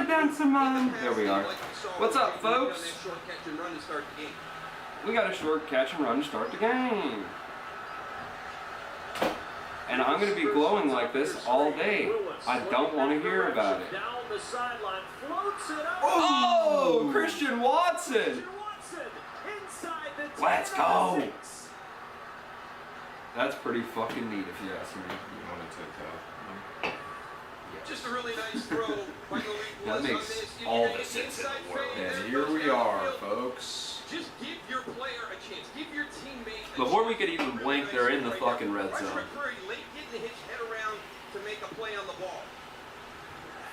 dancer man. There we are. What's up, folks? We got a short catch and run to start the game. And I'm going to be glowing like this all day. I don't want to hear about it. Oh, Christian Watson! Let's go! That's pretty fucking neat if you ask me. You wanted to tell. Just a really nice throw by the league. That makes all the sense in the world. And here we are, folks. Just give your player a chance. Give your teammate a Before we chance. could even blink, they're in the fucking red zone. Curry late getting his head around to make a play on the ball.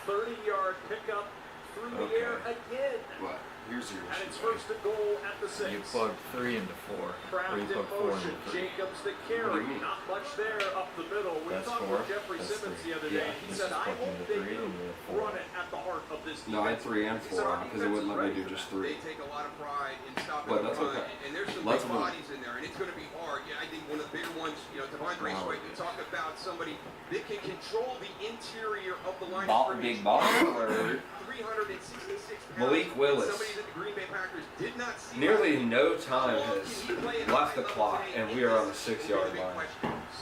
30-yard pickup through the air again. What? Here's your And it's first and goal at the 6. You plug 3 into 4. Or Craft you in plug 4 motion. into 3. Jacobs the What do carry. you mean? Not much there up the middle. We That's talked 4. with Jeffrey That's Simmons 3. the other Yeah. day. He This said, is I plugged hope into they 3 do and you have 4. run it at the heart of this defense. No, I had 3 and 4 on because it wouldn't let me do just 3. They take a lot of pride in stopping But the that's run, okay. and there's some Let's big move. bodies in there, and it's going to be hard. Yeah, I think one of the bigger ones, Devondre Wow. Sweat, you talk about somebody that can control the interior of the line Ball, of scrimmage. big baller. 366 pounds. Malik Willis. Somebody that the Green Bay Packers did not see. Nearly no time has left the clock, and we are on the 6-yard line.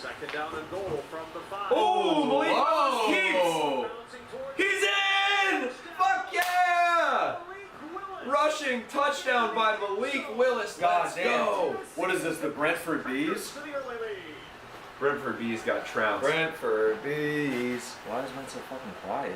Second down and goal from the 5. Oh, Malik Whoa! Willis He's in! Fuck yeah! Rushing touchdown by Malik Willis. Let's go! What is this, the Brentford Bees? Brentford Bees got trounced. Brentford Bees. Why is mine so fucking quiet?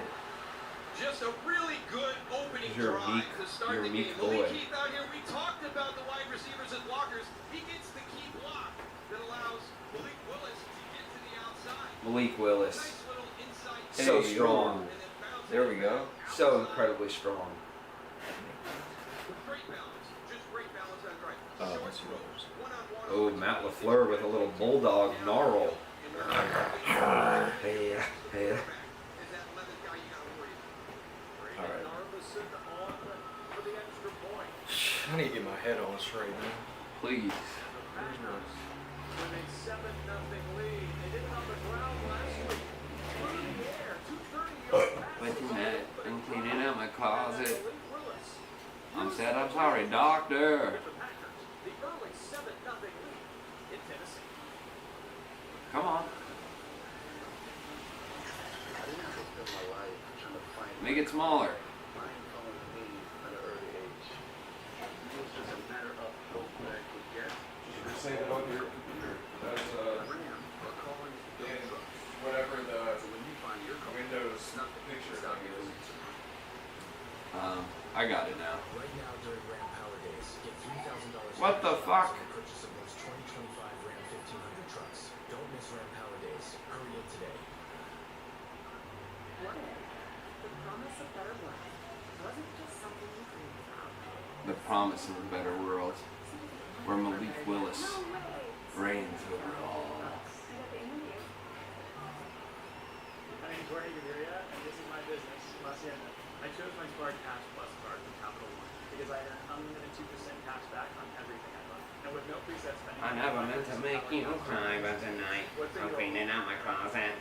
Just a really good opening You're a drive meek- to start you're a the meek game. boy. Malik Heath out here, we talked about the wide receivers and blockers. He gets the key block that allows Malik Willis to get to the outside. Malik Willis. Nice little inside So kick. strong. And then bounce There it we go. So incredibly strong. Great balance. Just great balance on drive. Oh, Short that's throws. One-on-one. Oh, Matt LaFleur with a little bulldog gnarl. Yeah. Yeah, yeah. Is that 11th guy you got to worry about? All right. Armisen on for the extra point. I need to get my head on straight, man. Please. Packers with a 7-0 lead. They did it on the ground last week. Through the air, 230-yard pass. Went to Matt and cleaning out my closet. Malik Willis. I'm said I'm sorry, doctor. With the Packers, the early 7-0 lead in Tennessee. Come on. I didn't have to spend my life trying to find Make it smaller. find someone with me at an early age. It was just a matter of hope that I could get. You're saying it on your computer. That's Ram or calling the in truck. whatever So the when you find your company, Windows nothing picture stop thing you. is. I got it now. Right now during Ram Power Days, get $3,000 What the fuck? on the purchase of those 2025 Ram 1500 trucks. Don't miss Ram Power Days. Hurry in today. What if the promise of better life wasn't just something you dreamed about? The promise of a better world, where Malik Willis reigns over all. My name is Jorge Gaviria, and this is my business, La Hacienda. I chose my Spark Cash Plus card from Capital One because I earn unlimited 2% cash back on everything I buy. And with no preset spending... I never meant to make you cry, but tonight I'm cleaning out my closet.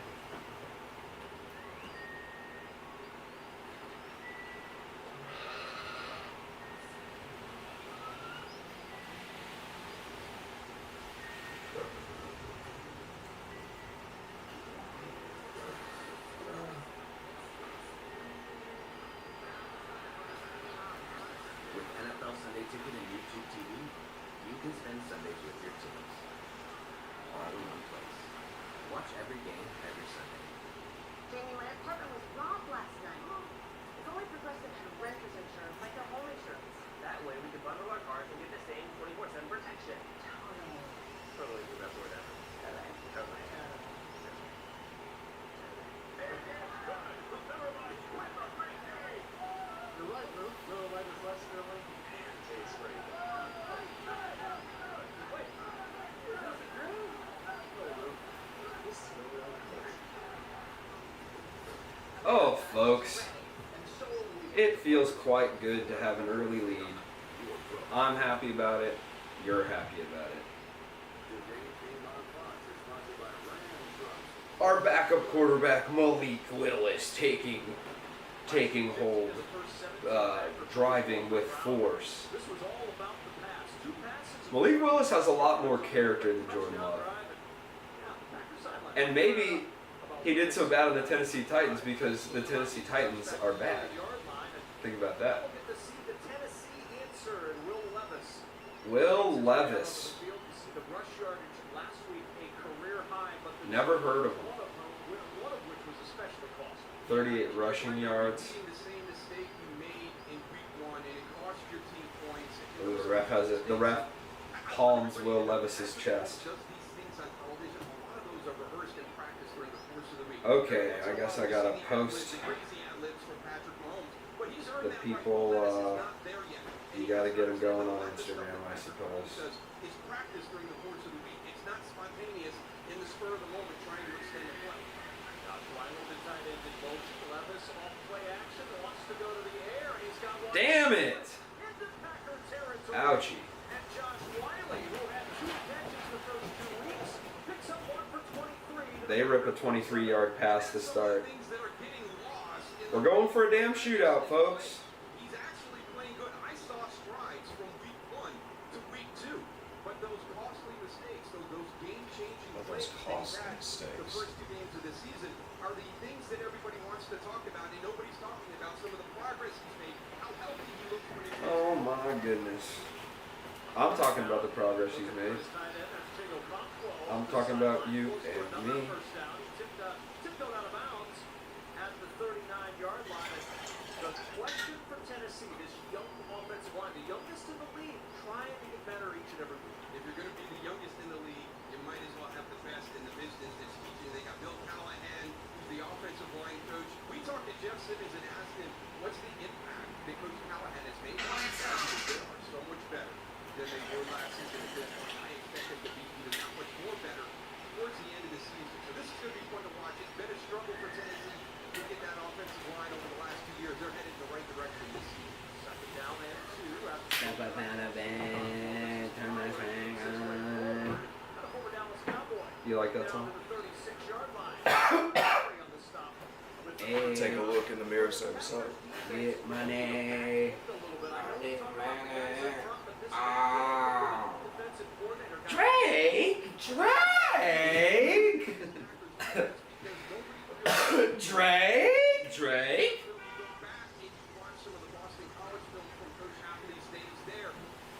With NFL Sunday Ticket and YouTube TV, you can spend Sundays with your teams. All in one place. Watch every game, every Sunday. Jamie, my apartment was robbed last night. It's only Progressive and renter's insurance, like their home insurance. That way we can bundle our cars and get the same 24/7 protection. Totally the best word ever. Totally. You're right, Luke. Little light is less filling and tastes great. Wait, is this a dream? No, Luke. This is the real deal. Oh, folks. It feels quite good to have an early lead. I'm happy about it. You're happy about it. Our backup quarterback, Malik Willis, taking taking hold, driving with force. This was all about the pass. 2 passes. Malik Willis has a lot more character than Jordan Love. And maybe he did so bad on the Tennessee Titans because the Tennessee Titans are bad. Think about that. Get to see the Tennessee answer and Will Levis. Will Levis. The rush yardage last week, a career high, but the Never heard of him. one of which was especially costly. 38 rushing yards. The same mistake you made in week 1 and it cost your team points. Ooh, the ref has it. The ref palms Will Levis's chest. Just these things on television, a lot of those are rehearsed in practice during the course of the week. Okay, I guess I gotta post Crazy ad-libs from Patrick Mahomes, but he's earned the that right. people. Levis is not there yet. You gotta get them going on Instagram, I suppose. Because it's practice during the course of the week. It's not spontaneous in the spur of the moment trying to extend the play. Josh Wyland, the tight end in motion. Levis off play action, wants to go to the air, and he's got one. Damn it! Into Packer territory. Ouchie. And Josh Wiley, who had 2 catches the first 2 weeks, picks up one for 23. They rip a 23-yard pass to start. Things that are getting lost in We're going for a damn shootout, folks. He's actually playing good. I saw strides from week 1 to week 2, but those costly mistakes, those game-changing Those plays costly the mistakes. first 2 games of the season are the things that everybody wants to talk about, and nobody's talking about some of the progress he's made, how healthy he looks when he's Oh my goodness. I'm talking about the progress he's made. I'm talking about you and me. Tiptoed out of bounds at the 39-yard line. The question for Tennessee, this young offensive line, the youngest in the league, trying to get better each and every week. If you're going to be the youngest in the league, you might as well have the best in the business that's teaching. They got Bill Callahan, who's the offensive line coach. We talked to Jeff Simmons and asked him, what's the impact that Coach Callahan has made? They are so much better than they were last season at this point. I expect them to be even that much more better towards the end of the season. So this is going to be fun to watch. It's been a struggle for Tennessee to get that offensive line over the last 2 years. They're headed in the right direction this season. Second down and 2 after Turn my thing on. a former Dallas Cowboy. You like that Down song? to the 36-yard line. On the stop. Hey, Take a look in the mirror side by side. get money. Ah. Drake! Drake! Drake! Drake?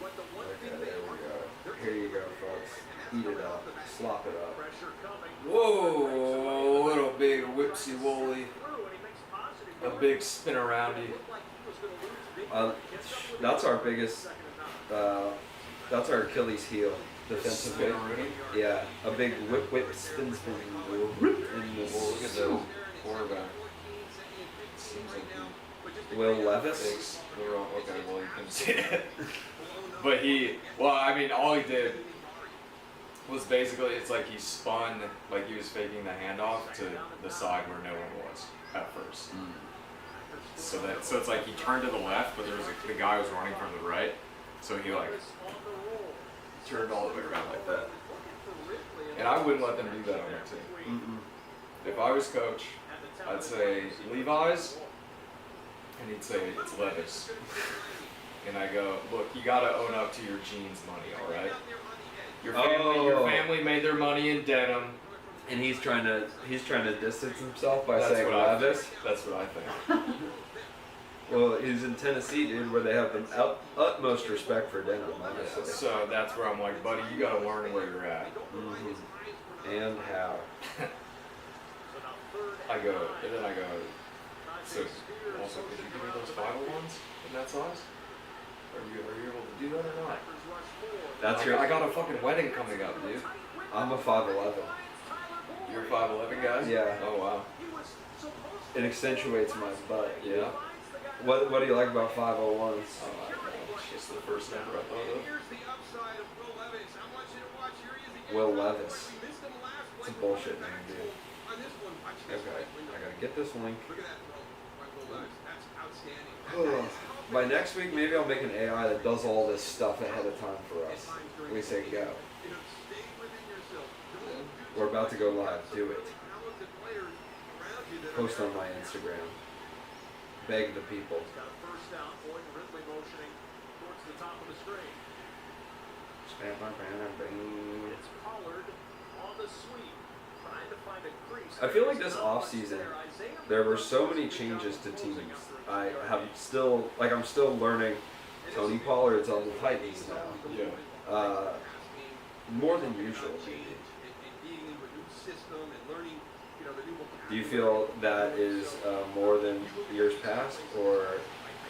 Okay, there we go. Here you go, folks. Eat it up. Slop it up. Whoa, little big whipsy woolly. A big spin aroundy. That's our biggest, that's our Achilles heel defensively. Spin-a-rooney? Yeah, a big whip, spin, spin. Well, look at the quarterback. Seems like he Will Levis? takes the wrong. Okay, well you can see it. But I mean, all he did was basically, it's like he spun, like he was faking the handoff to the side where no one was at first. So it's like he turned to the left, but there was the guy was running from the right, so he like turned all the way around like that. And I wouldn't let them do that on their team. If I was coach, I'd say Levi's, and he'd say it's Levis. And I go, look, you gotta own up to your jeans money, all right? Your family made their money in denim. And he's trying to distance himself by That's saying what I Levis. think. That's what I think. Well, he's in Tennessee, dude, where they have the utmost respect for denim, honestly. So that's where I'm like, buddy, you gotta learn where you're at. And how. I go, so also, could you give me those 501s in that size? Are you able to do that or not? That's your. I got a fucking wedding coming up, dude. I'm a 5'11". You're a 5'11" guy? Yeah. Oh wow. It accentuates my butt. Yeah. What do you like about 501s? Oh, I don't know. It's just the first number I thought of. Here's the upside of Will Levis. I want you to watch. Here he is again. Will Levis. We missed him last It's a week. bullshit name, dude. On this one, watch this Okay, right window. I gotta get this link. Look at that throw by Will Levis. That's outstanding. By next week, maybe I'll make an AI that does all this stuff ahead of time for us. We say go. You know, stay within yourself. Don't do We're about to go live. Do it. talented players around you that are Post on my Instagram. beg the people. He's got a first down. Boyd and Ridley motioning towards the top of the screen. It's Pollard on the sweep, trying to find a crease. I feel like this offseason, there were so many changes to teams. I'm still learning. Tony Pollard's on the Titans now. Yeah. More than usual. Do you feel that is more than years past or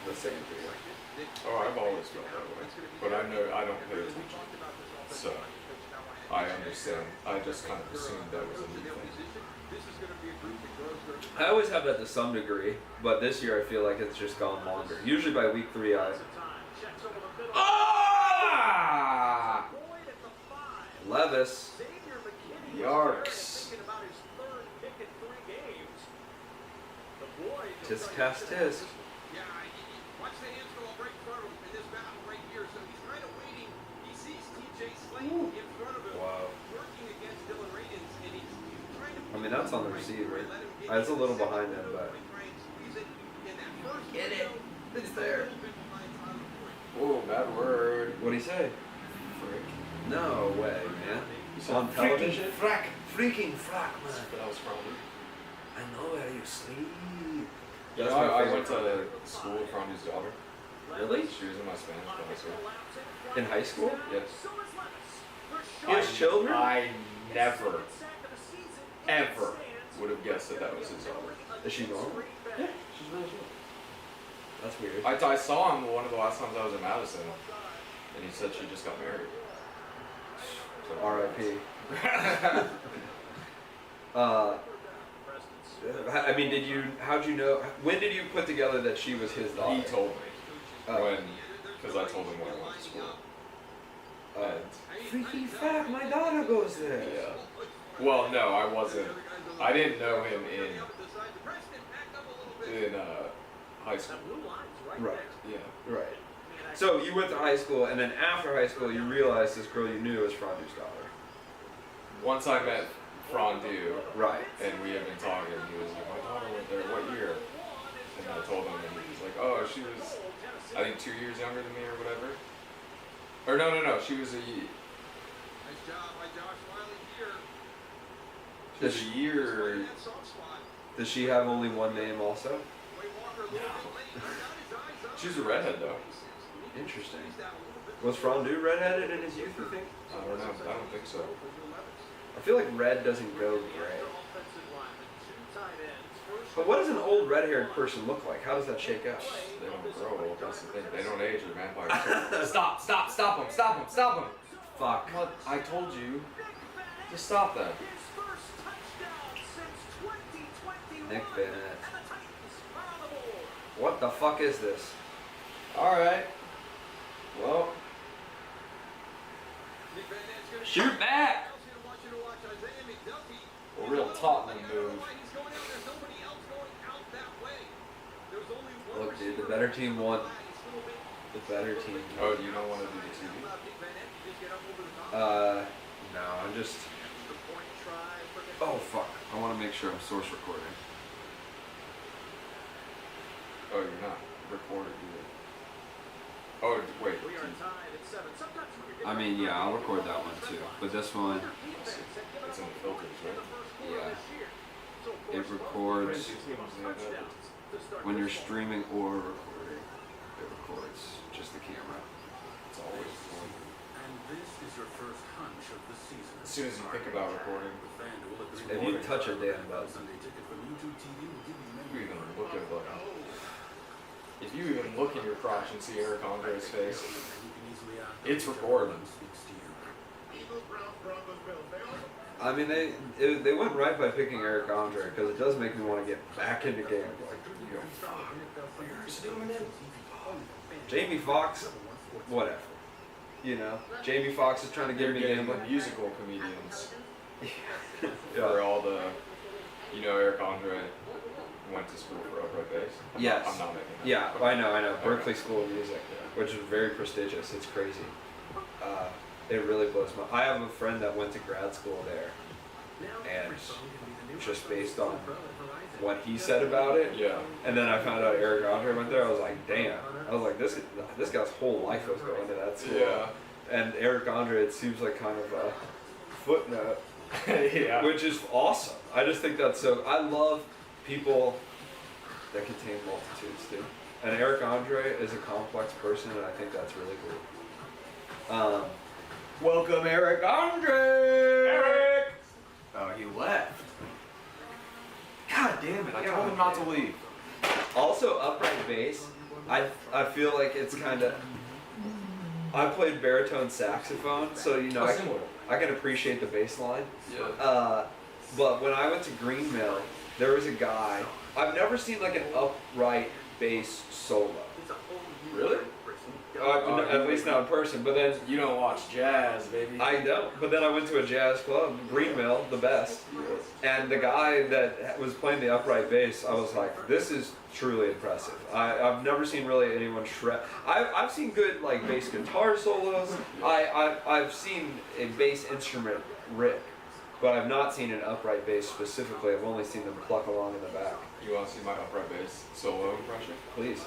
the same for you? Oh, I've always felt that way, but I don't pay attention, so I understand. I just kind of assumed that was a new thing. I always have that to some degree, but this year I feel like it's just gone longer. Usually by week 3, Levis. Yarks. Tisk tisk tisk. Yeah, watch the hands go up right in front of him in this battle right here. So he's kind of waiting. He sees TJ Slayton in front of him, working against Dylan Radins, and he's trying to. I mean, that's on the receiver. It's a little behind him, but. Get it. It's there. Oh, bad word. What'd he say? Frick. No way, man. said On television? Freaking frack, man. That was probably. I know where you sleep. You know, I went to school with Ronnie's daughter. Really? She was in my Spanish class. In high school? Yes. He has children? I never, ever would have guessed that that was his daughter. Is she normal? Yeah, she's really cool. That's weird. I saw him one of the last times I was in Madison, and he said she just got married. So, R.I.P. I mean, how'd you know, when did you put together that she was his daughter? He told me. Because I told him when I went to school. Freaky fact, my daughter goes there. Yeah. Well, no, I wasn't. I didn't know him in high school. Right. Yeah. Right. So you went to high school, and then after high school, you realized this girl you knew was Frondu's daughter. Once I met Frondu, Right. and we had been talking, he was like, my daughter went there, what year? And I told him, and he was like, oh, she was, I think 2 years younger than me or whatever. Or no, she was a Nice job by Josh Wiley here. a year. That soft spot. Does she have only one name also? Way Walker a little bit late. He got his eyes on She's a redhead though. Interesting. Was Frondu redheaded in his youth, you think? I don't know. I don't think so. I feel like red doesn't go gray. But what does an old red-haired person look like? How does that shake out? They don't grow old. That's the thing. They don't age. They're vampires. Stop him. Fuck. What? I told you. Just stop that. Nick Bennett. What the fuck is this? Alright. Well. Shoot back! A real Tottenham move. Look, dude, the better team won. The better team. Oh, do you not want to do the TV? No, I'm just. Oh, fuck. I want to make sure I'm source recording. Oh, you're not recorded either. Oh, wait. I mean, yeah, I'll record that one too. But this one, It's in the filters, right? yeah, it records when you're streaming or recording. It records just the camera. It's always recording. And this is your first hunch of the season. As soon as you think about recording, If you touch a damn button. you even look at the. If you even look in your crotch and see Eric Andre's face, it's recording. I mean, they went right by picking Eric Andre because it does make me want to get back into gambling. You go, fuck, where's doing it? Jamie Foxx, whatever. You know, Jamie Foxx is trying to They're get me getting gambling. musical comedians Yeah. for all the, Eric Andre went to school for upright bass. Yes. I'm not making that. Yeah, I know. Berkeley School of Music, which is very prestigious. It's crazy. It really blows my. I have a friend that went to grad school there, and just based on what he said about it. Yeah. And then I found out Eric Andre went there. I was like, damn. I was like, this guy's whole life was going to that school. Yeah. And Eric Andre, it seems like kind of a footnote, Yeah. which is awesome. I just think that's so. I love people that contain multitudes, dude. And Eric Andre is a complex person, and I think that's really cool. Welcome, Eric Andre. Eric! Oh, he left. God damn it! I told him not to leave. Also, upright bass. I feel like it's kind of. I played baritone saxophone, so you know I can appreciate the bass line. Yeah. But when I went to Green Mill, there was a guy. I've never seen like an upright bass solo. Really? At least not in person. But then You don't watch jazz, baby. I don't. But then I went to a jazz club, Green Mill, the best. And the guy that was playing the upright bass, I was like, this is truly impressive. I've never seen really anyone shred. I've seen good like bass guitar solos. I've seen a bass instrument rip, but I've not seen an upright bass specifically. I've only seen them pluck along in the back. You want to see my upright bass solo impression? Please.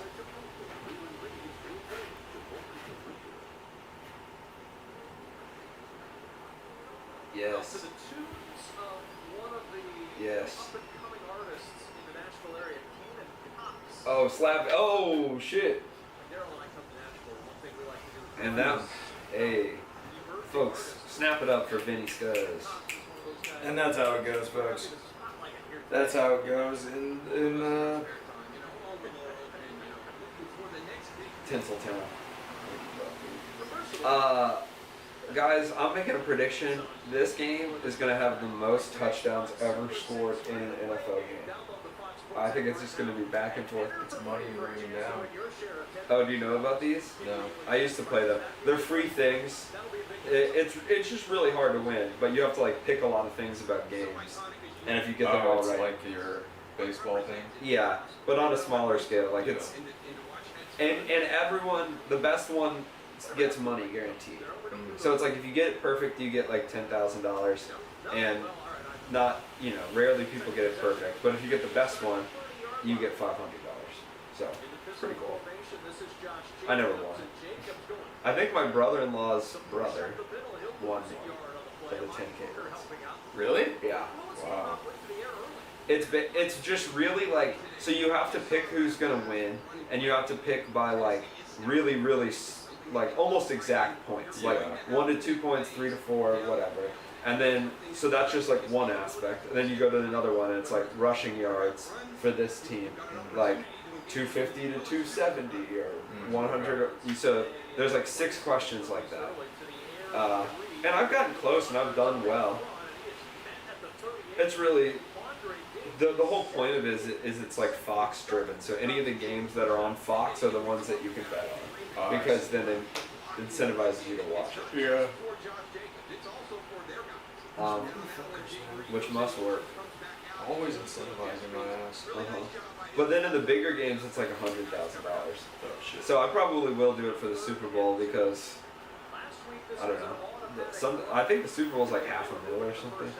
Yes. To the tunes of one of the Yes. up-and-coming artists in the Nashville area, Canaan Cox. Oh, slap. Oh, shit. Daryl and I come to Nashville. One thing we like to do. And that, hey, folks, snap it up for Vinny Scuzz. And that's how it goes, folks. That's how it goes in Tinseltown. Guys, I'm making a prediction. This game is going to have the most touchdowns ever scored in an NFL game. I think it's just going to be back and forth. It's money raining down. Oh, do you know about these? No. I used to play them. They're free things. It's just really hard to win, but you have to like pick a lot of things about games. And if you get them all it's right. like your baseball thing. Yeah, but on a smaller scale. Like it's and everyone, the best one gets money guaranteed. So it's like if you get it perfect, you get like $10,000, and not, you know, rarely people get it perfect. But if you get the best one, you get $500. So pretty cool. I never won. I think my brother-in-law's brother won one for the 10K race. Really? Yeah. Wow. It's just really like, so you have to pick who's gonna win, and you have to pick by like really like almost exact points, like 1 to 2 points, 3 to 4, whatever. And then so that's just like one aspect. And then you go to another one, and it's like rushing yards for this team, like 250 to 270 or 100. So there's like 6 questions like that. And I've gotten close, and I've done well. It's really the whole point of it is it's like Fox driven. So any of the games that are on Fox are the ones that you can bet on, because then it incentivizes you to watch it. Yeah. Which must work. Always incentivizing my ass. But then in the bigger games, it's like $100,000. So I probably will do it for the Super Bowl because I don't know. I think the Super Bowl is like $500,000 or something.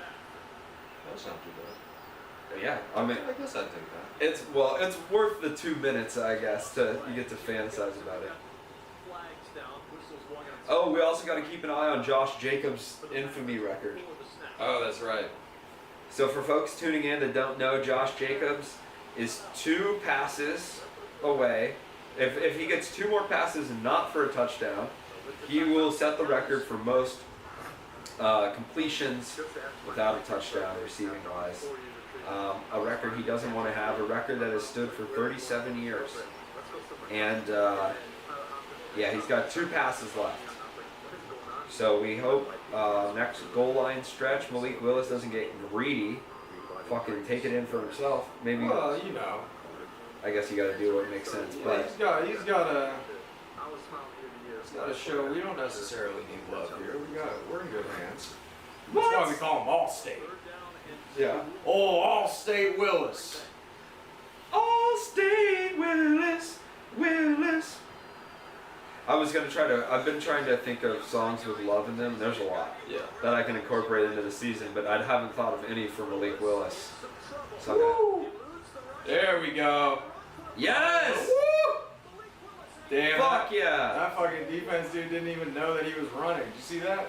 That's not too bad. Yeah, I mean, I guess I'd take that. it's worth the 2 minutes, I guess, you get to fantasize about it. Oh, we also got to keep an eye on Josh Jacobs' infamy record. Oh, that's right. So for folks tuning in that don't know, Josh Jacobs is 2 passes away. If he gets 2 more passes and not for a touchdown, he will set the record for most completions without a touchdown receiving wise. A record he doesn't want to have, a record that has stood for 37 years. And yeah, he's got 2 passes left. So we hope next goal line stretch, Malik Willis doesn't get greedy, fucking take it in for himself. Maybe. Well, you know. I guess you got to do what makes sense. But he's got to show we don't necessarily need love here. We're in good hands. That's why we call him All-State. yeah. Oh, All-State Willis. All-State Willis. I was gonna try to. I've been trying to think of songs with love in them. There's a lot Yeah. that I can incorporate into the season, but I haven't thought of any for Malik Willis. So I'm gonna, There we go. yes! Damn. Fuck that, yeah! That fucking defense dude didn't even know that he was running. Did you see that?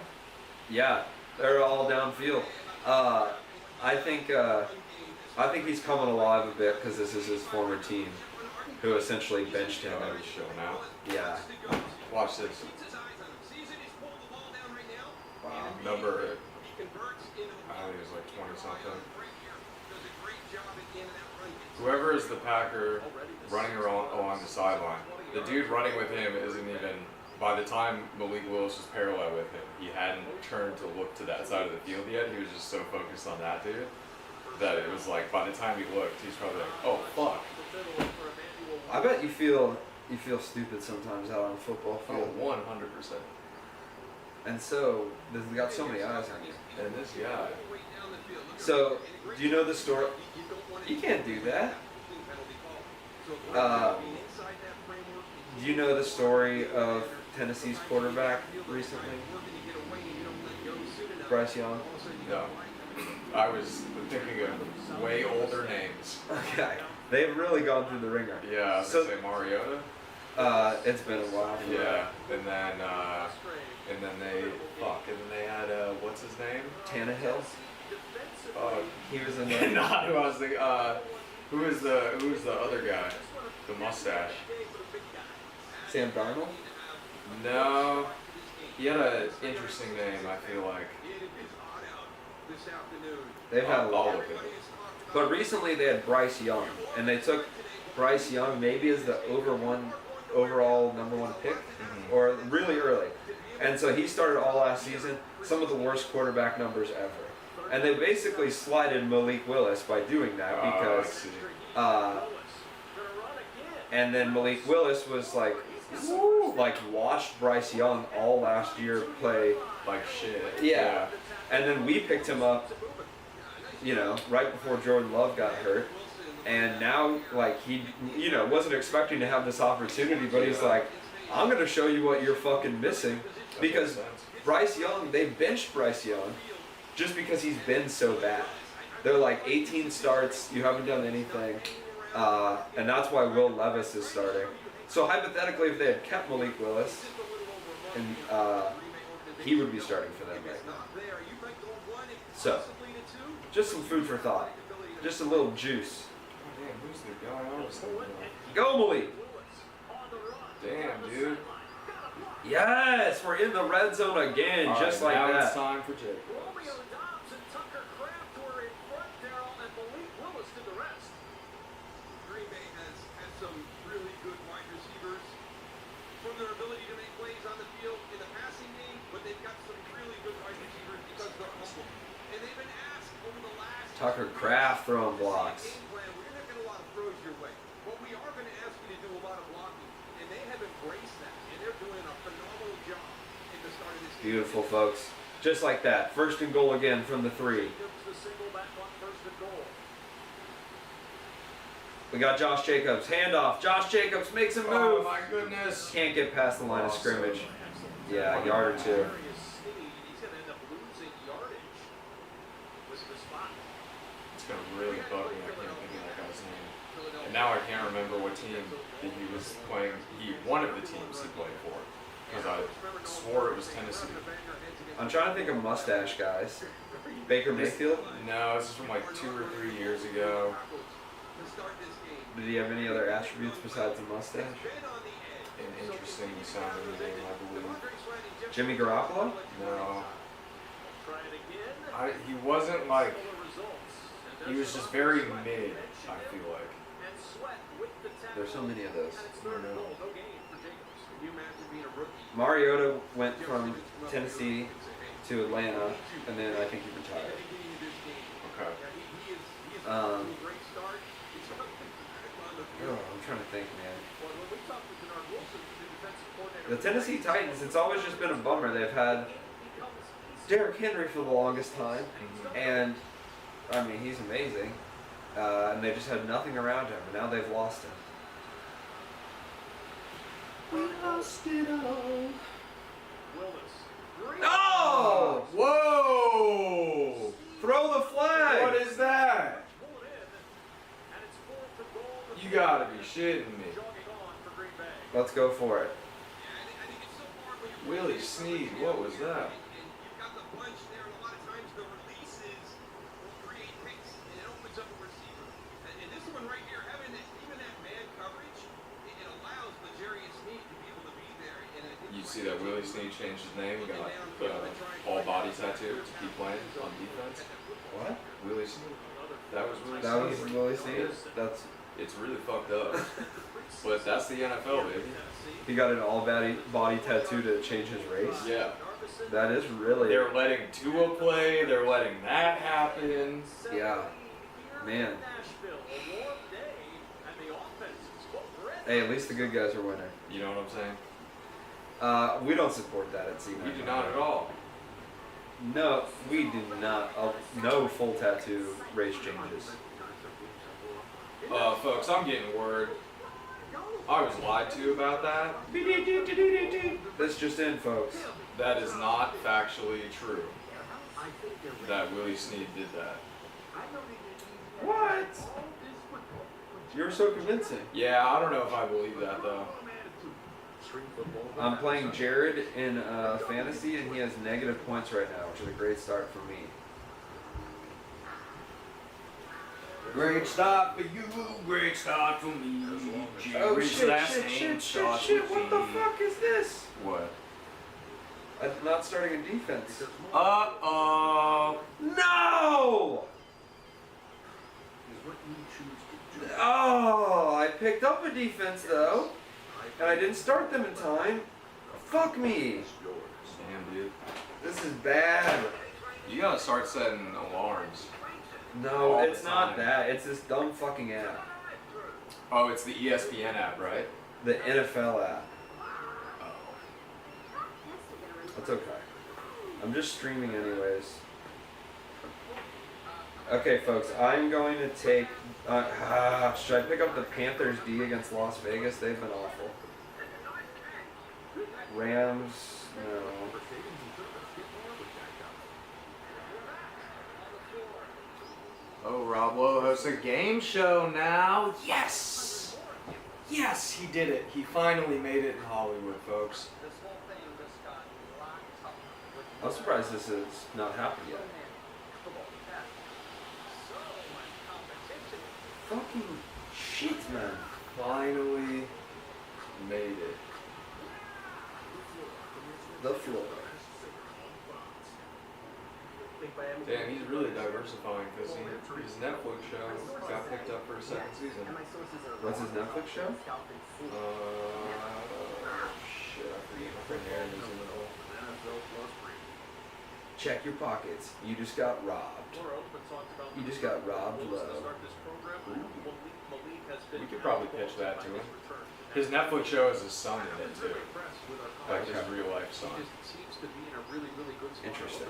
Yeah, they're all downfield. I think he's coming alive a bit because this is his former team, who essentially benched him. Oh, he's showing out. Yeah. Watch this. Wow. Number, I think it was like 20 something. Whoever is the Packer running along the sideline, the dude running with him isn't even, by the time Malik Willis was parallel with him, he hadn't turned to look to that side of the field yet. He was just so focused on that dude that it was like, by the time he looked, he's probably like, oh fuck. I bet you feel stupid sometimes out on a football Oh, field. 100%. And so, they've got so many eyes on you. And this guy. So, do you know the story? You can't do that. Do you know the story of Tennessee's quarterback recently? Bryce Young? No. I was thinking of way older names. Okay. They've really gone through the ringer. Yeah, I was So- gonna say Mariota. It's been a while. Yeah, and then they had what's his name? Tannehill. He was in the. Not who I was thinking. Who is the other guy? The mustache. Sam Darnold. No, he had an interesting name. I feel like. They've had a I'll lot. look it up. But recently they had Bryce Young, and they took Bryce Young maybe as the overall number one pick, or really early. And so he started all last season, some of the worst quarterback numbers ever. And they basically slighted Malik Willis by doing that I because, see. and then Malik Willis was like watched Bryce Young all last year play. Like shit. Yeah. And then we picked him up, right before Jordan Love got hurt. And now, he, wasn't expecting to have this opportunity, but he's like, I'm going to show you what you're fucking missing. Because Bryce Young, they benched Bryce Young just because he's been so bad. They're like 18 starts, you haven't done anything. And that's why Will Levis is starting. So hypothetically, if they had kept Malik Willis, and he would be starting for them right now. So, just some food for thought. Just a little juice. Damn, who's the guy I was thinking of? Go, Malik! Damn, dude. Yes, we're in the red zone again, All just right, like now that. it's time for Jake. Green Bay has some really good wide receivers from their ability to make plays on the field in the passing game, but they've got some really good wide receivers because they're humble. And they've been asked over the last Tucker Kraft throwing blocks. game plan, we're not going to get a lot of throws your way, but we are going to ask you to do a lot of blocking. And they have embraced that, and they're doing a phenomenal job in the start of this game. Beautiful, folks. Just like that. First and goal again from the 3. We got Josh Jacobs. Handoff. Josh Jacobs makes a move. Oh my goodness. Can't get past the line of scrimmage. Yeah, a yard or 2. He's going to end up losing yardage. Was the spot. It's gonna really bug me. I can't think of that guy's name. And now I can't remember what team that he was playing. One of the teams he played for. Because I swore it was Tennessee. I'm trying to think of mustache guys. Baker Mayfield? No, this is from like 2 or 3 years ago. Did he have any other attributes besides the mustache? An interesting sounding name, I believe. Jimmy Garoppolo? No. He wasn't like. He was just very mid, I feel like. There's so many of those. I don't know. Mariota went from Tennessee to Atlanta, and then I think he retired. Okay. I'm trying to think, man. The Tennessee Titans, it's always just been a bummer. They've had Derrick Henry for the longest time, and I mean, he's amazing. And they just had nothing around him, and now they've lost him. We lost it all. Willis. Oh! Whoa! Throw the flag! What is that? Pull it in, and it's 4th and goal. You gotta be shitting me. Jogging on for Green Bay. Let's go for it. I think it's so far when you're Willie Snead, what was that? and you've got the bunch there, and a lot of times the releases will create picks, and it opens up a receiver. And this one right here, having that, even that man coverage, it allows L'Jarius Snead to be able to be there. And I think You see that Willie Snead changed his name, got all body tattoo to keep playing on defense. What? Willie Snead. That was Willie That was Snead. Willie Snead? That's It's really fucked up. But that's the NFL, baby. he got an all body tattoo to change his race. Yeah. That is really They're letting Tua play, they're letting that happen. Yeah. Man. Nashville, a warm day, and the offense is red. Hey, at least the good guys are winning. You know what I'm saying? We don't support that at CMAC. We do not at all. No, we do not. No full tattoo race changes. Folks, I'm getting word. I was lied to about that. That's just in, folks. That is not factually true. That Willie Snead did that. What? You're so convincing. Yeah, I don't know if I believe that though. I'm playing Jared in fantasy, and he has negative points right now, which is a great start for me. Great start for you, great start for me. Oh shit! What the fuck is this? What? I'm not starting a defense. Uh-oh. No! Oh, I picked up a defense though, and I didn't start them in time. Fuck me. Damn, dude. This is bad. You gotta start setting alarms. No, All it's the not time. that. It's this dumb fucking app. Oh, it's the ESPN app, right? The NFL app. Oh. That's okay. I'm just streaming anyways. Okay, folks, I'm going to take... should I pick up the Panthers D against Las Vegas? They've been awful. Rams... No. Oh, Rob Lowe hosts a game show now. Yes! Yes, he did it. He finally made it in Hollywood, folks. I'm surprised this has not happened yet. Fucking shit, man. Finally made it. The floor. Damn, he's really diversifying because his Netflix show got picked up for a second season. What's his Netflix show? Shit, I forget what the name is in the whole. Check your pockets. You just got robbed. You just got robbed low. We could probably pitch that to him. His Netflix show has his son in it too. Like his real life son. Interesting.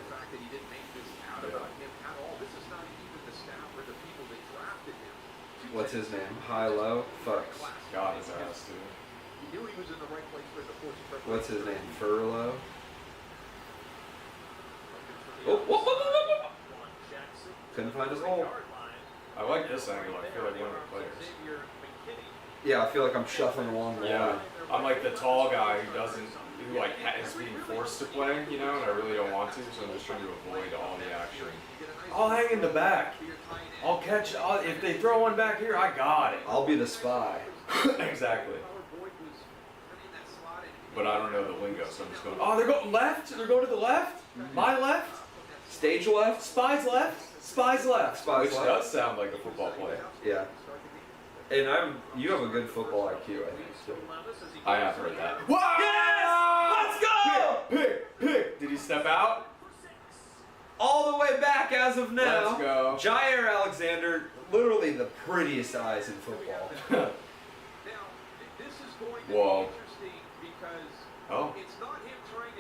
What's his name? High Low? Fucks. Got his ass too. What's his name? Furlough? Oh, whoa, whoa, whoa, whoa, whoa. Couldn't find his hole. I like this angle. I feel like one of the players. Yeah, I feel like I'm shuffling along the Yeah, line. I'm like the tall guy who doesn't, who like is being forced to play, you know, and I really don't want to, so I'm just trying to avoid all the action. I'll hang in the back. I'll catch. If they throw one back here, I got it. I'll be the spy. Exactly. But I don't know the lingo, so I'm just going. Oh, they're going left. They're going to the left. My left. Stage left? Spies left. Spies left. Spies Which left. does sound like a football play. Yeah. And you have a good football IQ, I think. So. I have heard that. Yes! Let's go! Pick. Did he step out? All the way back as of now. Let's go. Jair Alexander, literally the prettiest eyes in football. Whoa. Oh.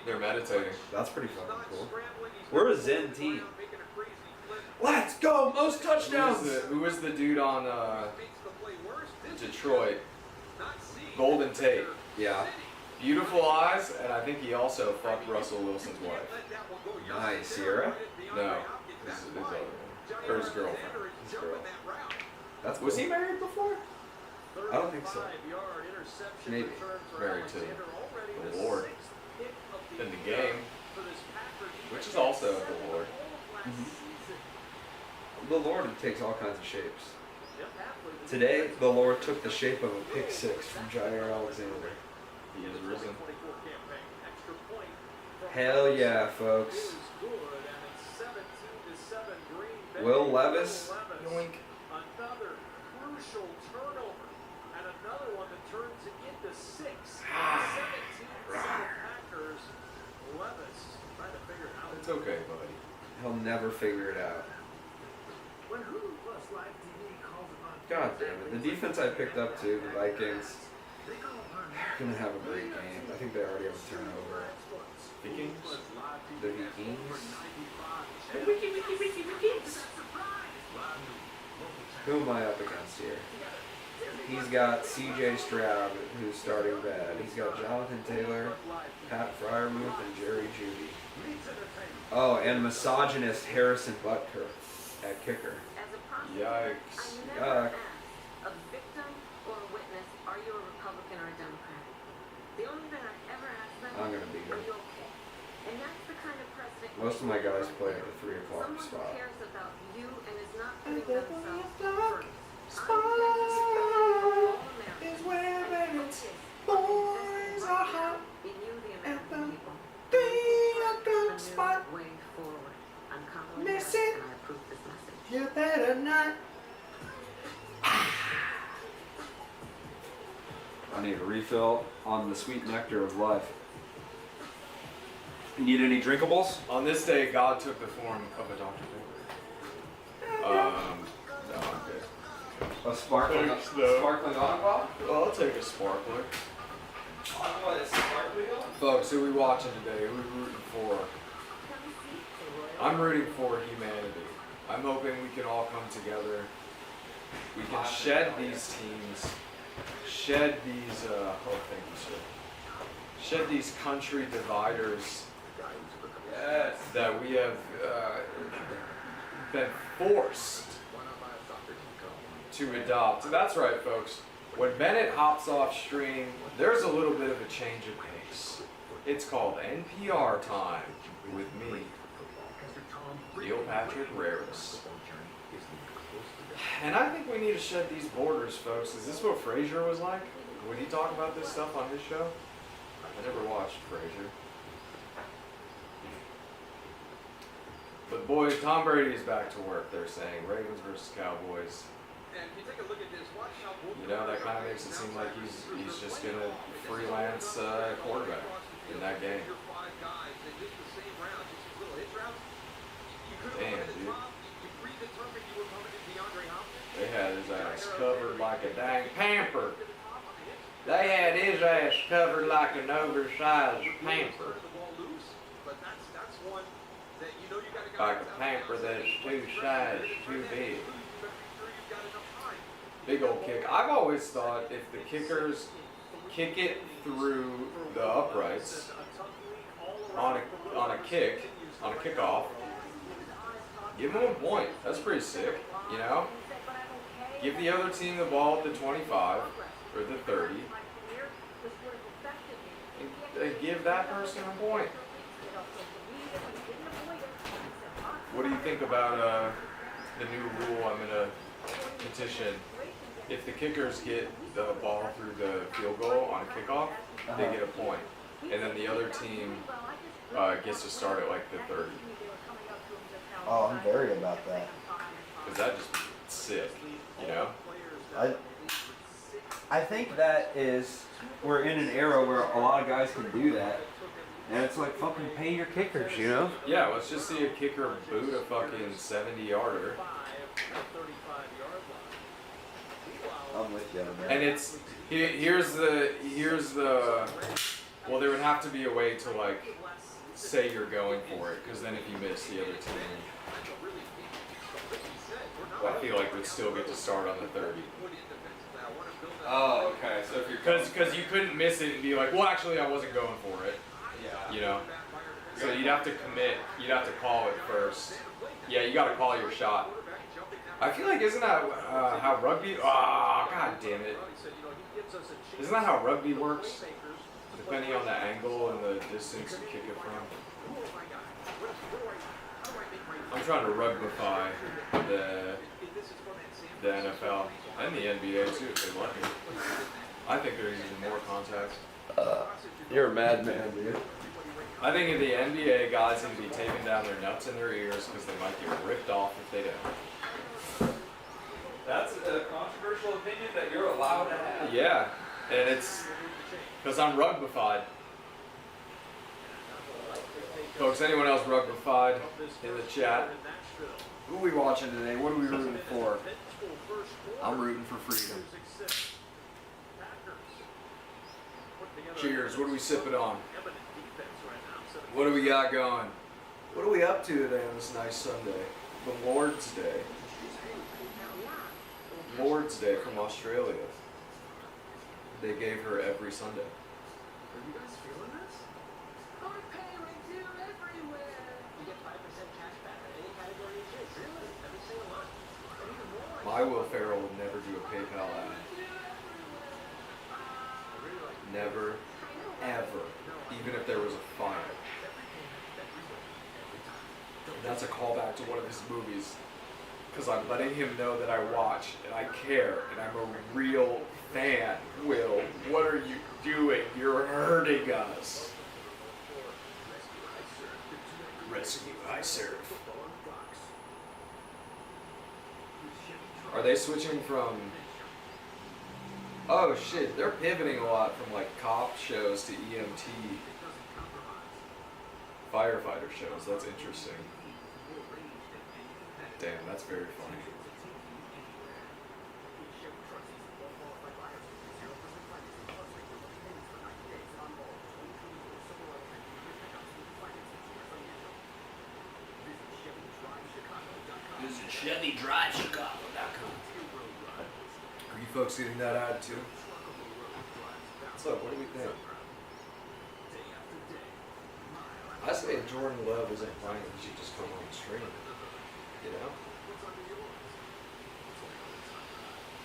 They're meditating. That's pretty fucking cool. We're a Zen team. Let's go! Most touchdowns! Who was the dude on Detroit? Golden Tate. Yeah. beautiful eyes, and I think he also fucked Russell Wilson's wife. Nice, Sierra. No, his other one. Or his girlfriend. His girl. That's Was cool. he married before? I don't think so. Maybe. Married to the Lord in the game, which is also the Lord. The Lord takes all kinds of shapes. Today, the Lord took the shape of a pick six from Jair Alexander. He is risen. Hell yeah, folks. Will Levis. Yoink. Another crucial turnover, and another one that turns it into 6. 17 Packers. Levis trying to figure it out. It's okay, buddy. He'll never figure it out. When Hulu Plus Live TV calls upon God damn it. The defense I picked up too, the Vikings, they call upon are gonna have a great game. I think they already have a turnover. Vikings? The Vikings? Who am I up against here? He's got CJ Stroud, who's starting bad. He's got Jonathan Taylor, Pat Fryermuth, and Jerry Jeudy. Oh, and misogynist Harrison Butker at kicker. As a prosecutor, Yikes. I never Yuck. ask a victim or a witness, are you a Republican or a Democrat? The only thing I ever ask them, I'm gonna beat are him. you okay? And that's the kind of precedent. Most of my guys play at the 3 o'clock Someone spot. who cares about you and is not putting themselves first. Is where Bennett's boys are hot In you, the at American the people. 3 o'clock spot. A new way forward. I'm Kamala Miss Harris, it. and I approve this message. You better not. I need a refill on the sweet nectar of life. You need any drinkables? On this day, God took the form of a Dr. Pepper. No, I'm good. A sparkling, Thanks, though. sparkling aqua? Well, I'll take a sparkler. Aqua is sparkling? Folks, who we watching today? Who we rooting for? I'm rooting for humanity. I'm hoping we can all come together. We can shed these teams. Shed these, thank you, sir. Shed these country dividers Yes. that we have been forced to adopt. That's right, folks. When Bennett hops off stream, there's a little bit of a change of pace. It's called NPR time with me, Neil Patrick Raris. And I think we need to shed these borders, folks. Is this what Frasier was like? Would he talk about this stuff on his show? I never watched Frasier. But boys, Tom Brady is back to work, they're saying. Ravens versus Cowboys. And if you take a look at this, watch how You know, that kind of makes it seem like he's just going to freelance quarterback in that game. Damn, dude. They had his ass covered like a dang pamper. They had his ass covered like an oversized pamper. Like a pamper that's two sizes too big. Big old kick. I've always thought if the kickers kick it through the uprights on a kickoff, give them a point. That's pretty sick, you know? Give the other team the ball at the 25 or the 30 and give that person a point. What do you think about the new rule I'm going to petition? If the kickers get the ball through the field goal on a kickoff, they get a point. And then the other team gets to start at like the 30. Oh, I'm very about that. Because that just sick, you know? I think that is, we're in an era where a lot of guys can do that. And it's like fucking pay your kickers, you know? Yeah, let's just see a kicker boot a fucking 70-yarder. I'm with you on that. And it's here's the well, there would have to be a way to like say you're going for it, because then if you miss, the other team, I feel like would still get to start on the 30. Oh, okay. So if you're Because you couldn't miss it and be like, well, actually, I wasn't going for it. yeah. You know. So you'd have to commit. You'd have to call it first. Yeah, you got to call your shot. I feel like isn't that how rugby? Ah, god damn it! Isn't that how rugby works? Depending on the angle and the distance you kick it from. I'm trying to rugbify the NFL and the NBA too, if they let me. I think there's even more contact. You're a madman, dude. I think in the NBA, guys need to be taping down their nuts in their ears because they might get ripped off if they don't. That's a controversial opinion that you're allowed to have. Yeah, and it's because I'm rugbified. Folks, anyone else rugbified in the chat? Who are we watching today? What are we rooting for? I'm rooting for freedom. Cheers. What are we sipping on? What do we got going? What are we up to today on this nice Sunday? The Lord's Day. Lord's Day from Australia. They gave her every Sunday. Are you guys feeling this? Our parents do everywhere. You get 5% cash back on any category you choose. Really? Every single month. And even more. My Will Ferrell would never do a PayPal ad. Never, ever. Even if there was a fire. And that's a callback to one of his movies. Because I'm letting him know that I watch and I care and I'm a real fan. Will, what are you doing? You're hurting us. Rescue, I serve. Are they switching from... Oh shit, they're pivoting a lot from like cop shows to EMT firefighter shows. That's interesting. Damn, that's very funny. Visit ChevyDriveChicago.com. Are you folks getting that ad too? What's up? What do we think? I say if Jordan Love isn't playing, he should just come on stream. You know?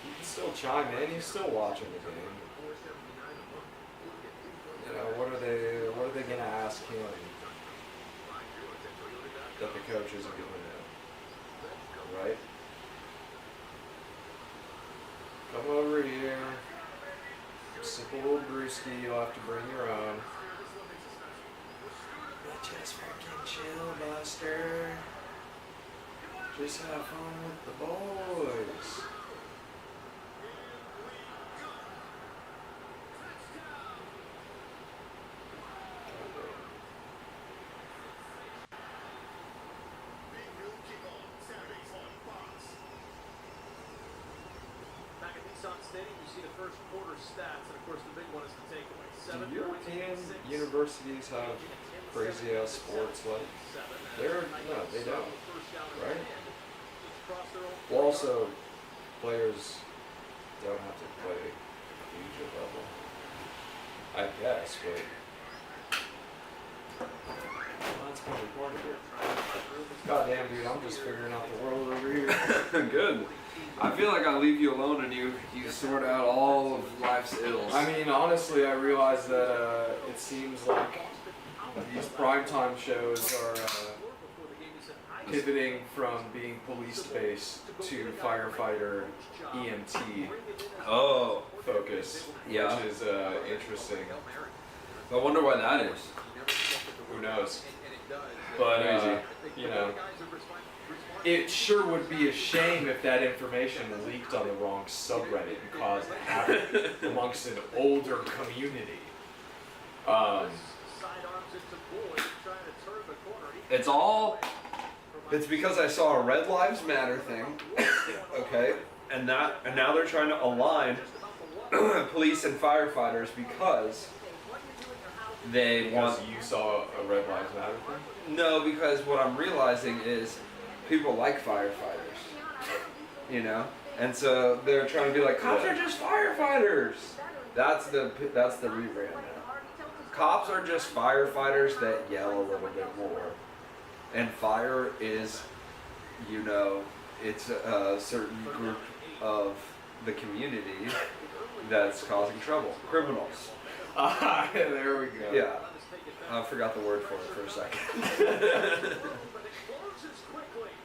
You can still chime in, he's still watching the game. You know, what are they gonna ask him that the coach isn't gonna know? Right? Come over here. Sip a little brewski, you'll have to bring your own. Just fucking chill, Buster. Just have fun with the boys. Back at Nissan Stadium, you see the first quarter stats, and of course the big one is the takeaway. Do European universities have crazy ass sports like? No, they don't. Right? Well, also, players don't have to play collegiate level. I guess, but well, that's probably part of it. God damn, dude, I'm just figuring out the world over here. Good. I feel like I leave you alone and you sort out all of life's ills. I mean, honestly, I realize that it seems like these primetime shows are pivoting from being police-based to firefighter EMT focus, Yeah. which is interesting. I wonder why that is. Who knows? But, you know, it sure would be a shame if that information leaked on the wrong subreddit and caused havoc amongst an older community. It's because I saw a Red Lives Matter thing, okay, and now they're trying to align police and firefighters because they want. Because you saw a Red Lives Matter thing? No, because what I'm realizing is people like firefighters, you know, And so they're trying to be like, cops are just firefighters. That's the rebrand now. Cops are just firefighters that yell a little bit more. And fire is, you know, it's a certain group of the community that's causing trouble. Criminals. There we go. Yeah. I forgot the word for it for a second.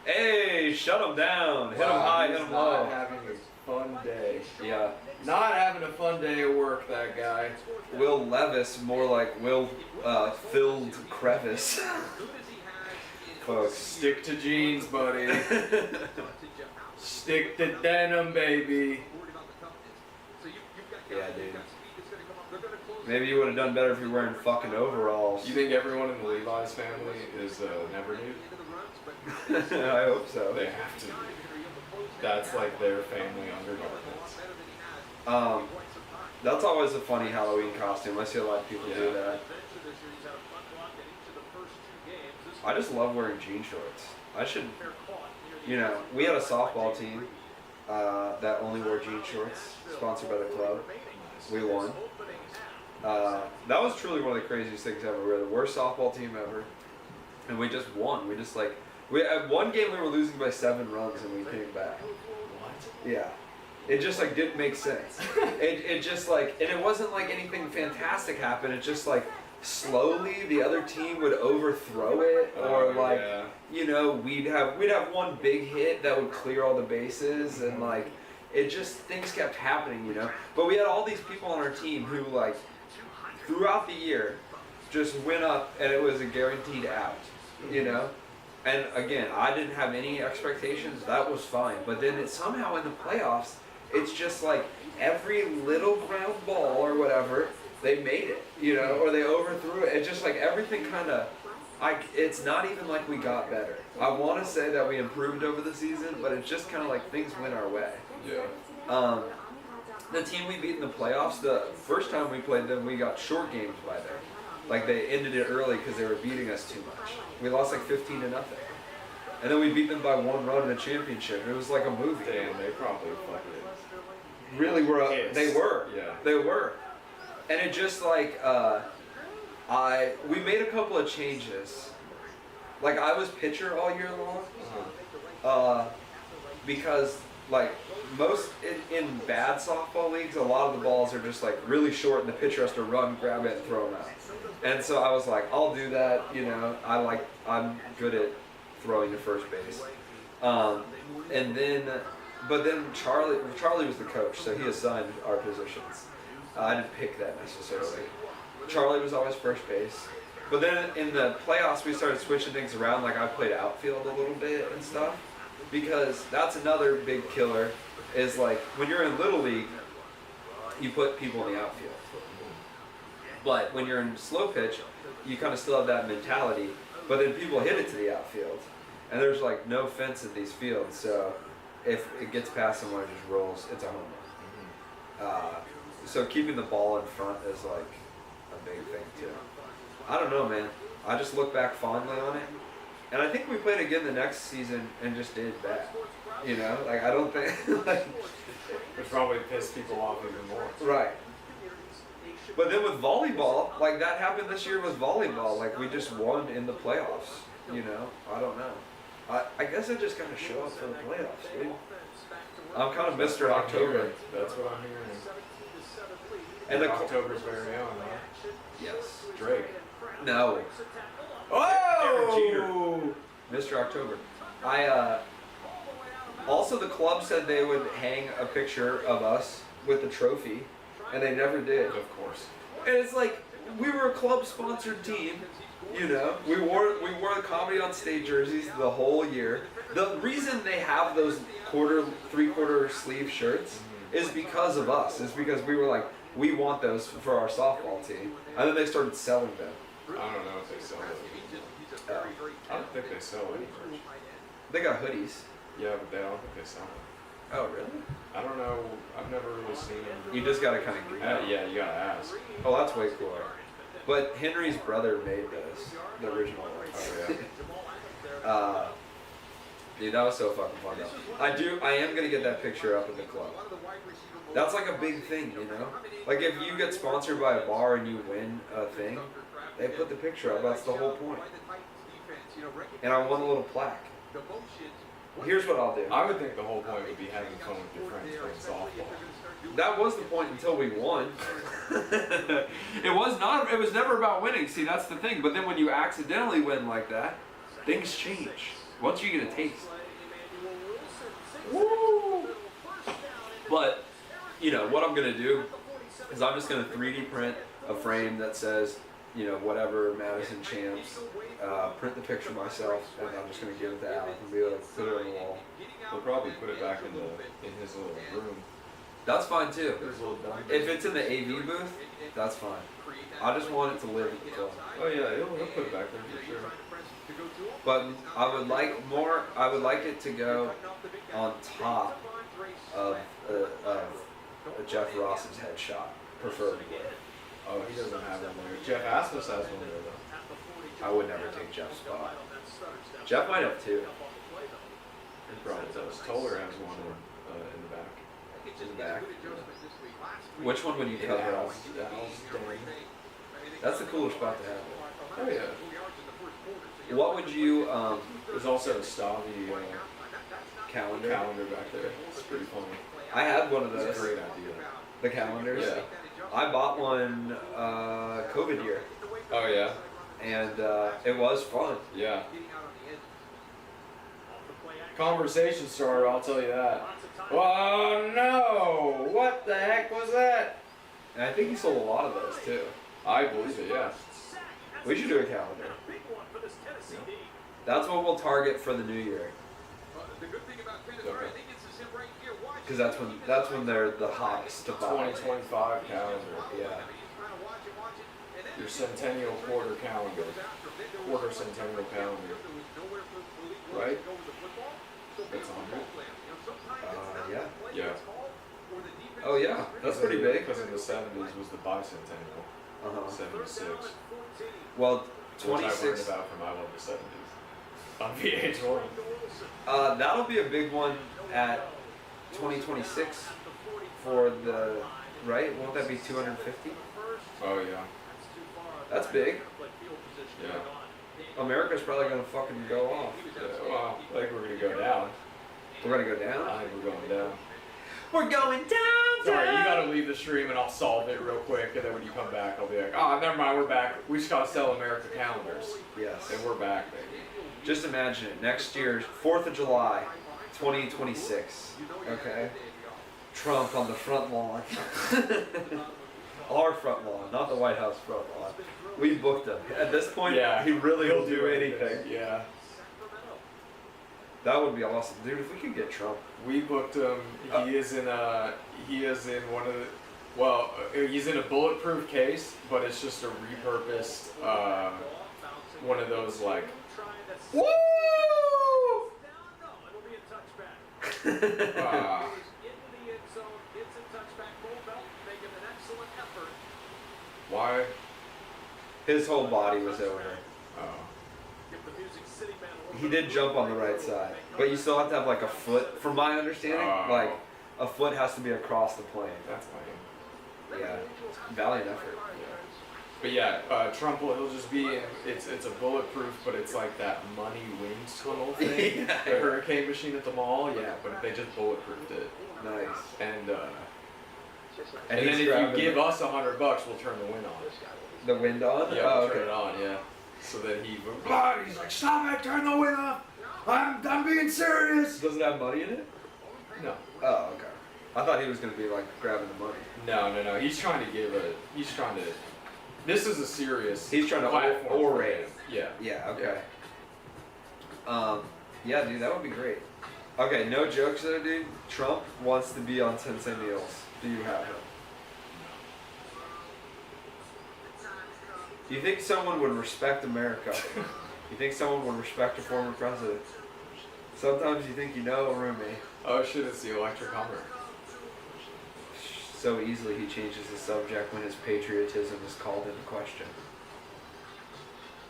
Hey, shut them down. Hit them high, hit them low. Not having a fun day. Yeah. Not having a fun day at work, that guy. Will Levis, more like Will filled crevice. Folks. Stick to jeans, buddy. Stick to denim, baby. Yeah, dude. Maybe you would have done better if you were wearing fucking overalls. You think everyone in the Levi's family is never nude? I hope so. They have to be. That's like their family undergarments. That's always a funny Halloween costume. I see a lot of people do that. I just love wearing jean shorts. I should, you know, we had a softball team that only wore jean shorts, sponsored by the club. We won. That was truly one of the craziest things ever. We were the worst softball team ever, and we just won. We just at one game we were losing by 7 runs and we came back. What? Yeah. It just like didn't make sense. It just like, and it wasn't like anything fantastic happened. It just like slowly the other team would overthrow it, or like, you know, we'd have one big hit that would clear all the bases, and like it just, things kept happening, you know. But we had all these people on our team who like throughout the year just went up and it was a guaranteed out, you know. And again, I didn't have any expectations. That was fine. But then it, somehow in the playoffs, it's just like every little ground ball or whatever, they made it, you know, or they overthrew it. It's just like everything kind of, it's not even like we got better. I want to say that we improved over the season, but it's just kind of like things went our way. Yeah. The team we beat in the playoffs, the first time we played them, we got short games by them. Like they ended it early because they were beating us too much. We lost like 15-0. And then we beat them by 1 run in a championship. It was like a movie. Damn, they probably fucking really were. They were. Yeah. They were. And it just like, we made a couple of changes. Like I was pitcher all year long. Because like most in bad softball leagues, a lot of the balls are just like really short and the pitcher has to run, grab it, and throw them out. And so I was like, I'll do that, you know, I'm good at throwing to first base. And then, but then Charlie was the coach, so he assigned our positions. I didn't pick that necessarily. Charlie was always first base. But then in the playoffs, we started switching things around, like I played outfield a little bit and stuff. Because that's another big killer, is like, when you're in Little League, you put people in the outfield. But when you're in slow pitch, you kind of still have that mentality, but then people hit it to the outfield. And there's like no fence in these fields, so if it gets past someone and just rolls, it's a home run. So keeping the ball in front is like a big thing too. I don't know, man. I just look back fondly on it. And I think we played again the next season and just did bad. You know, like I don't think like, which probably pissed people off even more. Right. But then with volleyball, like that happened this year with volleyball. Like we just won in the playoffs. You know, I don't know. I guess I just gotta show up for the playoffs, dude. I'm kind of Mr. October. That's what I'm hearing. And the October's very own, huh? Yes. Drake. No. Oh! Mr. October. Also the club said they would hang a picture of us with the trophy, and they never did. Of course. And it's like, we were a club-sponsored team, you know. We wore the Comedy on Stage jerseys the whole year. The reason they have those three-quarter sleeve shirts is because of us. It's because we were like, we want those for our softball team. And then they started selling them. I don't know if they sell those. I don't think they sell any merch. They got hoodies. Yeah, but I don't think they sell them. Oh, really? I don't know. I've never really seen them. You just gotta kind of... yeah, you gotta ask. Oh, that's way cooler. But Henry's brother made those, the original ones. Oh, yeah. Dude, that was so fucking fun though. I am gonna get that picture up in the club. That's like a big thing, you know? Like if you get sponsored by a bar and you win a thing, they put the picture up. That's the whole point. And I want a little plaque. Here's what I'll do. I would think the whole point would be having fun with your friends playing softball. That was the point until we won. It was never about winning. See, that's the thing. But then when you accidentally win like that, things change. Once you get a taste. Woo! But, you know, what I'm going to do is I'm just going to 3D print a frame that says, you know, whatever, Madison Champs, print the picture myself, and I'm just going to give it to Alec and be like, put it on the wall. We'll probably put it back in his little room. That's fine too. His little dumb If it's in the AV booth, that's fine. I just want it to live at the club. Oh yeah, he'll put it back there for sure. But I would like it to go on top of Jeff Ross's headshot, preferably. Oh, he doesn't have one there. Jeff Asmus has one there though. I would never take Jeff's spot. Jeff might have two. He probably does. Toller has one in the back. In the back. Which one would you cover up? That's the cooler spot to have. Oh yeah. What would you, There's also a Stavi calendar? calendar back there. It's pretty funny. I had one of those. It's a great idea. The calendars? Yeah. I bought one COVID year, Oh yeah. and it was fun. Yeah. Conversation starter, I'll tell you that. Oh no! What the heck was that? And I think he sold a lot of those too. I believe it, yeah. We should do a calendar. That's what we'll target for the new year. Okay. Because that's when they're the hottest to buy. 2025 calendar. Yeah. Your centennial quarter calendar. Quarter centennial calendar. Right? That's 100. Yeah. Yeah. Oh yeah, that's pretty big. Because in the 70s was the bicentennial. 76. Well, Which I learned 26. about from I Love the 70s. On VH1. That'll be a big one at 2026 for the right. Won't that be 250? Oh yeah. That's big. Yeah. America's probably gonna fucking go off. Yeah, well, I think we're gonna go down. We're gonna go down. I think we're going down. We're going down. Sorry, you gotta leave the stream and I'll solve it real quick, and then when you come back, I'll be like, oh, never mind, we're back. We just gotta sell America calendars, Yes. and we're back, baby. Just imagine it. Next year's 4th of July, 2026. Okay. Trump on the front lawn. Our front lawn, not the White House front lawn. We booked him. At this point, Yeah, he really he'll will do anything. Yeah. That would be awesome, dude. If we could get Trump. We booked him. He is in one of the. Well, he's in a bulletproof case, but it's just a repurposed one of those like. Woo! Why? His whole body was over. Oh. He did jump on the right side, but you still have to have like a foot. From my understanding, like a foot has to be across the plane. That's lame. Yeah, valiant effort. But yeah, Trump he'll just be in, it's a bulletproof, but it's like that money wind tunnel thing. Yeah. The hurricane machine at the mall, yeah, but they just bulletproofed it. Nice. And And then he's if you grabbing give us $100, we'll turn the wind on. the wind on. Yeah, Oh, we'll turn okay. it on, yeah. So that he's like, stop it, turn the wind off. I'm being serious. Does it have money in it? No. Oh, okay. I thought he was gonna be like grabbing the money. No. He's trying to this is a serious He's trying to platform for orate. him. Yeah. Yeah. Okay. Yeah, dude, that would be great. Okay, no jokes though, dude. Trump wants to be on Sensei Meals. Do you have him? Do you think someone would respect America? You think someone would respect a former president? Sometimes you think you know a roommate. Oh shit, it's the electric Hummer. So easily he changes the subject when his patriotism is called into question.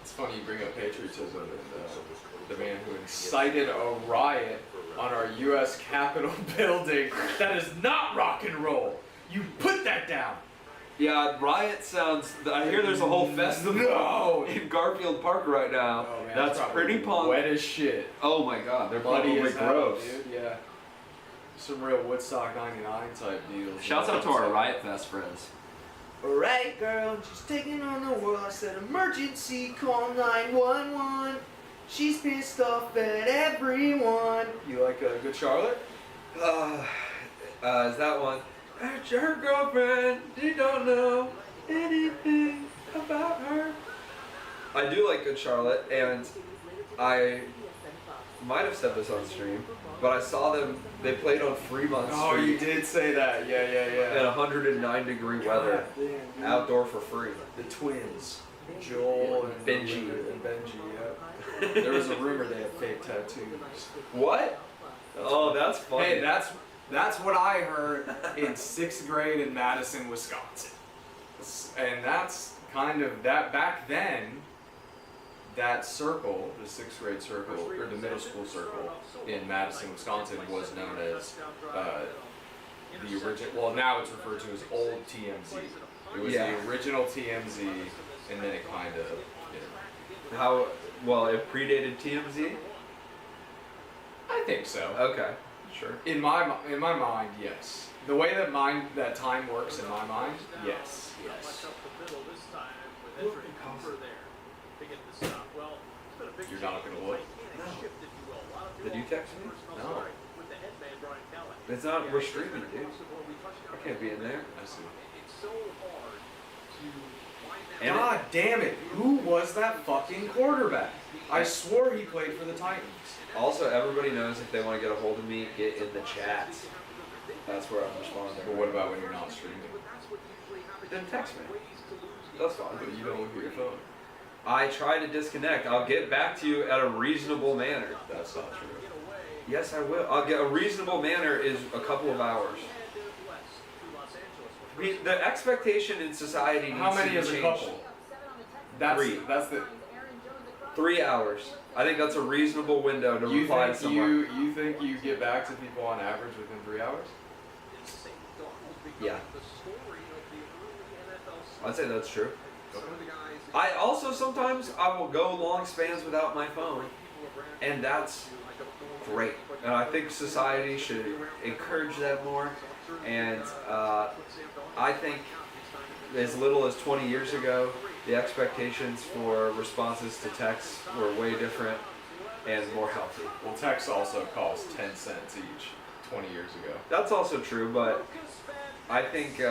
It's funny you bring up patriotism and the man who incited a riot on our U.S. Capitol building. That is not rock and roll. You put that down. Yeah, riot sounds. I hear there's a whole festival in Garfield Park right now. Oh, man, that's pretty punk. Wet as shit. Oh my god, they're Bloody probably as hell, gross. dude. Yeah. Some real Woodstock 99 type deals. Shouts out to our Riot Fest friends. Alright, girl, she's taking on the world. I said, emergency, call 911. She's pissed off at everyone. You like Good Charlotte? Is that one? Her girlfriend, you don't know anything about her. I do like Good Charlotte, and I might have said this on stream, but I saw them, they played on Fremont Street. Oh, you did say that. Yeah. In 109-degree weather, outdoor for free. The twins, Joel and Benji. Yeah. There was a rumor they had fake tattoos. What? Oh, that's funny. Hey, that's what I heard in 6th grade in Madison, Wisconsin. And that's kind of that back then. That circle, the 6th grade circle, or the middle school circle in Madison, Wisconsin, was known as the original. Well, now it's referred to as Old TMZ. It was the original TMZ, and then it kind of. You know. How? Well, it predated TMZ. I think so. Okay, sure. In my mind, yes. The way that time works in my mind, yes. You're not gonna look? No. Did you text me? No. It's not, we're streaming, dude. I can't be in there. I see. And God damn it! Who was that fucking quarterback? I swore he played for the Titans. Also, everybody knows if they want to get a hold of me, get in the chat. That's where I'm responding. But what about when you're not streaming? Then text me. That's fine. But you don't look at your phone. I try to disconnect. I'll get back to you at a reasonable manner. That's not true. Yes, I will. I'll get a reasonable manner is a couple of hours. The expectation in society needs How many to is a change. couple? That's the. 3 hours. I think that's a reasonable window to reply to someone. You think you get back to people on average within 3 hours? Yeah. I'd say that's true. I also sometimes I will go long spans without my phone, and that's great. And I think society should encourage that more. And I think as little as 20 years ago, the expectations for responses to texts were way different and more healthy. Well, texts also cost 10 cents each 20 years ago. That's also true, but I think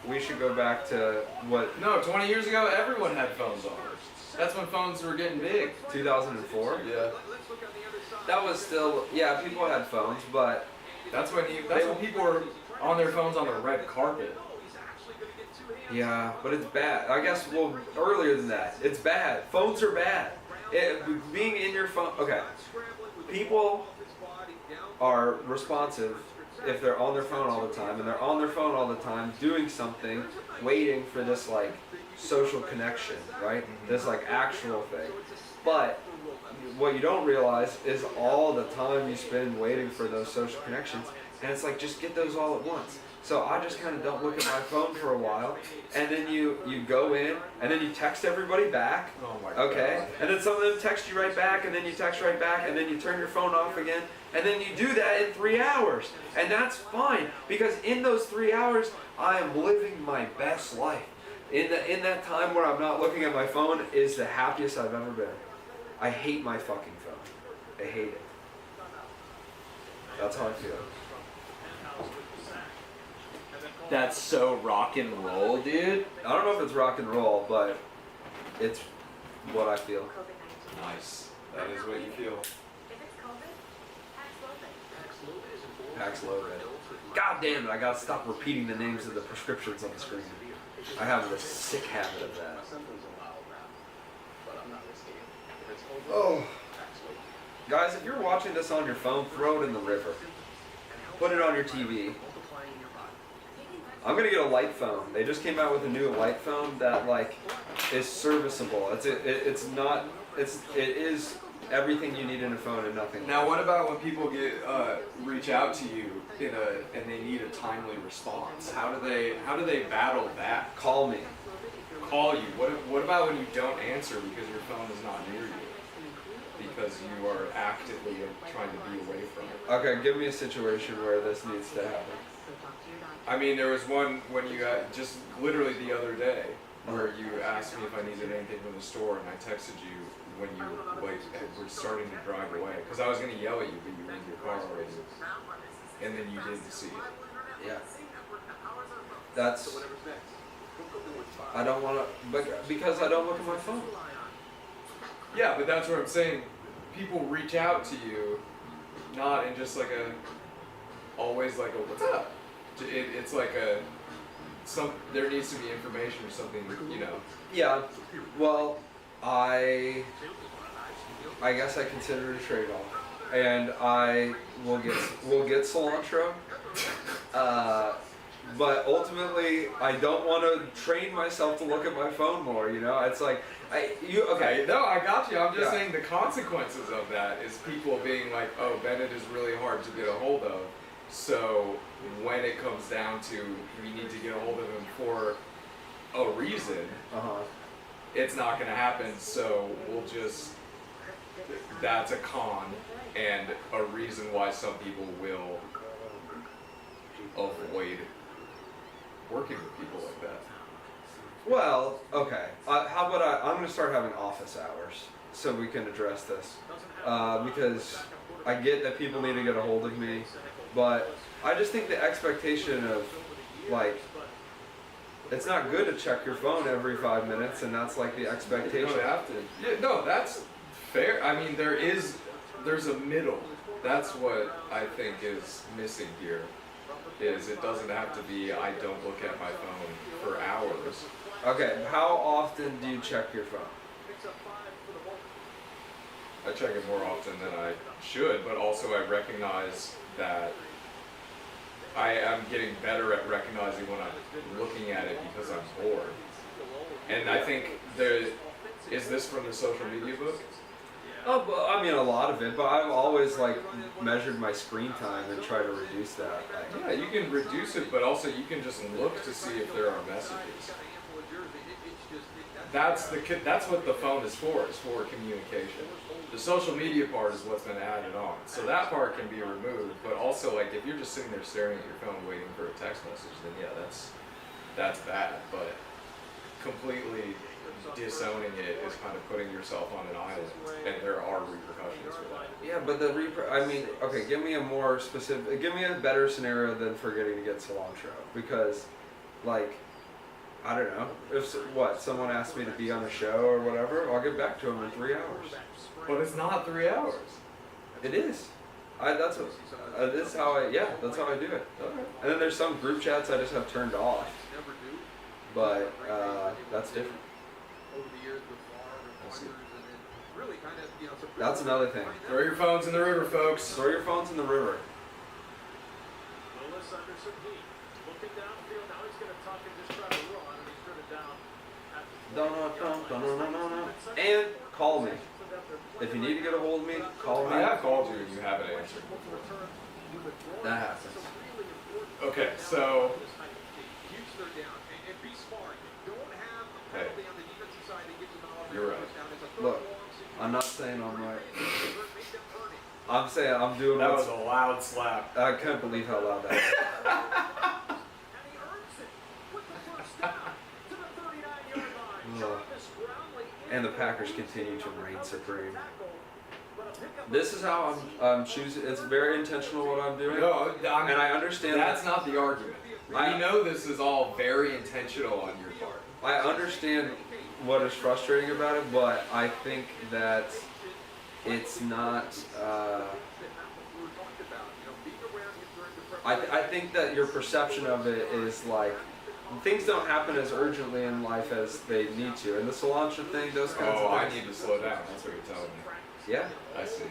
we should go back to what... No, 20 years ago, everyone had phones on. That's when phones were getting big. 2004? Yeah. That was still... Yeah, people had phones, but... That's when people were on their phones on the red carpet. Yeah, but it's bad. I guess, well, earlier than that. It's bad. Phones are bad. Being in your phone... Okay. People are responsive if they're on their phone all the time, and they're on their phone all the time doing something, waiting for this, like, social connection, right? This, like, actual thing. But what you don't realize is all the time you spend waiting for those social connections, and it's like, just get those all at once. So I just kind of don't look at my phone for a while, and then you go in, and then you text everybody back, Oh my okay? God. And then some of them text you right back, and then you text right back, and then you turn your phone off again, and then you do that in 3 hours. And that's fine, because in those 3 hours, I am living my best life. In that time where I'm not looking at my phone is the happiest I've ever been. I hate my fucking phone. I hate it. That's how I feel. That's so rock and roll, dude. I don't know if it's rock and roll, but it's what I feel. Nice. That is what you feel. Paxlovid. God damn it, I gotta stop repeating the names of the prescriptions on the screen. I have this sick habit of that. Oh. Guys, if you're watching this on your phone, throw it in the river. Put it on your TV. I'm gonna get a light phone. They just came out with a new light phone that like is serviceable. It is everything you need in a phone and nothing. Now, what about when people reach out to you and they need a timely response? How do they battle that? Call me. Call you. What about when you don't answer because your phone is not near you? Because you are actively trying to be away from it. Okay, give me a situation where this needs to happen. I mean, there was one when you just literally the other day where you asked me if I needed anything from the store, and I texted you when you were starting to drive away because I was gonna yell at you, but you were in your car already, and then you didn't see it. Yeah. That's. I don't want to, because I don't look at my phone. Yeah, but that's what I'm saying. People reach out to you, not in just like always like a what's up. It's like there needs to be information or something, you know. Yeah. Well, I guess I consider it a trade-off, and we'll get cilantro. But ultimately, I don't want to train myself to look at my phone more. You know, it's like okay. No, I got you. I'm just Yeah. saying the consequences of that is people being like, oh, Bennett is really hard to get a hold of. So when it comes down to we need to get a hold of him for a reason, it's not going to happen. So that's a con and a reason why some people will avoid working with people like that. Well, okay. How about I'm going to start having office hours so we can address this. Because I get that people need to get a hold of me, but I just think the expectation of, like, it's not good to check your phone every 5 minutes, and that's like the expectation. You don't have to. Yeah, no, that's fair. I mean, there's a middle. That's what I think is missing here. Is it doesn't have to be I don't look at my phone for hours. Okay, how often do you check your phone? I check it more often than I should, but also I recognize that I am getting better at recognizing when I'm looking at it because I'm bored. And I think is this from the social media book? Oh, but, I mean a lot of it, but I've always like measured my screen time and try to reduce that. Like, yeah, you can reduce it, but also you can just look to see if there are messages. That's what the phone is for communication. The social media part is what's been added on. So that part can be removed, but also like if you're just sitting there staring at your phone waiting for a text message, then yeah, that's bad. But completely disowning it is kind of putting yourself on an island, and there are repercussions for that. yeah, but okay, give me a better scenario than forgetting to get cilantro, because, like, I don't know, if someone asks me to be on a show or whatever, I'll get back to them in 3 hours. But it's not 3 hours. It is. That's how I do it. Okay. And then there's some group chats I just have turned off, but that's different. That's another thing. Throw your phones in the river, folks. Throw your phones in the river. Willis under some heat. Looking downfield. Now he's going to tuck and just try to run. And he's driven down at the And call me. If you need to get a hold of me, call me. I have called you and you haven't answered before. That happens. Okay, so hey, you're right. Look, I'm not saying I'm right. I'm saying I'm doing That was a loud slap. I can't believe how loud that was. And the Packers continue to reign supreme. This is how I'm choosing. It's very intentional what I'm doing. No, and I understand that's not the argument. I know this is all very intentional on your part. I understand what is frustrating about it, but I think that it's not. I think that your perception of it is like things don't happen as urgently in life as they need to, and the cilantro thing, those kinds of things. I need to slow down. That's what you're telling me. Yeah, I see.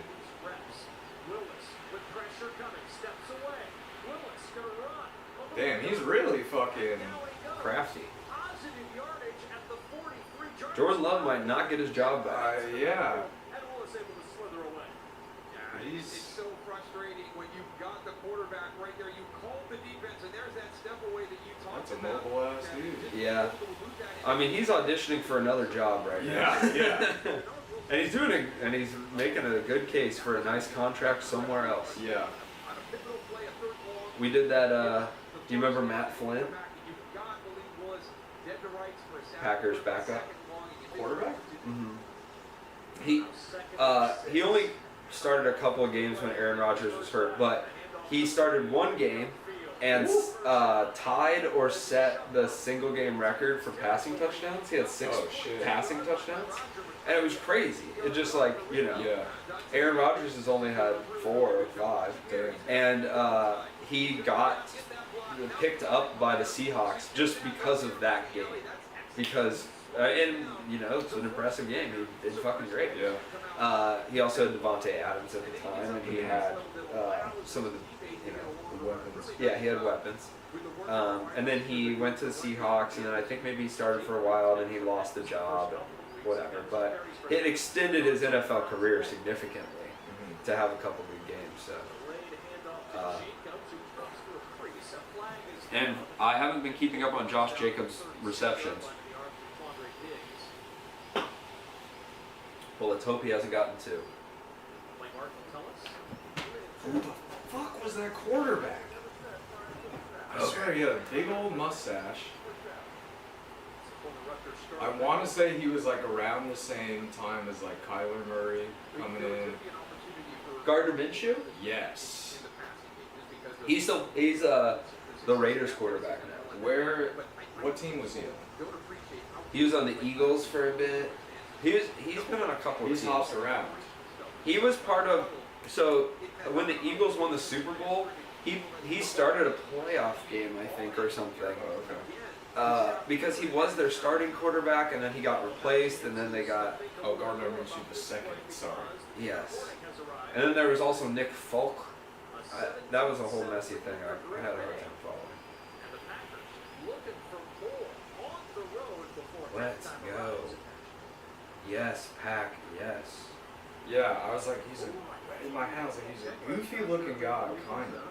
Damn, he's really fucking. Crafty. Positive yardage at the 43. Jordan Love might not get his job back. Yeah. And Willis able to slither away. Yeah, it's so frustrating when you've got the quarterback right there. You called the defense, and there's that step away that you talked That's a about. mobile ass dude. Yeah. I mean, he's auditioning for another job right now. Yeah, yeah. And he's making a good case for a nice contract somewhere else. Yeah. We did that. Do you remember Matt Flynn, Packers backup Quarterback? Mm-hmm. He only started a couple of games when Aaron Rodgers was hurt, but he started one game and tied or set the single game record for passing touchdowns. He had 6 passing touchdowns, and it was crazy. It just Yeah. Aaron Rodgers has only had 4 or 5, and he got picked up by the Seahawks just because of that game. Because it's an impressive game. He did fucking great. Yeah. He also had Devontae Adams at the time, and he had some of the Weapons. yeah, he had weapons. And then he went to the Seahawks, and then I think maybe he started for a while, and he lost the job, and whatever. But it extended his NFL career significantly to have a couple good games. So. And I haven't been keeping up on Josh Jacobs' receptions. Well, let's hope he hasn't gotten 2. Who the fuck was that quarterback? I swear he had a big old mustache. I want to say he was like around the same time as like Kyler Murray coming in. Gardner Minshew? Yes. He's the Raiders quarterback now. What team was he on? He was on the Eagles for a bit. He's been on a couple of He's teams. hopped around. He was part of, so when the Eagles won the Super Bowl, he started a playoff game, I think, or something. Oh, okay. Because he was their starting quarterback, and then he got replaced, and then they got... Oh, Gardner Minshew the second. Sorry. Yes. And then there was also Nick Folk. That was a whole messy thing. I had a hard time following. Let's go. Yes, Pack, yes. Yeah, I was like, in my house, like, he's a goofy looking guy, kind of.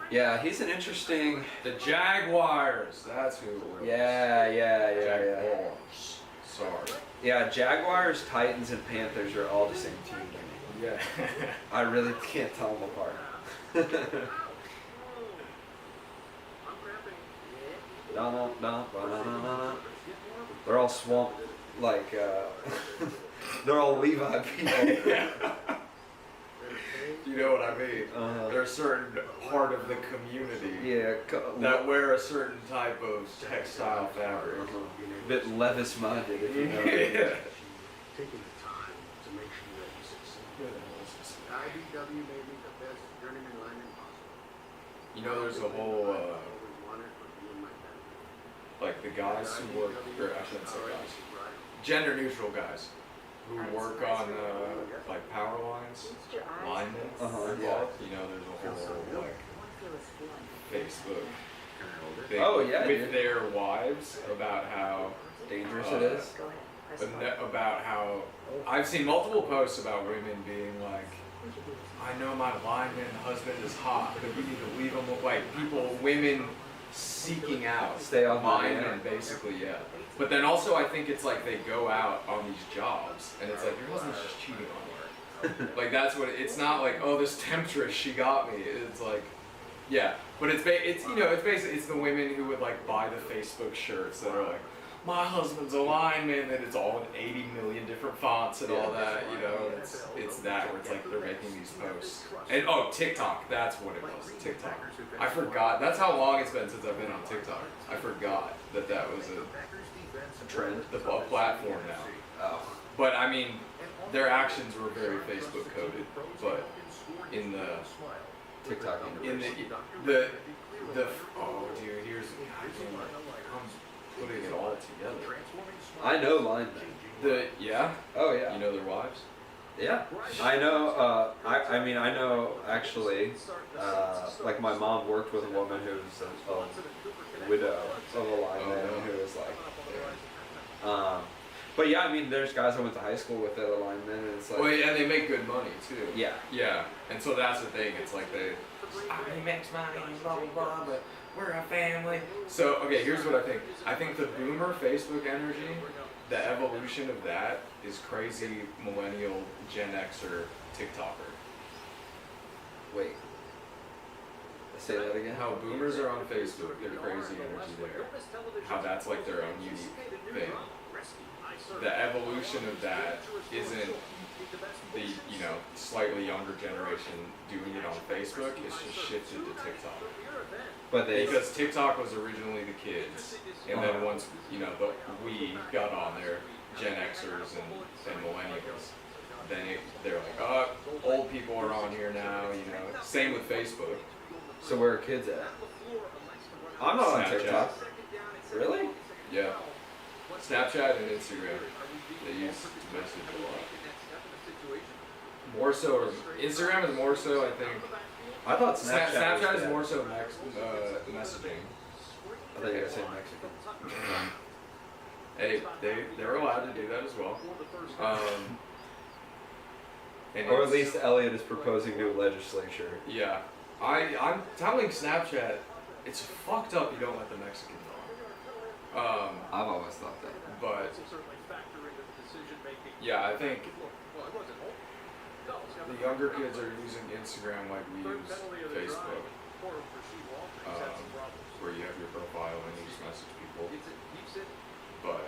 Yeah, he's an interesting... The Jaguars, that's who it was. Yeah. Jaguars. Sorry. Yeah, Jaguars, Titans, and Panthers are all the same team to me. Yeah. I really can't tell them apart. They're all swamp, like, they're all Levi people. You know what I mean? They're a certain part of the community Yeah, that wear a certain type of textile fabric. a bit Levis-minded, if you know. Yeah. Taking the time to make sure that you succeed. IBW may be the best journeyman lineman possible. You know, there's a whole, like the guys who work, or I shouldn't say guys, gender neutral guys who work on like power lines, linemen involved. You know, there's a whole like Facebook thing with their wives about how dangerous it is. About how I've seen multiple posts about women being like, I know my lineman husband is hot, but you need to leave him. Like women seeking out Stay on linemen, basically, yeah. But then also I think it's like they go out on these jobs, and it's like your husband's just cheating on you. Like that's what it's not like. Oh, this temptress, she got me. It's like, yeah. But it's basically it's the women who would like buy the Facebook shirts that are like, my husband's a lineman, and it's all in 80 million different fonts and all that, you know. It's that where it's like they're making these posts. And TikTok, that's what it was, TikTok. I forgot, that's how long it's been since I've been on TikTok. I forgot that was a trend, a platform now. Oh. But I mean, their actions were very Facebook coded, but in the TikTok oh dude, here's putting it all together. I know linemen. Oh yeah? Oh yeah. You know their wives? Yeah, I know. I mean, I know actually. Like my mom worked with a woman who's a widow of a lineman who was like. But yeah, I mean, there's guys I went to high school with that are linemen, and it's like. Well, and they make good money too. Yeah. Yeah, and so that's the thing. It's like he makes money, blah blah blah, but we're a family. So okay, here's what I think. I think the boomer Facebook energy, the evolution of that is crazy millennial Gen Xer TikToker. Wait. Say that again. How boomers are on Facebook, they're crazy energy there. How that's like their own unique thing. The evolution of that isn't the, slightly younger generation doing it on Facebook. It's just shifted to TikTok. But because TikTok was originally the kids, and then once we got on there, Gen Xers and millennials, then they're like, oh, old people are on here now. Same with Facebook. So where are kids at? I'm not on TikTok. Really? Yeah. Snapchat and Instagram. They use to message a lot. More so, Instagram is more so, I think. I thought Snapchat is more so messaging. I thought you were going to say Mexican. Hey, they're allowed to do that as well. Or at least Elliott is proposing new legislature. Yeah. I'm telling Snapchat, it's fucked up you don't let the Mexicans on. I've always thought that. But, yeah, I think the younger kids are using Instagram like we use Facebook. Where you have your profile and you just message people. But,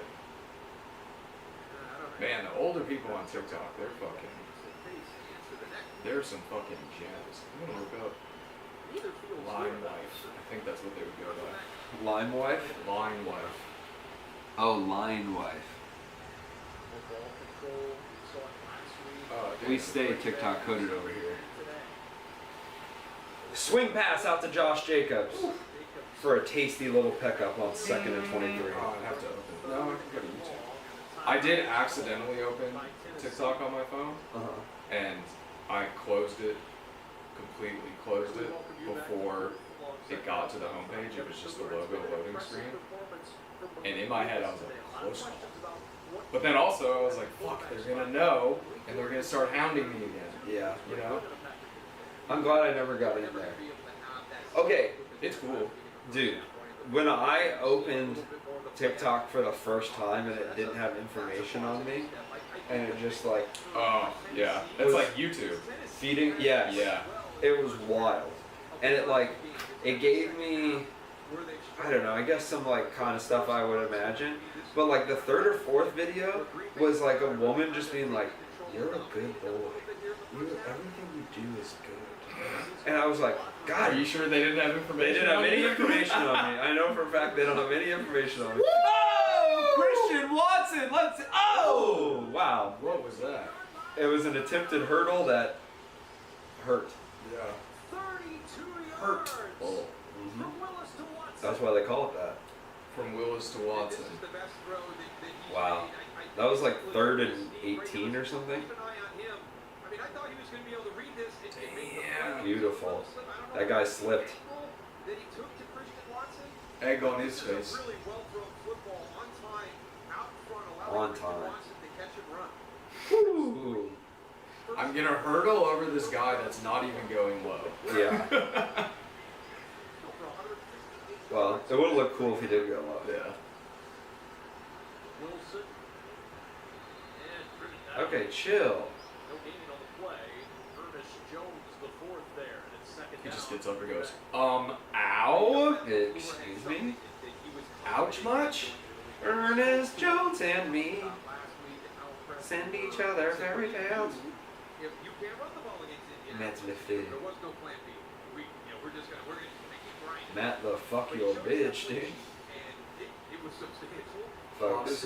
man, the older people on TikTok, there's some fucking gems. I'm gonna look up Line Wife. I think that's what they would go by. Line Wife? Line Wife. Oh, Line Wife. We stay TikTok coded over here. Swing pass out to Josh Jacobs for a tasty little pickup on 2nd and 23. Oh, I'd have to open. No, I can go to YouTube. I did accidentally open TikTok on my phone, and I completely closed it before it got to the homepage. It was just the logo loading screen. And in my head, I was like, close call. But then also, I was like, fuck, they're gonna know, and they're gonna start hounding me again. Yeah. I'm glad I never got in there. Okay. It's cool. Dude, when I opened TikTok for the first time and it didn't have information on me, and it just like... Oh, yeah. That's like YouTube. Feeding, yes. Yeah. It was wild. And it gave me, I don't know, I guess some like kind of stuff I would imagine. But like the 3rd or 4th video was like a woman just being like, you're a good boy. Everything you do is good. And I was like, God. Are you sure they didn't have information? They didn't have any information on me. I know for a fact they don't have any information on me. Oh! Christian Watson! Oh! Wow. What was that? It was an attempted hurdle that hurt. Yeah. Hurt. Oh. That's why they call it that. From Willis to Watson. Wow. That was like 3rd and 18 or something. Damn. Beautiful. That guy slipped. Egg on his face. On time. Woo. I'm gonna hurdle over this guy that's not even going low. Yeah. Well, it would have looked cool if he did go low. Yeah. Okay, chill. He just gets up and goes, ow? Excuse me? Ouch much? Ernest Jones and me send each other fairy tales. Matt's lifted. Matt the fuck your bitch, dude. Folks.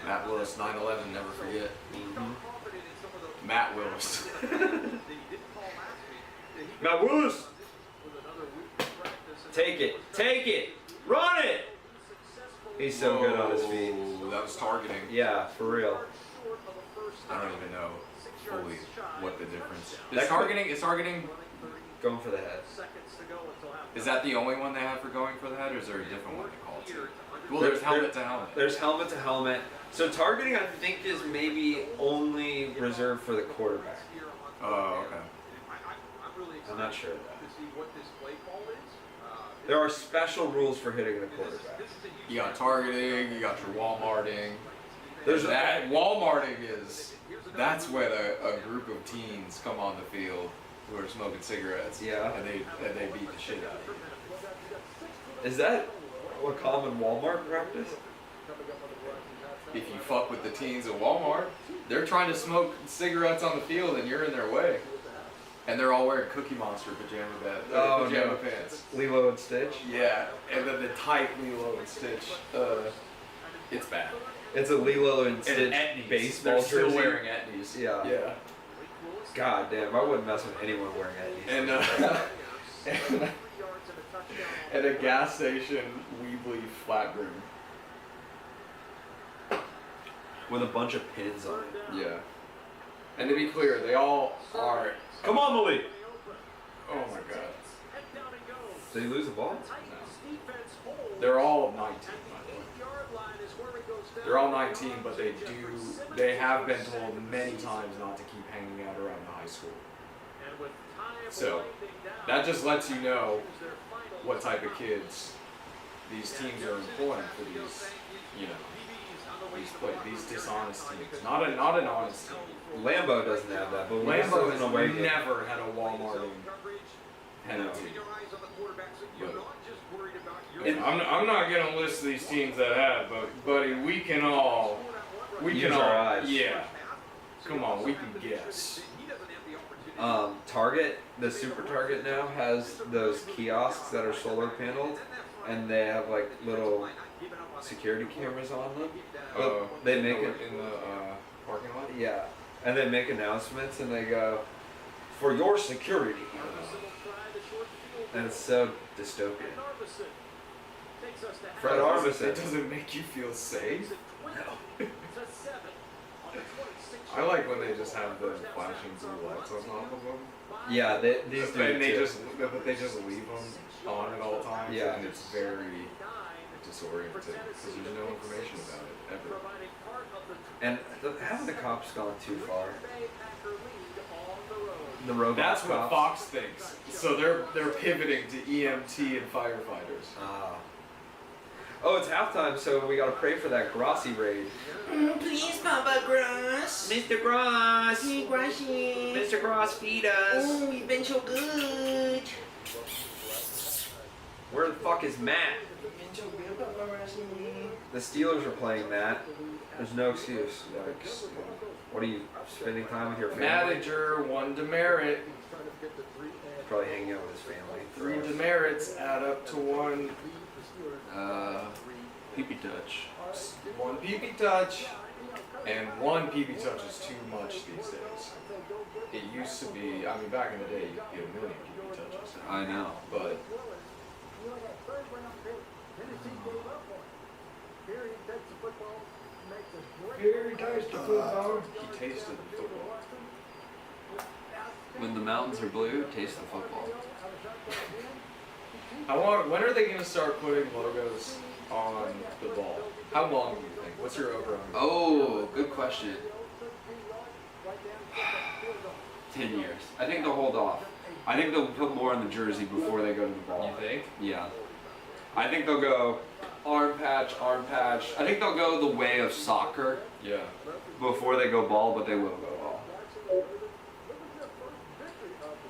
Matt Willis, 9/11, never forget. Matt Willis. Matt Willis! Take it! Take it! Run it! He's so good on his feet. That was targeting. Yeah, for real. I don't even know fully what the difference is. That could- Is targeting, Going for the head. is that the only one they have for going for the head, or is there a different one they call it to? Well, there's There- helmet to helmet. There's helmet to helmet. So targeting, I think, is maybe only reserved for the quarterback. Oh, okay. I'm not sure of that. To see what this play call is. There are special rules for hitting the quarterback. You got targeting, you got your Walmarting. There's a- That Walmarting that's when a group of teens come on the field who are smoking cigarettes. Yeah. And they beat the shit out of you. Is that a common Walmart practice? If you fuck with the teens at Walmart, they're trying to smoke cigarettes on the field and you're in their way. And they're all wearing Cookie Monster pajama pants. Lilo and Stitch. Yeah, and then the tight Lilo and Stitch. It's bad. It's a Lilo and Stitch Etnies. baseball They're jersey. still wearing etnies. Yeah. Yeah. God damn, I wouldn't mess with anyone wearing etnies. And at a gas station, Weebly flat brim. With a bunch of pins on it. Yeah. And to be clear, they all are. Come on, Malik! Oh my god. Did he lose the ball? They're all 19, by the way. They're all 19, but they have been told many times not to keep hanging out around the high school. So, that just lets you know what type of kids these teams are employing for these, these dishonest teams. Not an honest team. Lambeau doesn't have that, but Lambeau Lambeau in a way has never had a Walmarting penalty. I'm not gonna list these teams that have, but buddy, we can all Use our eyes. Yeah. Come on, we can guess. Target, the Super Target now has those kiosks that are solar paneled, and they have like little security cameras on them. They make it in the parking lot. Yeah, and they make announcements, and they go, "For your security," and it's so dystopian. Fred Armisen. It doesn't make you feel safe. No. I like when they just have the flashing blue lights on top of them. Yeah, these do And it too. they just leave them on at all times. Yeah. And it's very disorienting because there's no information about it ever. And haven't the cops gone too far? The robot That's what cops. Fox thinks. So they're pivoting to EMT and firefighters. Oh, it's halftime, so we gotta pray for that Grossi raid. Please, Papa Gross. Mr. Gross! Hey, Grossi. Mr. Gross, feed us! Oh, you've been so good. Where the fuck is Matt? You've been so good, Papa Grossi. The Steelers are playing Matt. There's no excuse. Like, what are you spending time with your family? Manager, 1 demerit. Probably hanging out with his family. 3 demerits add up to 1. Pee-pee touch. 1 pee-pee touch. And 1 pee-pee touch is too much these days. It used to be, I mean, back in the day, you could get a million pee-pee touches. I know. But Very tasty football. he tasted the football. When the mountains are blue, taste the football. When are they going to start putting logos on the ball? How long do you think? What's your over on? Oh, good question. 10 years. I think they'll hold off. I think they'll put more on the jersey before they go to the ball. You think? Yeah. I think they'll go arm patch, arm patch. I think they'll go the way of soccer Yeah. before they go ball, but they will go ball.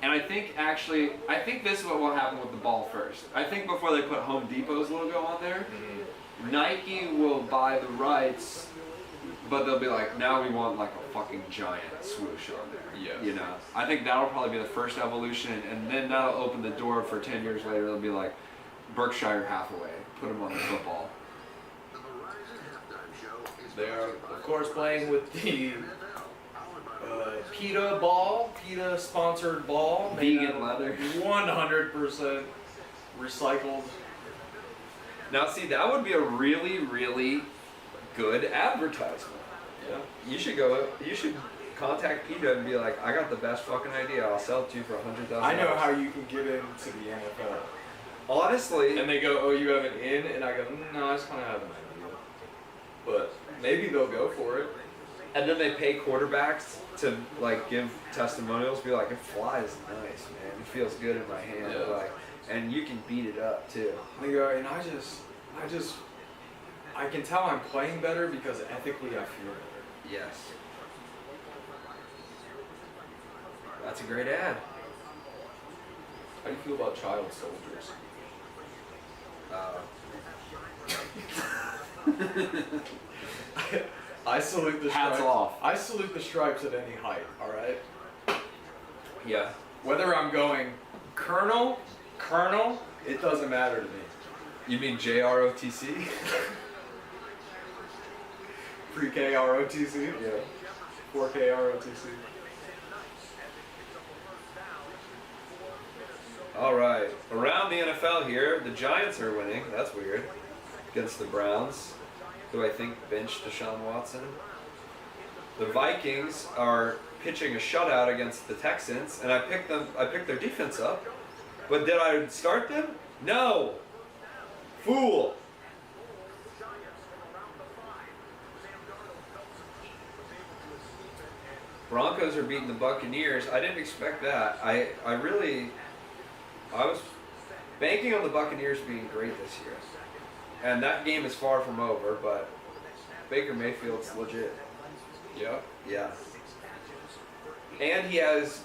And I think this is what will happen with the ball first. I think before they put Home Depot's logo on there, Nike will buy the rights, but they'll be like, now we want like a fucking giant swoosh on there. Yeah. You know, I think that'll probably be the first evolution, and then that'll open the door for 10 years later. They'll be like, Berkshire Hathaway, put them on the football. They are, of course, playing with the PETA ball, PETA sponsored ball. Vegan leather. 100% recycled. Now see, that would be a really, really good advertisement. Yeah. You should go. You should contact PETA and be like, I got the best fucking idea. I'll sell it to you for $100,000. I know how you can get into the NFL. Honestly, And they go, oh, you have an in? And I go, no, I just kind of have an idea. But maybe they'll go for it. and then they pay quarterbacks to like give testimonials, be like, it flies nice, man. It feels good in my hand, Yeah. like, and you can beat it up too. They go, and I can tell I'm playing better because ethically I feel better. Yes. That's a great ad. How do you feel about child soldiers? I salute the stripes. Hats off. I salute the stripes at any height, alright? Yeah. Whether I'm going colonel, it doesn't matter to me. You mean JROTC? Pre-K ROTC? Yeah. 4K ROTC. All right. Around the NFL here, the Giants are winning. That's weird. Against the Browns, who I think benched Deshaun Watson. The Vikings are pitching a shutout against the Texans, and I picked their defense up. But did I start them? No. Fool. Broncos are beating the Buccaneers. I didn't expect that. I was banking on the Buccaneers being great this year. And that game is far from over, but Baker Mayfield's legit. Yep. Yeah. And he has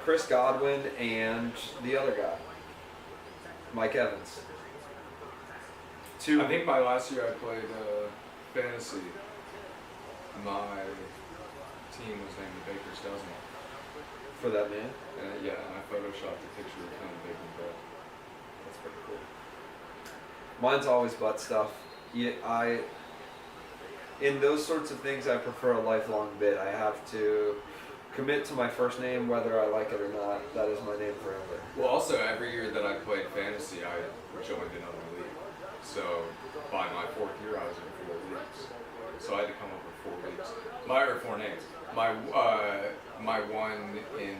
Chris Godwin and the other guy, Mike Evans. I think my last year I played fantasy. My team was named the Baker's Dozen. For that man? Yeah, and I photoshopped a picture of him baking bread. That's pretty cool. Mine's always butt stuff. In those sorts of things, I prefer a lifelong bit. I have to commit to my first name whether I like it or not. That is my name forever. Well, also, every year that I played fantasy, I joined another league. So, by my fourth year, I was in 4 leagues. So, I had to come up with 4 leagues. 4 names. My one in,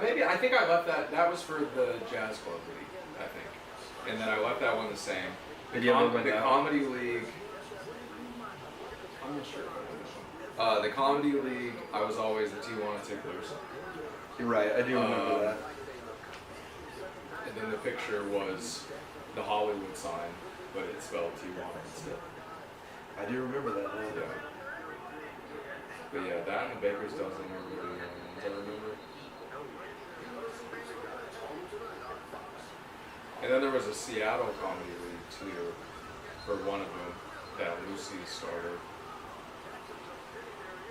maybe, I think I left that was for the Jazz Club League, I think. And then I left that one the same. Did you ever win the that Comedy League, I'm not sure if I won this one. The Comedy League, I was always the Tijuana Ticklers. You're right, I do remember that. And then the picture was the Hollywood sign, but it's spelled Tijuana instead. I do remember that now. Yeah. But yeah, that and the Baker's Dozen are really the only ones I remember. And then there was a Seattle Comedy League too, for one of them that Lucy started.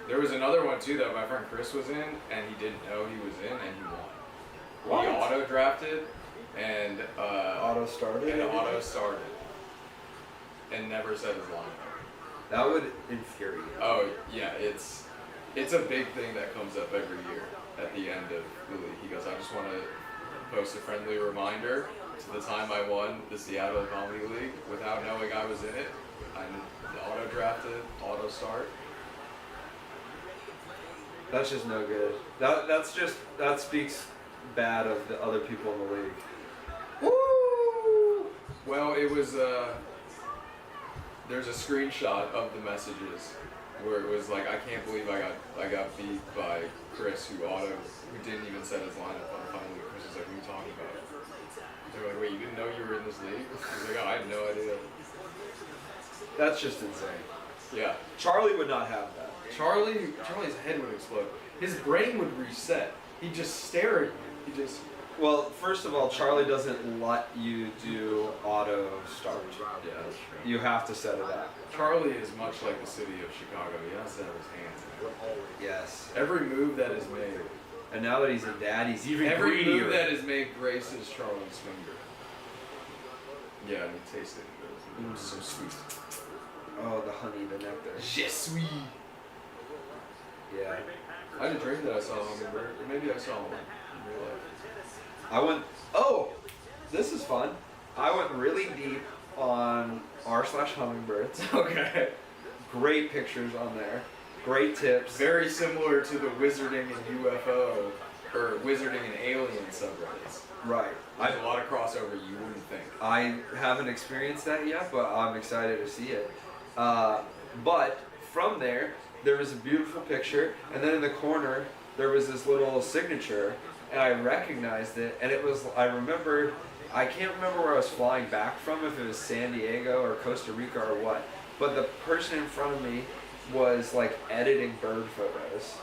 There was another one too that my friend Chris was in, and he didn't know he was in, and he won. What? He auto drafted and Auto started? and never said his lineup. That would infuriate me. Oh yeah, it's a big thing that comes up every year at the end of the league. He goes, I just want to post a friendly reminder to the time I won the Seattle Comedy League without knowing I was in it. I auto drafted, auto start. That's just no good. That speaks bad of the other people in the league. Woo! Well, it was there's a screenshot of the messages where it was like, I can't believe I got beat by Chris who didn't even set his lineup on finally. Chris was like, what are you talking about? They're like, wait, you didn't know you were in this league? He's like, oh, I had no idea. That's just insane. Yeah. Charlie would not have that. Charlie's head would explode. His brain would reset. He'd just stare at you. Well, first of all, Charlie doesn't let you do auto start. Yeah. You have to set it up. Charlie is much like the city of Chicago. He has to have his hands in it. Yes. Every move that is made. And now that he's a dad, he's even Every greedier. move that is made graces Charlie's finger. Yeah, and he tasted it. It was so sweet. Oh, the honey, the nectar. Je suis. Yeah. I had a dream that I saw a hummingbird. Or maybe I saw one in real life. This is fun. I went really deep on r/hummingbirds. Okay. Great pictures on there. Great tips. Very similar to the Wizarding and UFO, or Wizarding and Alien subreddits. Right. There's a lot of crossover you wouldn't think. I haven't experienced that yet, but I'm excited to see it. But from there was a beautiful picture, and then in the corner, there was this little signature, and I recognized it, and it was, I can't remember where I was flying back from, if it was San Diego or Costa Rica or what, but the person in front of me was like editing bird photos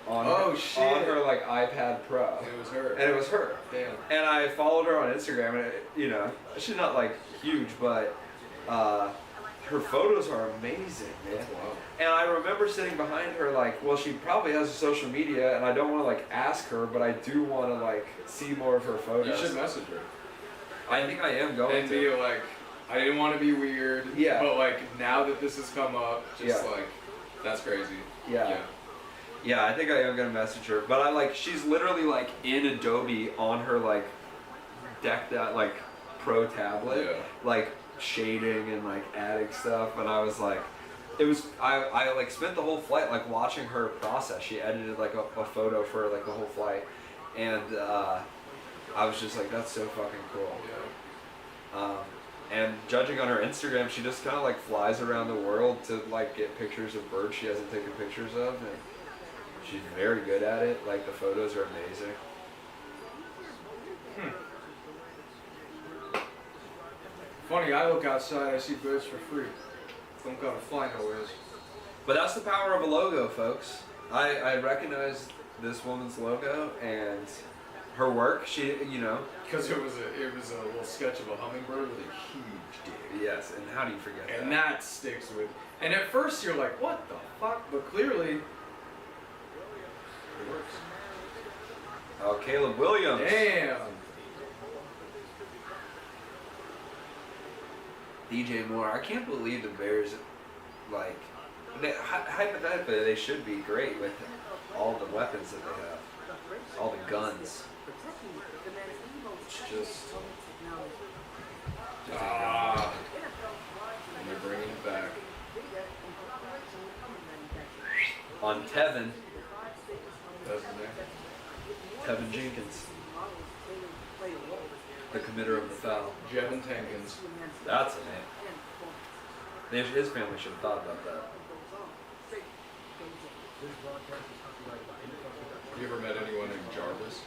on her like iPad Pro. And it was her. And it was her. Damn. And I followed her on Instagram, and you know, she's not like huge, but her photos are amazing, man. Wow. And I remember sitting behind her like, well, she probably has a social media, and I don't want to like ask her, but I do want to like see more of her photos. You should message her. I think I am going And to. be like, I didn't want to be weird. Yeah. But like, now that this has come up, just Yeah. like, that's crazy. Yeah. Yeah, I think I am gonna message her. But I like, she's literally like in Adobe on her like decked out like pro tablet, Yeah. like shading and like adding stuff. And I was like, I like spent the whole flight like watching her process. She edited like a photo for like the whole flight, and I was just like, that's so fucking cool. Yeah. And judging on her Instagram, she just kind of like flies around the world to like get pictures of birds she hasn't taken pictures of, and she's very good at it. Like the photos are amazing. Funny, I look outside, I see birds for free. Don't gotta fly nowhere. But that's the power of a logo, folks. I recognize this woman's logo and her work. She, you know. Because it was a little sketch of a hummingbird with a huge dick. Yes, and how do you forget that? And that sticks with. And at first you're like, what the fuck? But clearly, it works. Oh, Caleb Williams. Damn. DJ Moore. I can't believe the Bears, like, hypothetically, they should be great with all the weapons that they have, all the guns. It's just. And you're bringing it back. On Tevin. That's the name. Tevin Jenkins. The committer of the foul. Jevin Tankins. That's a name. His family should have thought about that. Have you ever met anyone named Jarvis?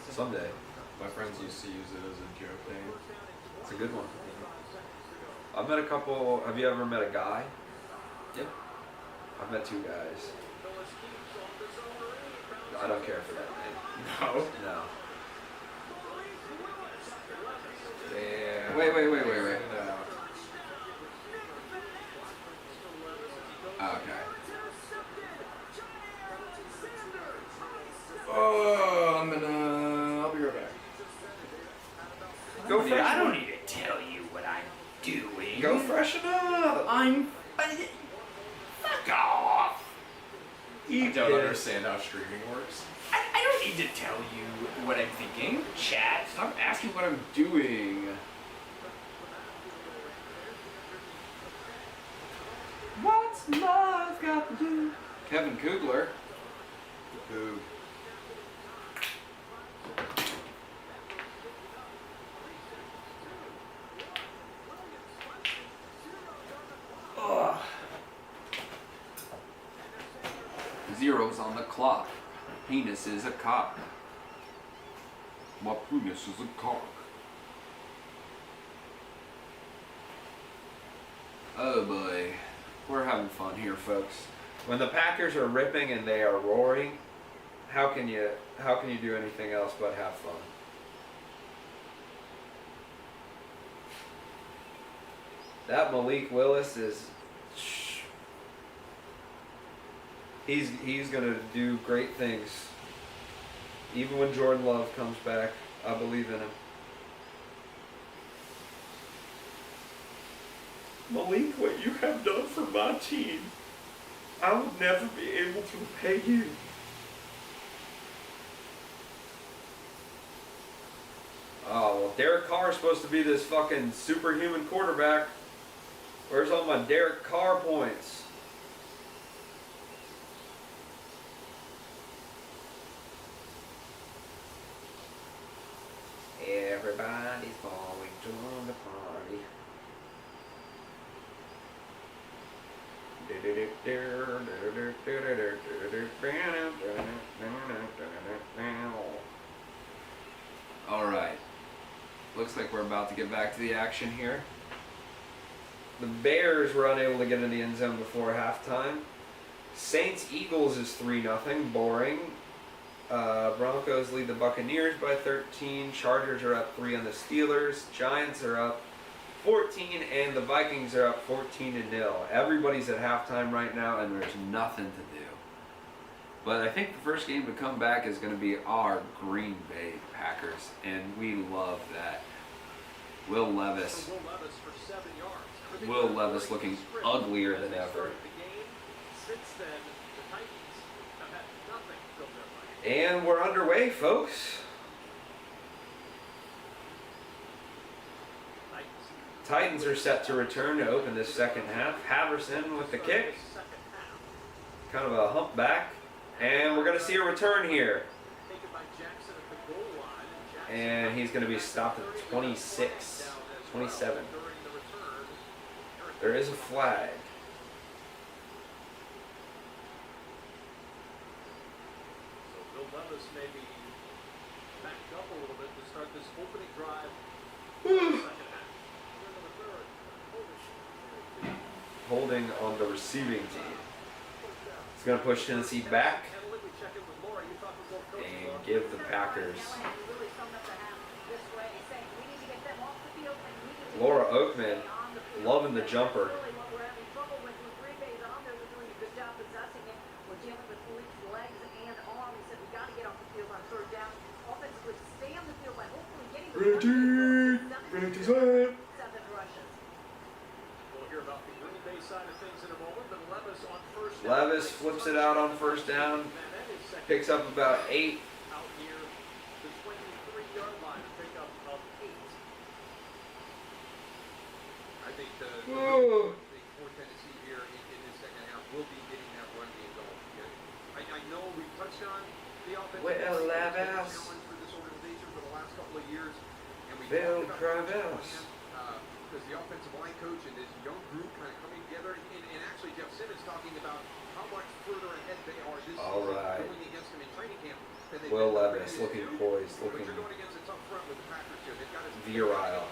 Someday. My friends used to use it as a joke name. It's a good one. I've met a couple. Have you ever met a guy? Yep. I've met two guys. I don't care for that name. No. No. Yeah. Wait. Okay. Oh, I'll be right back. Go freshen I don't up. need to tell you what I'm doing. Go freshen up. Fuck off. I don't understand how streaming works. I don't need to tell you what I'm thinking. Chat. Stop asking what I'm doing. What's love got to do? Kevin Kugler. Who? Ugh. Zeros on the clock. Penis is a cock. My penis is a cock. Oh boy. We're having fun here, folks. When the Packers are ripping and they are roaring, how can you do anything else but have fun? That Malik Willis is he's gonna do great things. Even when Jordan Love comes back, I believe in him. Malik, what you have done for my team, I will never be able to repay you. Oh, well, Derek Carr is supposed to be this fucking superhuman quarterback. Where's all my Derek Carr points? Everybody's going to the party. Alright. Looks like we're about to get back to the action here. The Bears were unable to get in the end zone before halftime. Saints-Eagles is 3-0. Boring. Broncos lead the Buccaneers by 13. Chargers are up 3 on the Steelers. Giants are up 14, and the Vikings are up 14-0. Everybody's at halftime right now, and there's nothing to do. But I think the first game to come back is going to be our Green Bay Packers, and we love that. Will Levis looking uglier than ever. And we're underway, folks. Titans are set to return to open this second half. Haverson with the kick. Kind of a humpback. And we're going to see a return here. And he's going to be stopped at 26, 27. There is a flag. So Bill Levis maybe backed up a little bit to start this opening drive. Holding on the receiving team. He's going to push Tennessee back and give the Packers. Laura Oakman loving the jumper. Levis flips it out on first down, picks up about 8. I think the big for Tennessee here in the second half will be getting that run game going. I know we've touched on the offensive challenge for this organization for the last couple of years, and we talked about because the offensive line coach and this young group kind of coming together, and actually Jeff Simmons talking about how much further ahead they are this season going against them in training camp. Will Levis looking poised, looking virile.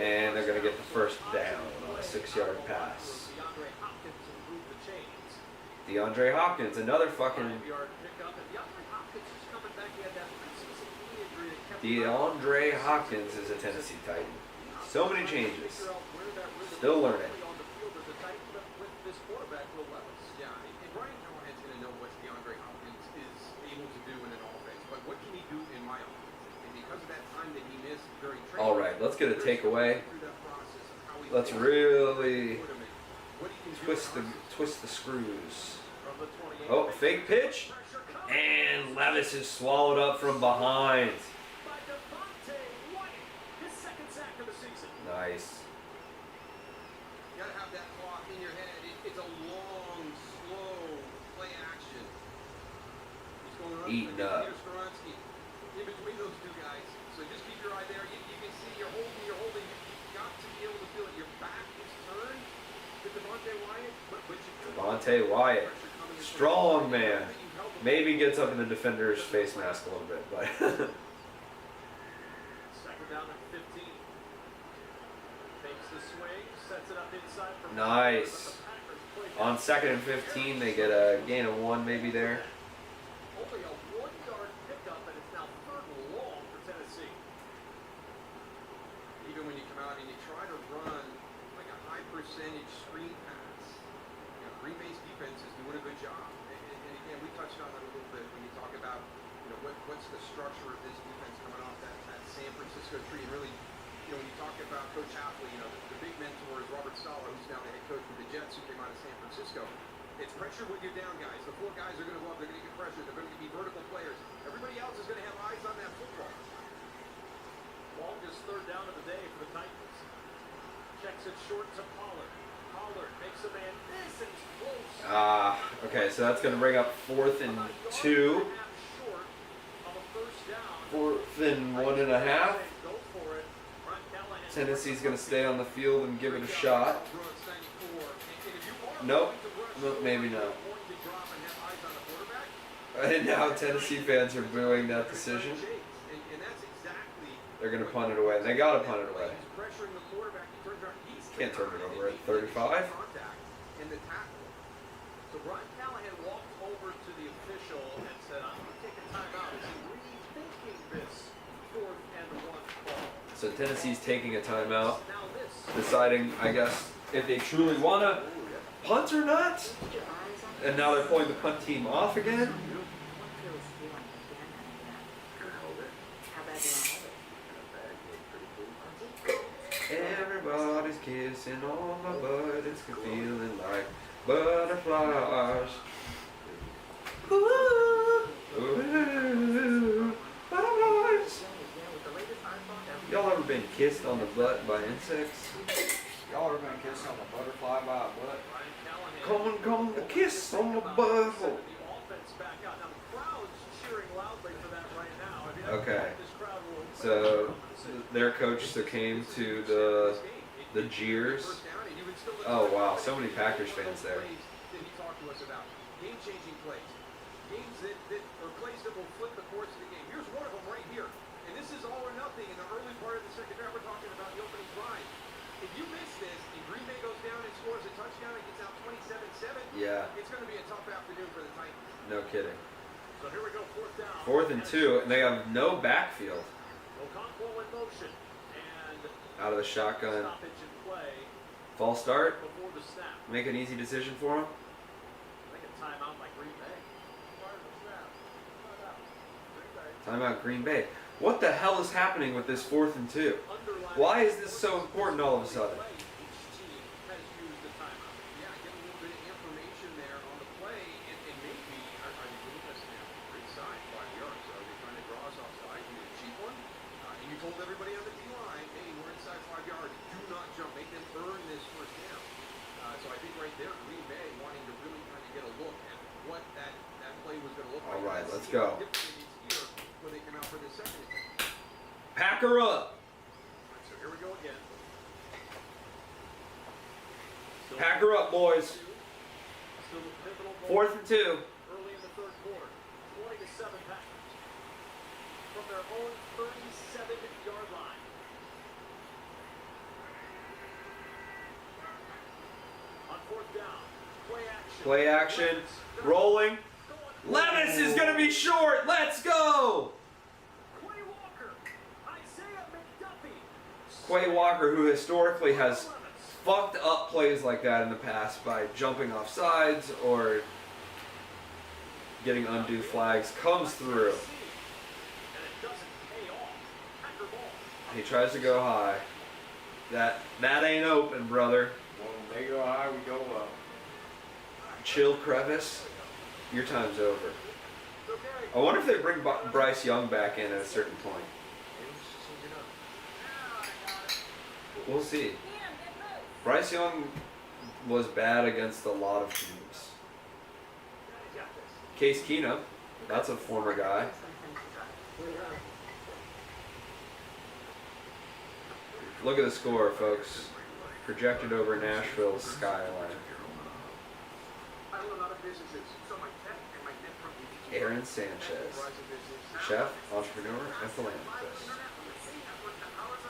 And they're going to get the first down on a 6-yard pass. DeAndre Hopkins, another fucking... DeAndre Hopkins is a Tennessee Titan. So many changes. Still learning. All right, let's get a takeaway. Let's really twist the screws. Oh, fake pitch, and Levis is swallowed up from behind. Nice. You gotta have that clock in your head. It's a long, slow play action. He's going up. Eating up. In between those two guys. So just keep your eye there. You can see you're holding. You've got to be able to feel it. Your back is turned to Devontae Wyatt. Devontae Wyatt. Strong man. Maybe gets up in the defender's face mask a little bit, but... Second down at 15. Takes the swing, sets it up inside for Nice. On 2nd and 15, they get a gain of 1 maybe there. Only a 1-yard pickup, and it's now 3rd and long for Tennessee. Even when you come out and you try to run like a high percentage screen pass, Green Bay's defense is doing a good job. And again, we touched on it a little bit when you talk about what's the structure of this defense coming off that San Francisco tree. And really, when you talk about Coach Hafley, the big mentor is Robert Saleh, who's now the head coach for the Jets, who came out of San Francisco. It's pressure when you're down, guys. The 4 guys are going to go up. They're going to get pressure. They're going to be vertical players. Everybody else is going to have eyes on that football. Checks it short to Pollard. Pollard makes a man miss and he's close. Okay, so that's going to bring up 4th and 2. 4th and 1.5. Tennessee's going to stay on the field and give it a shot. Nope. Nope, maybe not. And now Tennessee fans are booing that decision. They're going to punt it away. They got to punt it away. Can't turn it over at 35. So Brian Callahan walked over to the official and said, I'm going to take a timeout. Is he rethinking this 4th and 1 call? So Tennessee's taking a timeout, deciding, I guess, if they truly want to punt or not. And now they're pulling the punt team off again. Everybody's kissing on my butt, it's feeling like butterflies. Ooh, ooh, butterflies. Y'all ever been kissed on the butt by insects? Y'all ever been kissed on the butterfly by a butt? Come, the kiss on the butthole. Okay. So their coach succumbed to the jeers. Oh wow, so many Packers fans there. Game-changing plays. Games or plays that will flip the course of the game. Here's one of them right here. And this is all or nothing in the early part of the second half. We're talking about the opening drive. If you miss this and Green Bay goes down and scores a touchdown and gets out 27-7, it's going to be a tough afternoon for the Titans. No kidding. So here we go, 4th down. 4th and 2, and they have no backfield. In motion and out of the shotgun. Stoppage and play False start. before the snap. Make an easy decision for him. Make a timeout by Green Bay. Timeout Green Bay. What the hell is happening with this 4th and 2? Why is this so important all of a sudden? Told everybody on the D-line, hey, we're inside 5 yards. Do not jump. Make them earn this first down. So I think right there, Green Bay wanting to really kind of get a look at what that play was going to look like. All right, let's go. When they come out for this second attempt. Pack her up. So here we go again. Pack her up, boys. 4th and 2. Early in the 3rd quarter. 20-7 Packers. From their own 37-yard line. On 4th down. Play action. Rolling. Levis is going to be short. Let's go. Quay Walker. Isaiah McDuffie. Quay Walker, who historically has fucked up plays like that in the past by jumping off sides or getting undue flags, comes through. He tries to go high. That ain't open, brother. When they go high, we go low. Chill, crevice. Your time's over. I wonder if they bring Bryce Young back in at a certain point. We'll see. Bryce Young was bad against a lot of teams. Case Keenum, that's a former guy. Look at the score, folks. Projected over Nashville's skyline. Aaron Sanchez, chef, entrepreneur, and philanthropist.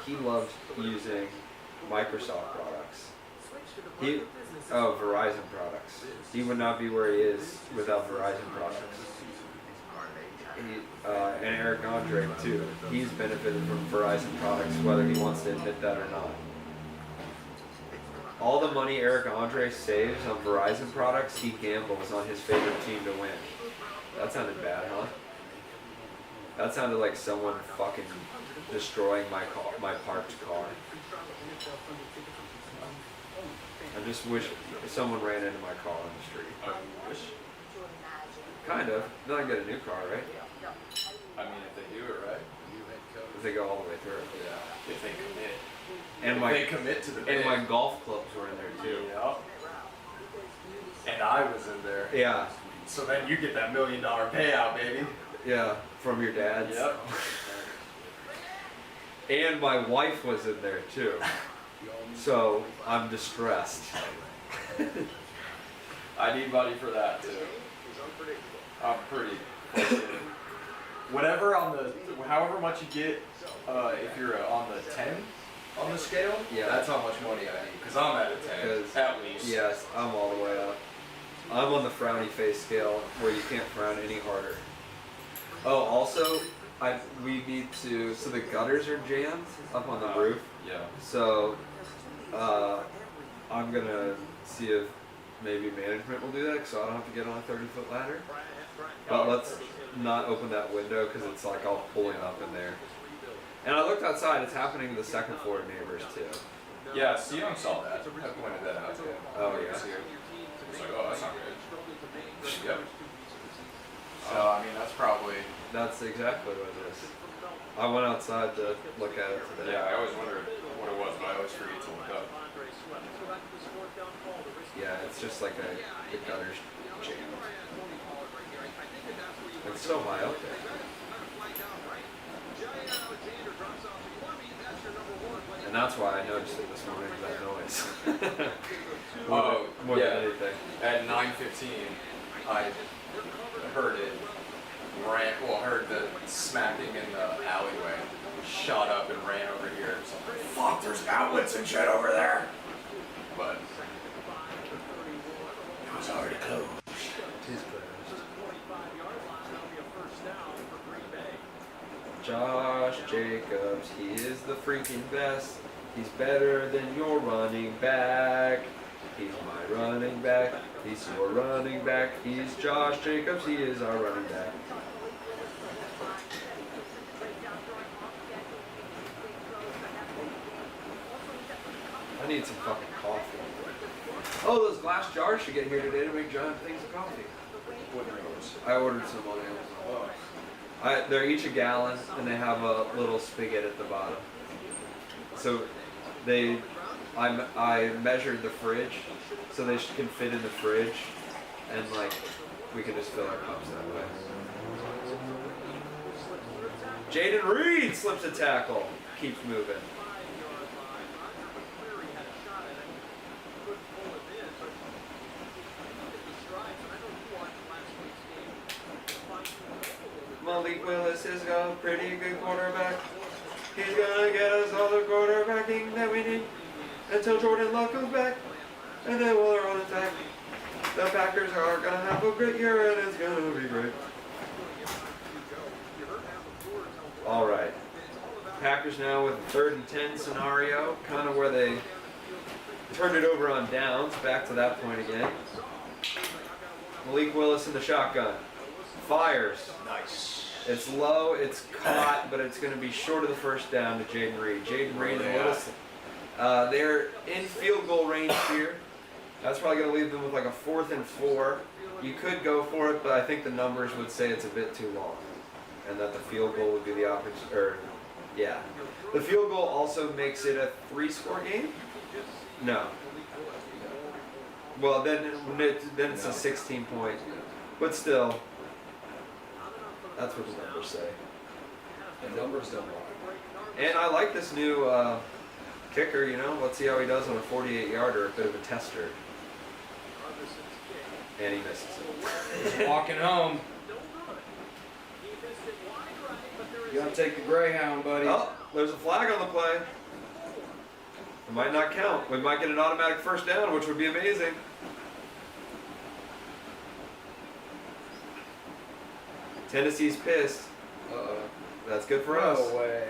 He loved using Microsoft products. Verizon products. He would not be where he is without Verizon products. And Eric Andre too. He's benefited from Verizon products, whether he wants to admit that or not. All the money Eric Andre saves on Verizon products, he gambles on his favorite team to win. That sounded bad, huh? That sounded like someone fucking destroying my parked car. I just wish someone ran into my car on the street. I wish. Kind of. Then I get a new car, right? I mean, if they do it right. If they go all the way through. Yeah. If they commit. And They commit to the bid. my golf clubs were in there too. Yep. And I was in there. Yeah, So then you get that $1 million payout, baby. yeah, from your dad's. Yep. And my wife was in there too. So I'm distressed. I need money for that too. I'm pretty. Whatever on the, however much you get, if you're on the 10 on the scale, Yeah. that's how much money I need. Cause I'm at a 10 'Cause- at least. Yes, I'm all the way up. I'm on the frowny face scale where you can't frown any harder. Oh, also, we need to. So the gutters are jammed up on the roof. Yeah. So I'm gonna see if maybe management will do that, so I don't have to get on a 30-foot ladder. But let's not open that window because it's like all pulling up in there. And I looked outside; it's happening to the second floor neighbors too. Yeah, Young saw that. I pointed that out to him. Oh, yeah. It's like, oh, that's not good. Yep. So, I mean, that's probably. That's exactly what it is. I went outside to look at it today. Yeah, I always wondered what it was, but I always forget to look up. Yeah, it's just like the gutters jammed. It's so high up there. And that's why I noticed it this morning, that noise. More than anything. At 9:15, I heard it. Heard the smacking in the alleyway. Shot up and ran over here. So, fuck, there's outlets and shit over there. But it was already closed. Josh Jacobs, he is the freaking best. He's better than your running back. He's my running back. He's your running back. He's Josh Jacobs. He is our running back. I need some fucking coffee. Oh, those glass jars should get here today to make giant things of coffee. What are those? I ordered some on Amazon. They're each a gallon, and they have a little spigot at the bottom. So I measured the fridge, so they can fit in the fridge, and like we can just fill our cups that way. Jaden Reed slips a tackle, keeps moving. Malik Willis is a pretty good quarterback. He's gonna get us all the quarterbacking that we need until Jordan Love comes back, and then we'll run attack. The Packers are gonna have a great year, and it's gonna be great. All right, Packers now with a 3rd and 10 scenario, kind of where they turned it over on downs. Back to that point again. Malik Willis in the shotgun. Fires. Nice. It's low, it's caught, but it's going to be short of the first down to Jaden Reed. Jaden Reed and Willis, they're in field goal range here. That's probably going to leave them with like a 4th and 4. You could go for it, but I think the numbers would say it's a bit too long, and that the field goal would be the opposite. Yeah, the field goal also makes it a 3-score game. No. Well, then it's a 16-point, but still. That's what the numbers say. The numbers don't lie. And I like this new kicker, you know. Let's see how he does on a 48-yarder, a bit of a tester. And he misses it. He's walking home. You gotta take the Greyhound, buddy. Oh, there's a flag on the play. It might not count. We might get an automatic first down, which would be amazing. Tennessee's pissed. Uh-oh. That's good for us. No way.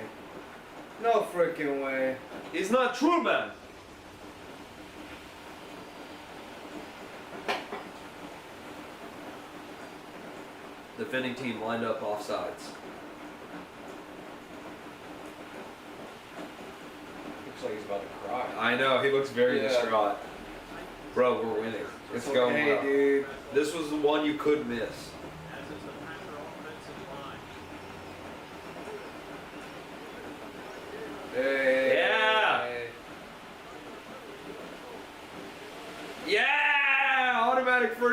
No freaking way. He's not Truman. Defending team lined up offsides. Looks like he's about to cry. I know, he looks very Yeah. distraught. Bro, we're winning. It's going okay, well. dude. This was the one you could miss. Hey. Yeah.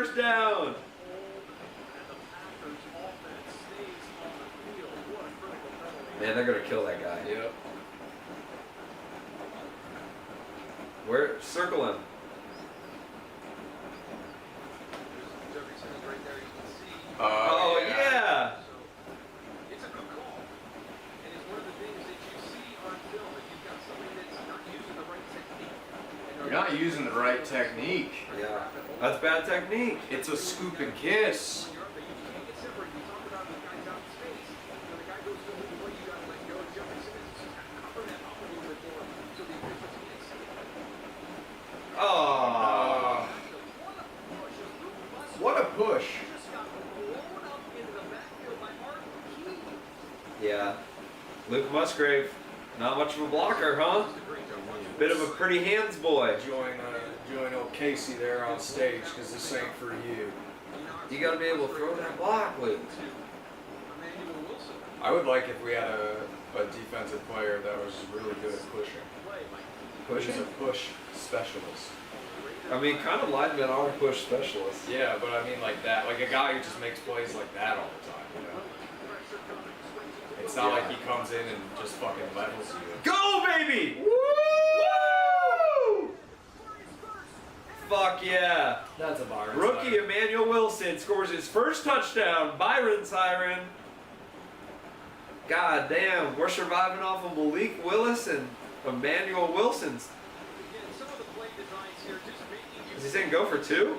first down. Man, they're gonna kill that guy. Yep. Where? Circle him. Oh yeah. It's a good call. And it's one of the things that you see on film if you've got somebody that's not using the right technique. You're not using the right technique. Yeah. That's bad technique. It's a scoop and kiss. Oh. What a push. Yeah. Luke Musgrave, not much of a blocker, huh? Bit of a pretty hands boy. Join old Casey there on stage, because this ain't for you. You gotta be able to throw that block, Luke. I would like if we had a defensive player that was really good at pushing. Pushing? He's a push specialist. I mean, kind of linemen are push specialists. Yeah, but I mean like that. Like a guy who just makes plays like that all the time, you know? It's not like he comes in and just fucking levels you. Go, baby! Woo! Fuck yeah. That's a Byron Rookie Siren. Emmanuel Wilson scores his first touchdown. Byron Siren. God damn, we're surviving off of Malik Willis and Emmanuel Wilson's. Is he saying go for two?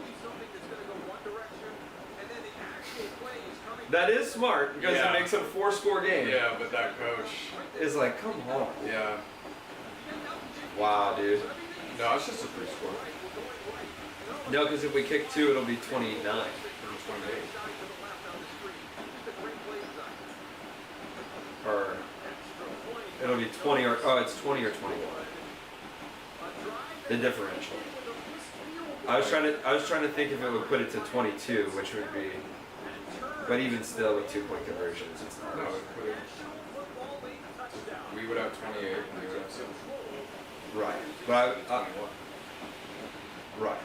That is smart because Yeah. it makes it a 4-score game. Yeah, but that coach. Is like, come on. Yeah. Wow, dude. No, it's just a free score. No, because if we kick two, it'll be 29. 28. Or it'll be 20 or it's 20 or 21. The differential. I was trying to think if it would put it to 22, which would be, but even still with 2-point conversions, it's not. No, we would have 28 and they would have 7. Right. But right.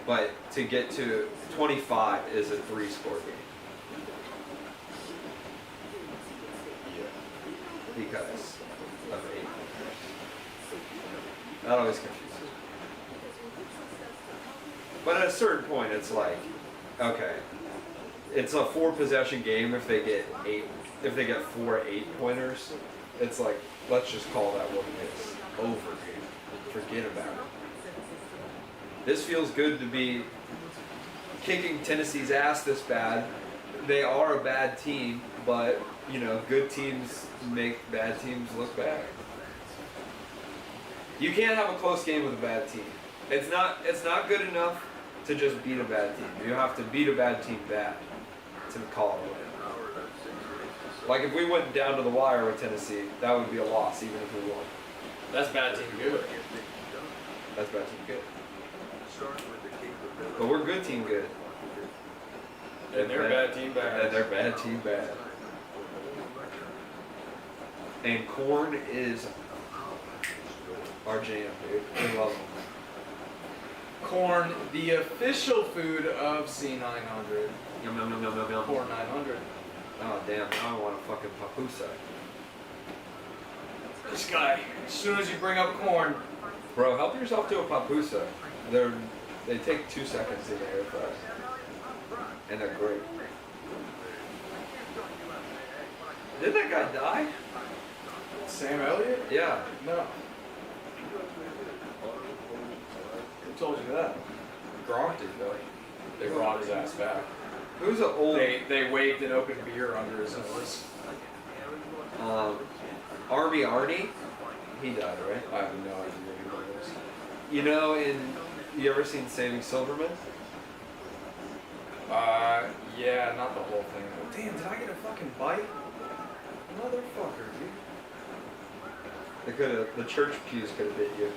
But to get to 25 is a 3-score game. Yeah. Because of 8. That always confuses me. But at a certain point, it's like, okay, it's a 4-possession game if they get 8. If they get 4 8-pointers, it's like, let's just call that what it is. Over, dude. Forget about it. This feels good to be kicking Tennessee's ass this bad. They are a bad team, but, you know, good teams make bad teams look bad. You can't have a close game with a bad team. It's not good enough to just beat a bad team. You have to beat a bad team bad to call it a win. Like if we went down to the wire with Tennessee, that would be a loss even if we won. That's bad team good. That's bad team good. But we're good team good. And they're bad team bad. And they're bad team bad. And corn is our jam, dude. We love them. Corn, the official food of C900. Yum yum yum yum yum yum. Corn 900. Oh damn, now I want a fucking papusa. This guy, as soon as you bring up corn. Bro, help yourself to a papusa. They take 2 seconds in the air fryer. And they're great. Didn't that guy die? Sam Elliott? Yeah. No. Who told you that? Gronk did though. They brought his ass back. Who's an old... They waved an open beer under his nose. Army Arnie? He died, right? I have no idea who that is. You know, you ever seen Saving Silverman? Yeah, not the whole thing. Oh, damn, did I get a fucking bite? Motherfucker, dude. The church pews could have bit you.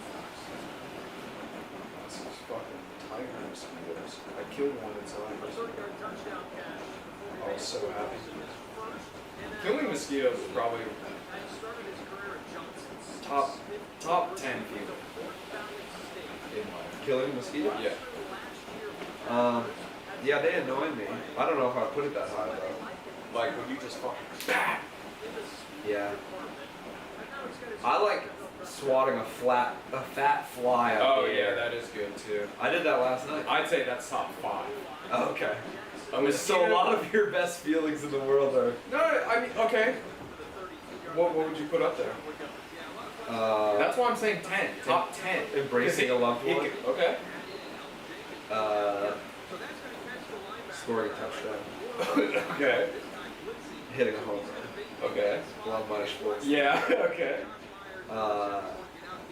That's just fucking tiger mosquitoes. I killed one inside. I was so happy. Killing mosquitoes is probably top 10 feeling in life. Killing a mosquito? Yeah. Yeah, they annoy me. I don't know if I put it that high though. Like when you just fucking bah! Yeah. I like swatting a fat fly. Up Oh the yeah, air. that is good too. I did that last night. I'd say that's top 5. Okay. A So a mosquito- lot of your best feelings in the world are. No, I mean, okay. What would you put up there? That's why I'm saying 10. Top 10. Embracing a loved one. Okay. Scoring a touchdown. Okay. Hitting a home run. Okay. Love my sports. Yeah, okay.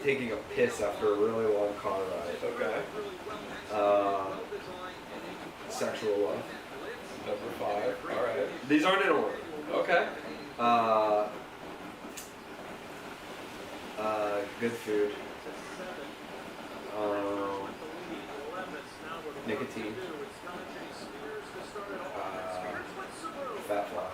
Taking a piss after a really long car ride. Okay. Sexual love. Number 5. Alright. These aren't in order. Okay. Good food. Nicotine. Fat fly.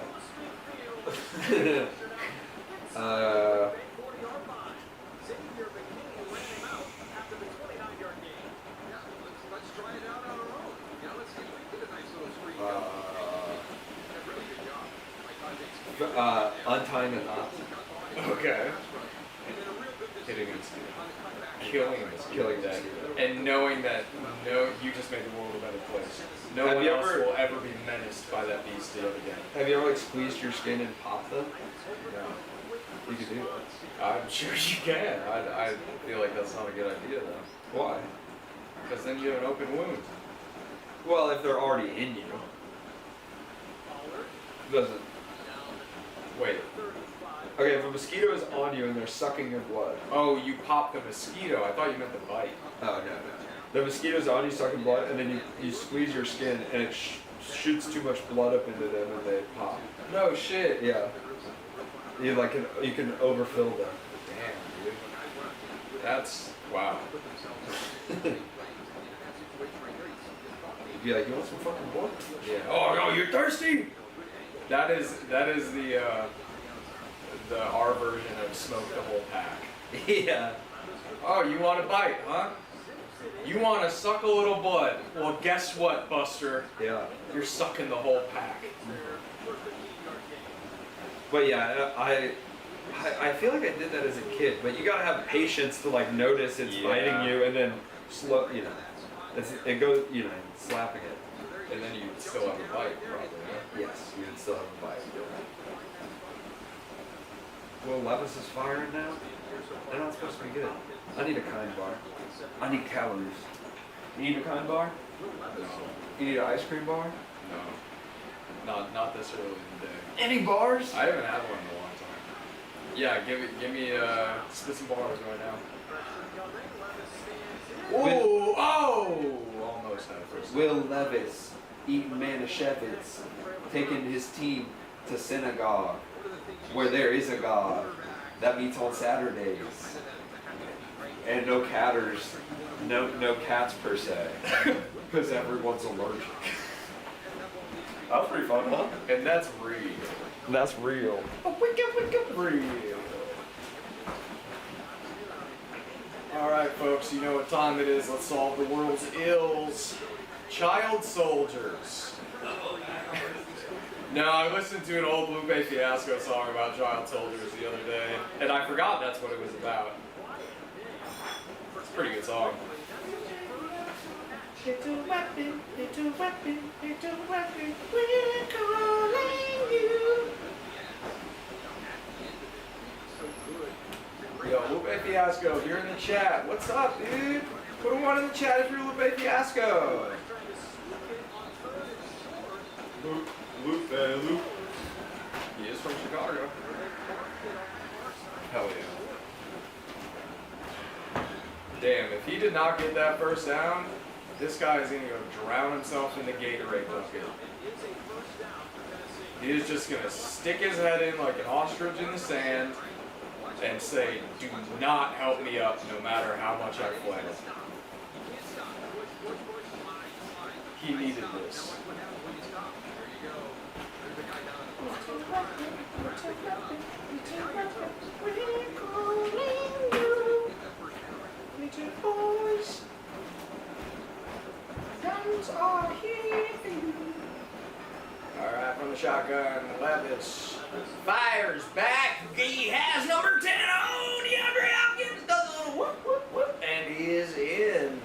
Untying a knot. Okay. Hitting a mosquito. Killing a mosquito. Killing dead. mosquito. And knowing that you just made the world a better place. No Have one you else ever- will ever be menaced by that beast yet again. Have you ever like squeezed your skin and popped them? No. You could do that. I'm sure you can. I feel like that's not a good idea though. Why? Because then you have an open wound. Well, if they're already in you. Doesn't. Wait. Okay, if a mosquito is on you and they're sucking your blood. Oh, you pop the mosquito. I thought you meant the bite. Oh, no. The mosquito's on you sucking blood, and then you squeeze your skin, and it shoots too much blood up into them, and they pop. No shit. Yeah. You can overfill them. Damn, dude. That's wow. You'd be like, you want some fucking blood? Yeah. Oh no, you're thirsty. That is the our version of smoke the whole pack. Yeah. Oh, you want a bite, huh? You want to suck a little blood? Well, guess what, Buster? Yeah. You're sucking the whole pack. But yeah, I feel like I did that as a kid, but you gotta have patience to like notice it's biting you and then slow, it goes, slapping it. And then you still have a bite, probably. Yeah? Yes, you would still have a bite. Will Levis is firing now? They're not supposed to be good. I need a kind bar. I need calories. You need a kind bar? No. You need an ice cream bar? No. Not this early in the day. Any bars? I haven't had one in a long time. Yeah, give me spit some bars right now. Ooh, almost had it first. Will Levis eating Manischewitz, taking his team to synagogue, where there is a God that meets on Saturdays, and no catters, no cats per se, because everyone's allergic. That was pretty fun, huh? And that's real. That's real. Real. Alright folks, you know what time it is. Let's solve the world's ills. Child soldiers. No, I listened to an old Lupe Fiasco song about child soldiers the other day, and I forgot that's what it was about. It's a pretty good song. Little weapon, little weapon, little weapon, we're calling you. Yo, Lupe Fiasco, if you're in the chat, what's up, dude? Put a 1 in the chat if you're Lupe Fiasco. Lupe. He is from Chicago. Hell yeah. Damn, if he did not get that first down, this guy is going to go drown himself in the Gatorade bucket. He is just going to stick his head in like an ostrich in the sand and say, do not help me up no matter how much I fled. He needed this. Boys, guns are shotgun. Levis fires back. He has number 10 on. DeAndre Hopkins does a little whoop, whoop, whoop, and he is in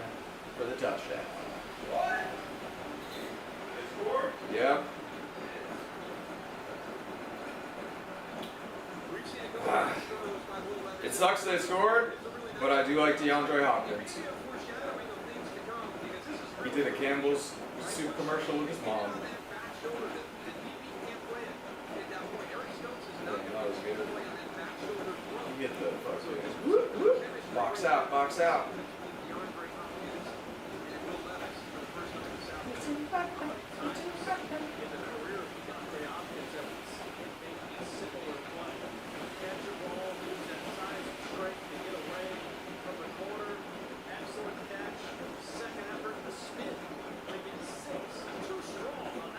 for the touchdown. What? They scored? Yep. It sucks they scored, but I do like DeAndre Hopkins. He did a Campbell's soup commercial with his mom. Damn, that was good. You get the fuck. Box out, box out.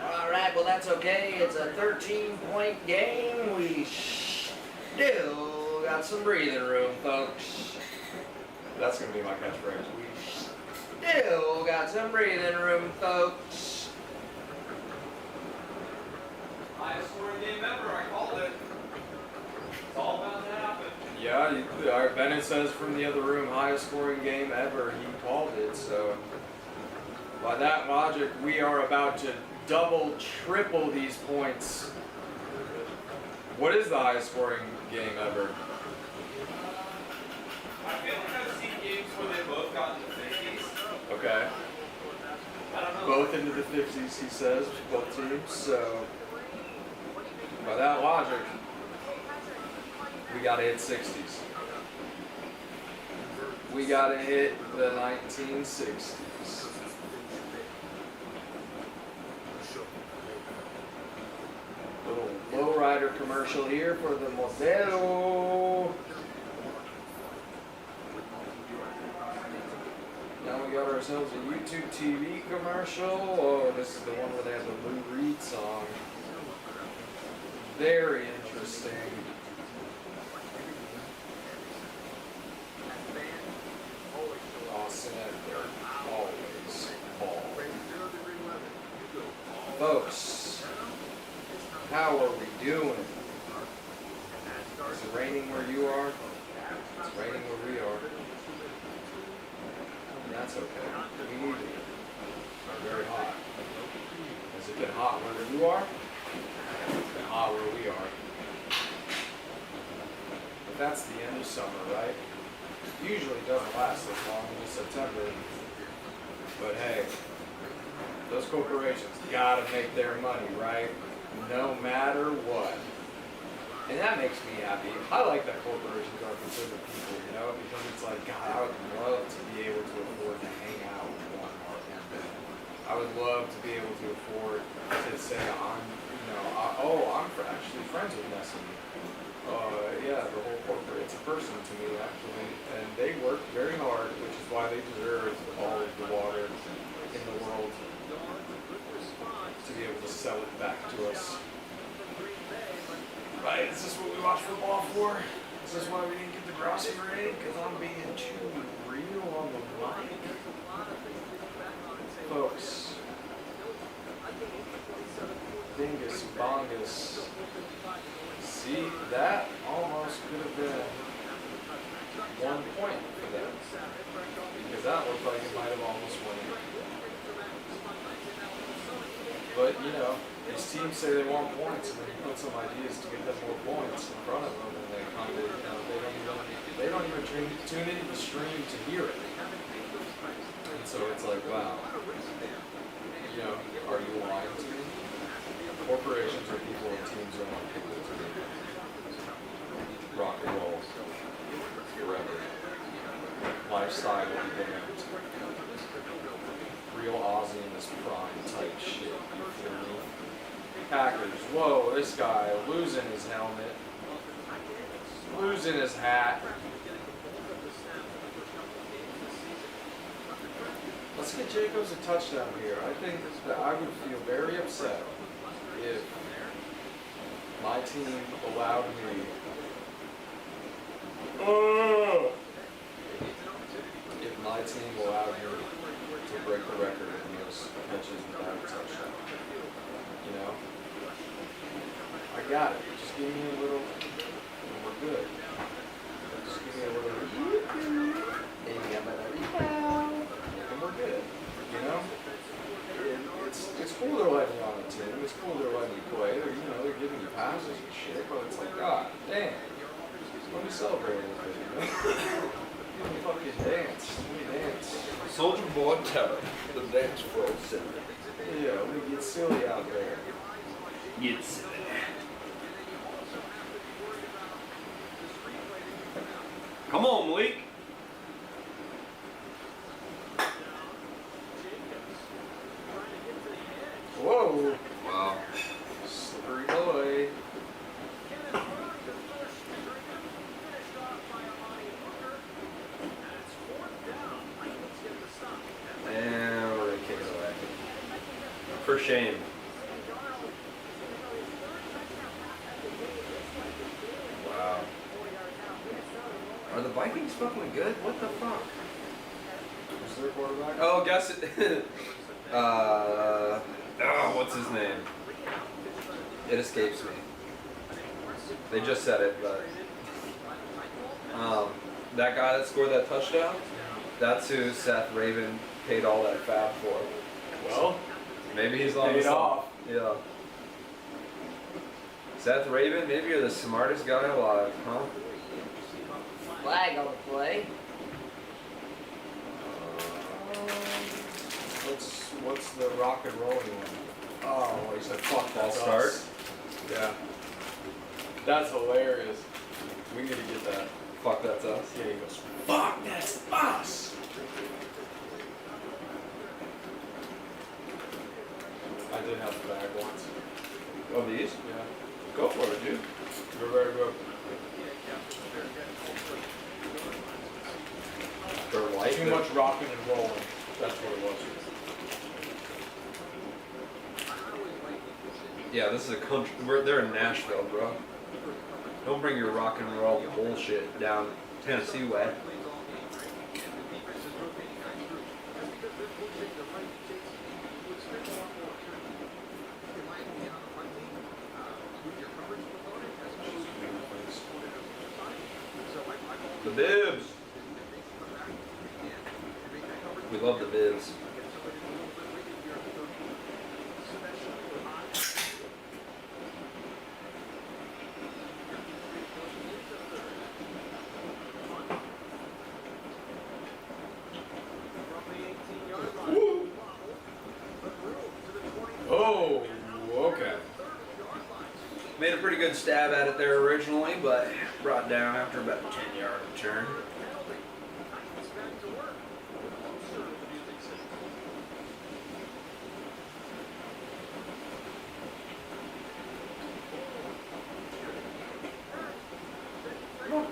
Alright, well that's okay. It's a 13-point game. We still got some breathing room, folks. That's going to be my catchphrase. We still got some breathing room, folks. Highest scoring game ever, I called it. It's all about to happen. Yeah, Bennett says from the other room, highest scoring game ever. He called it, so by that logic, we are about to double, triple these points. What is the highest scoring game ever? I feel like I've seen games where they both got in the 50s. Okay. I don't know. Both into the 50s, he says, both teams. So, by that logic, we gotta hit 60s. We gotta hit the 1960s. Little lowrider commercial here for the Modelo. Now we got ourselves a YouTube TV commercial. Oh, this is the one where they have the Lou Reed song. Very interesting. Austin Eckler, always ball. Folks, how are we doing? Is it raining where you are? It's raining where we are. That's okay. We need it. It's very hot. Has it been hot where you are? It's been hot where we are. But that's the end of summer, right? Usually doesn't last this long into September. But hey, those corporations gotta make their money, right? No matter what. And that makes me happy. I like that corporations are considered people, you know, because it's like, God, I would love to be able to afford to hang out with Walmart. I would love to be able to afford to say, I'm actually friends with Nestle. Yeah, the whole corporate, it's a person to me, actually. And they work very hard, which is why they deserve all of the water in the world to be able to sell it back to us. Right, is this what we watch football for? Is this why we didn't get the Grossi rating? Because I'm being too real on the mic? Folks. Dingus, bongus. See, that almost could have been 1 point for them. Because that looked like it might have almost won it. But, you know, these teams say they want points, and then you put some ideas to get them more points in front of them, and they kind of, you know, they don't even tune into the stream to hear it. And so it's like, wow, you know, are you lying to me? Corporations are people, and teams are not people to me. Rock and roll forever. Lifestyle will be damned. Real Aussie in this prime type shit, you feel me? Packers, whoa, this guy losing his helmet, losing his hat. Let's get Jacobs a touchdown here. I think that I would feel very upset if my team allowed me to break the record of most catches without a touchdown. You know? I got it. Just give me a little, and we're good. Just give me a little, and we're good. You know? It's cool they're letting you on the team. It's cool they're letting you play. They're, you know, they're giving you passes and shit. But it's like, God damn. Let me celebrate a little bit, you know? Let me fucking dance. Let me dance. Soldier Boy Terror, the dance floor center. Yeah, let me get silly out there. Get silly. Come on, Malik. Whoa. Wow. Slippery boy. And we're gonna kick it away. For shame. Wow. Are the Vikings fucking good? What the fuck? Is there a quarterback? Oh, guess it. What's his name? It escapes me. They just said it, but that guy that scored that touchdown, that's who Seth Raven paid all that fab for. Well, Maybe he's on paid the off. Yeah. Seth Raven, maybe you're the smartest guy alive, huh? Flag on the play. What's the rock and rolling one? Oh, he said, fuck, that's Start? us. Yeah. That's hilarious. We need to get that. Fuck, that's us. Yeah, he goes, fuck, that's us. I did have the bag once. Oh, these? Yeah. Go for it, dude. Go, go, go. They're white. Too much rocking and rolling. That's what it was. Yeah, this is a country. They're in Nashville, bro. Don't bring your rock and roll bullshit down Tennessee way. The bibs. We love the bibs. Oh, okay. Made a pretty good stab at it there originally, but brought down after about a 10-yard return.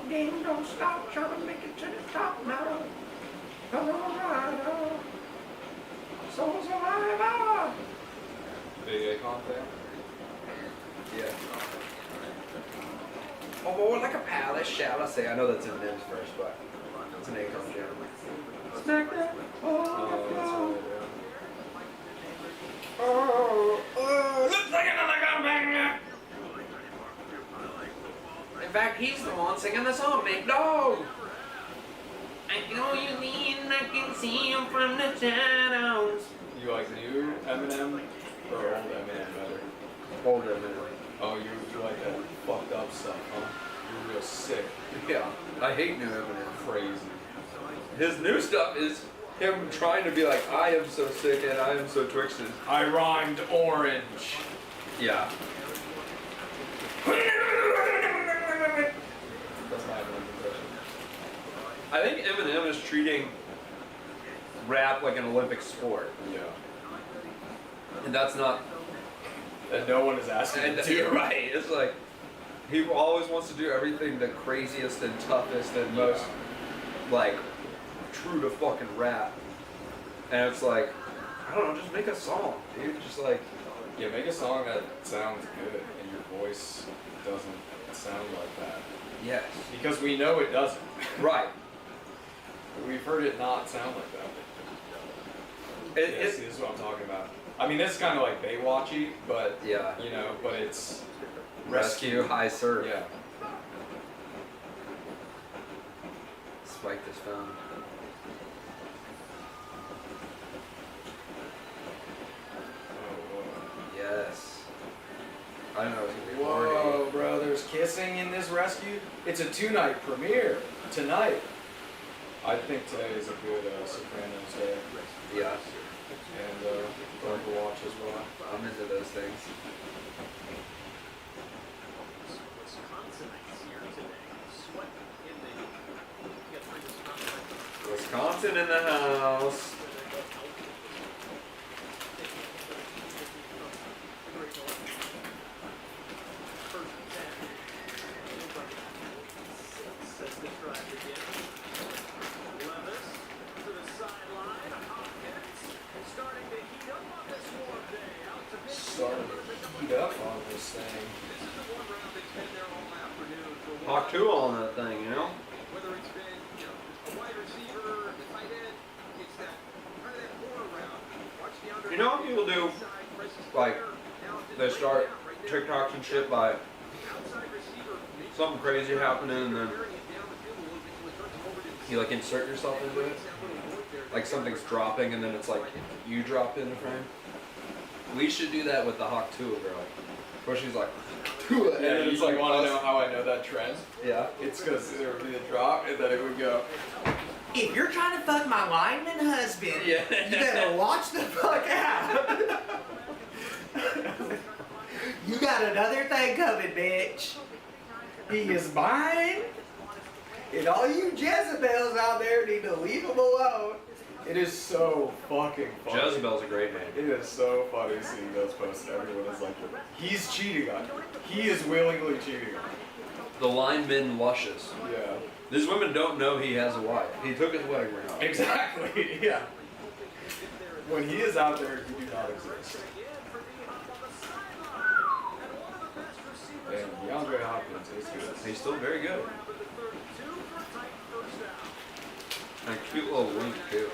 Game don't stop, trying to make it to the top now. Come on, rider. So survivor. Big A comp there. Yeah. Oh, boy, like a palace, shall I say? I know that's Eminem's first, but it's an Akon jam. Smack that. Oh, Looks like another comeback. In fact, he's the one singing the song, Big Dog. I know you mean I can see him from the shadows. You like new Eminem or old Eminem better? Old Eminem. Oh, you like that fucked up stuff, huh? You're real sick. Yeah, I hate new Eminem. Crazy. His new stuff is him trying to be like, I am so sick and I am so twisted. I rhymed orange. Yeah. That's my Eminem impression. I think Eminem is treating rap like an Olympic sport. Yeah. And that's not. And no one is asking him And to. you're right. It's like he always wants to do everything the craziest and toughest and most like true to fucking rap. And it's like, I don't know, just make a song, dude. Just like, Yeah, make a song that sounds good and your voice doesn't sound like that. yes. Because we know it doesn't. Right. We've heard it not sound like that. It, Yeah, see, this is what I'm talking about. I mean, this is kind of like Baywatchy, but Yeah. you know, but it's Rescue, high surf. Yeah. Spike this phone. Yes. I don't know it's gonna be horny. Whoa, bro! There's kissing in this rescue. It's a 2-night premiere tonight. I think today is a good Sopranos day. Yeah. And Overwatch as well. I'm into those things. Wisconsinites here today. Sweat in the Wisconsin in the house. Starting to heat up on this thing. Hawk 2 on that thing, you know? Whether it's been, you know, a wide receiver, the tight end, it's that kind of that corner route. Watch the under. You know what people do? Like, they start TikToks and shit by something crazy happening and then you like insert yourself into it. Like something's dropping and then it's like you drop in the frame. We should do that with the Hawk 2 girl. Where she's like, and Yeah, then it's like, want to us. know how I know that trend? Yeah. It's because there would be a drop and then it would go. If you're trying to fuck my lineman husband, Yeah. you better watch the fuck out. You got another thing coming, bitch. He is mine. And all you Jezebels out there need to leave him alone. It is so fucking funny. Jezebel's a great name. It is so funny seeing those posts. Everyone is like, he's cheating on you. He is willingly cheating on The lineman lushes. you. Yeah. These women don't know he has a wife. He took his wedding ring off. Exactly. Yeah. When he is out there, you do not exist. And DeAndre Hopkins is good. He's still very good. And a cute little wink too.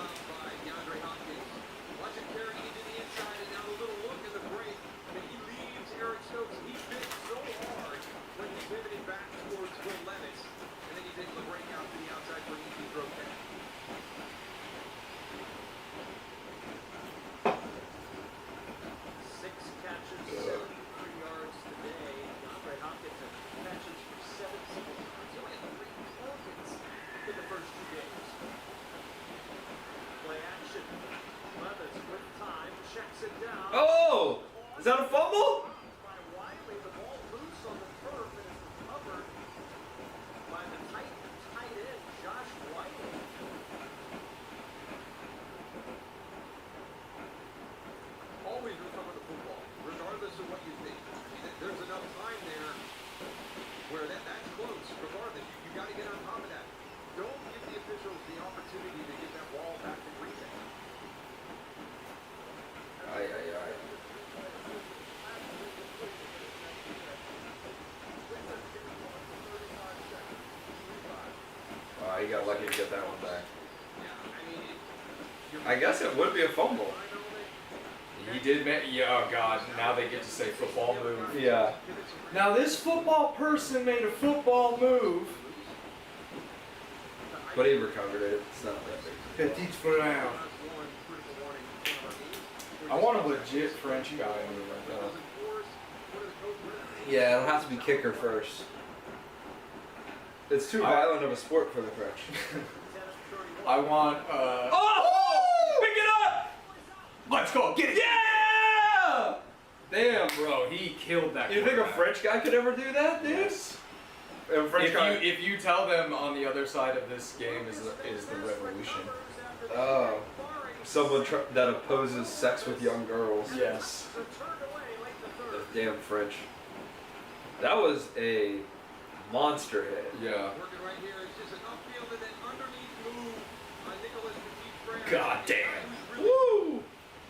Oh! Is that a fumble? Always recover the football, regardless of what you think. There's enough time there where that's close. Regardless, you got to get on top of that. Don't give the officials the opportunity to get that ball back to Green Bay. Aye, aye, aye. Wow, you got lucky to get that one back. I guess it would be a fumble. He did make, yeah, oh god, now they get to say football move. Yeah. Now this football person made a football move. But he recovered it. It's not that big. Petite for now. I want a legit French guy under like that. Yeah, it'll have to be kicker first. It's too violent of a sport for the French. I want, Oh! Pick it up! let's go, get it! Yeah! Damn, bro, he killed that. You think a quarterback. French guy could ever do that, dude? Yes. A French guy. If you tell them on the other side of this game is the revolution. Oh. Someone that opposes sex with young girls. Yes. Those damn French. That was a monster hit. Yeah. Working right here, it's just an upfield and then underneath move on Nicholas Petit-Frere. God damn. Woo!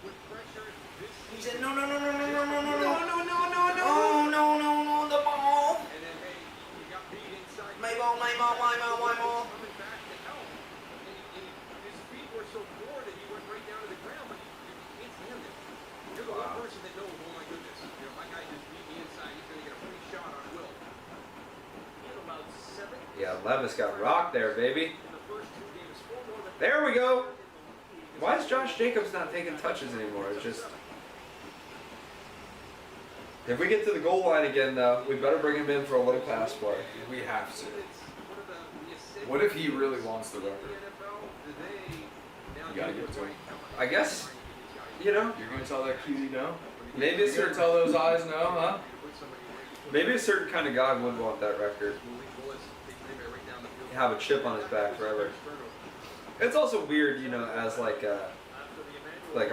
With pressure this He season. said, no, no, no, no, no, no, no, no, no, no, no, no. Oh, no, no, no, the ball. And then, hey, you got beat inside. My ball, my ball, my ball, my ball. Coming back to help. And his feet were so poor that he went right down to the ground, but you can't stand it. You're the the one person that knows, oh my goodness, you know, if my guy just beat me inside, he's going to get a free shot on Will. Yeah, Levis got rocked there, baby. There we go. Why is Josh Jacobs not taking touches anymore? It's just... If we get to the goal line again, though, we better bring him in for a little pass play. We have to. What if he really wants the record? You gotta give it to him. I guess, you know, You're gonna tell that QD no? maybe a You're gonna certain, tell those eyes no, huh? maybe a certain kind of guy would want that record. Have a chip on his back forever. It's also weird, you know, as like a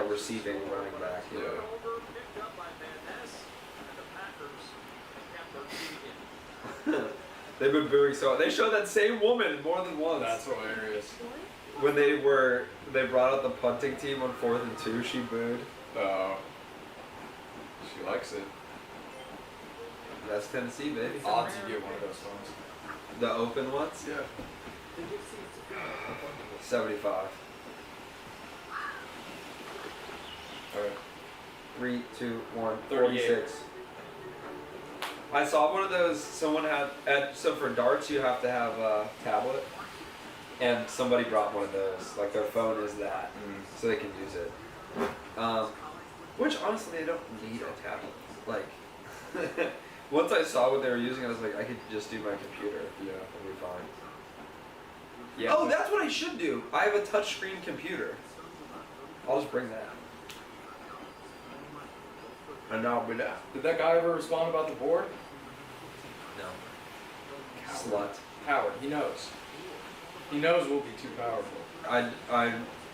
receiving running back, you know. They've been booing so. They showed that same woman more than once. That's hilarious. When they brought out the punting team on 4th and 2, she booed. She likes it. That's Tennessee, baby. Odds you get one of those phones. The open ones? Yeah. 75. Alright. 3, 2, 1, 38. 46. I saw one of those. Someone had so for darts you have to have a tablet, and somebody brought one of those. Like their phone is that, so they can use it. Which honestly, I don't need a tablet. Like once I saw what they were using, I was like, I could just do my computer. Yeah. It'll be fine. Yeah. Oh, that's what I should do. I have a touchscreen computer. I'll just bring that. And I'll be that. Did that guy ever respond about the board? No. Slut. Howard, he knows. He knows we'll be too powerful. I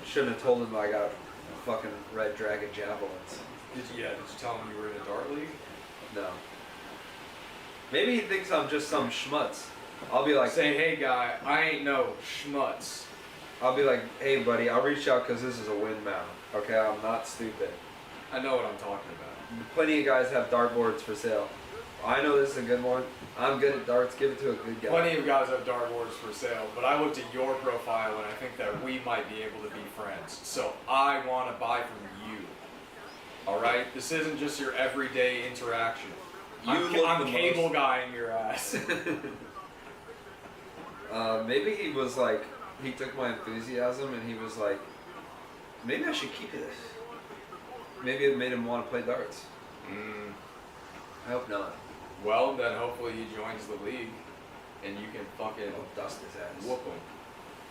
shouldn't have told him I got fucking Red Dragon javelins. Did you tell him you were in a dart league? No. Maybe he thinks I'm just some schmutz. I'll be like, Say, hey guy, I ain't no schmutz. I'll be like, hey buddy, I'll reach out because this is a wind mount. Okay, I'm not stupid. I know what I'm talking about. Plenty of guys have dartboards for sale. I know this is a good one. I'm good at darts. Give it to a good guy. Plenty of guys have dartboards for sale, but I looked at your profile and I think that we might be able to be friends. So I want to buy from you. All right? This isn't just your everyday interaction. I'm cable guying your ass. Maybe he was like, he took my enthusiasm and he was like, maybe I should keep this. Maybe it made him want to play darts. I hope not. Well, then hopefully he joins the league and you can fucking dust his ass. whoop him.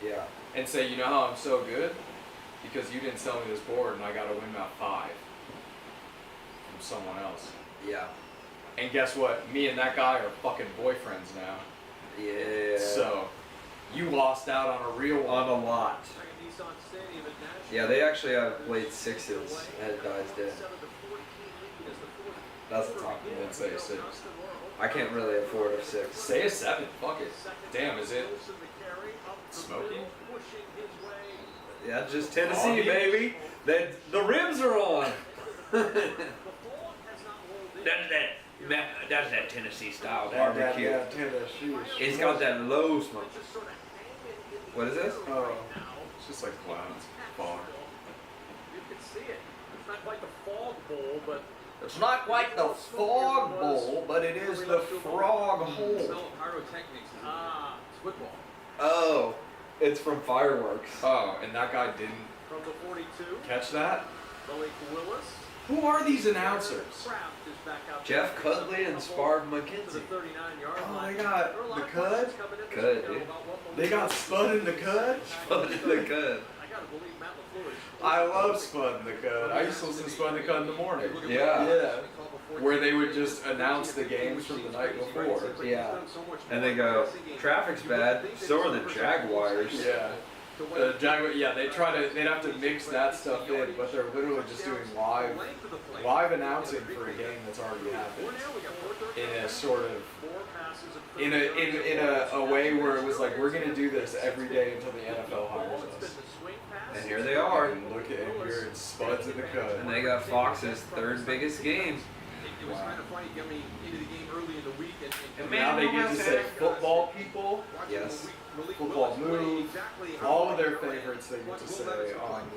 Yeah. And say, you know how I'm so good? Because you didn't sell me this board and I got to win about 5 from someone else. Yeah. And guess what? Me and that guy are fucking boyfriends now. Yeah. So, you lost out on a real one. On a lot. Yeah, they actually have played 6s at Dies Dead. That's the top You one. didn't say a 6. I can't really afford a 6. Say a 7. Fuck it. Damn, is it smoky? Yeah, just Tennessee, Augie. baby. The ribs are on. That's that Tennessee style barbecue. It's got that low smoke. What is this? Oh, it's just like clouds. Fog. You can see it. It's not quite the fog bowl, but It's not quite the fog bowl, but it is the frog hole. Pyrotechnics. it's football. Oh, it's from fireworks. Oh, and that guy didn't From the 42, catch that? Malik Willis. Who are these announcers? Kraft is back out Jeff there. Cudley and Sparv To the McKenzie. 39-yard Oh, line. they got There are a lot the of Cud? questions coming in this Cud, weekend dude. about what They got Spud in the Cud? But they're good. I gotta believe Matt LaFleur is. I love Spud in the Cud. I used to listen to Spud in the Cud in the morning. Yeah. Yeah. Where they would just announce the games from the night before. Yeah. And they go, traffic's bad, so are the Jaguars. Yeah. Jaguar, yeah, they'd have to mix that stuff in, but they're literally just doing live announcing for a game that's already happened. In a sort of, in a way where it was like, we're gonna do this every day until the NFL hires us. And here they are. And look at here, it's Spuds in the Cud. And they got Fox's third biggest game. it was kind of funny coming into the game early in the week and now they get to say football people, Yes. football move, all of their favorites they get to say on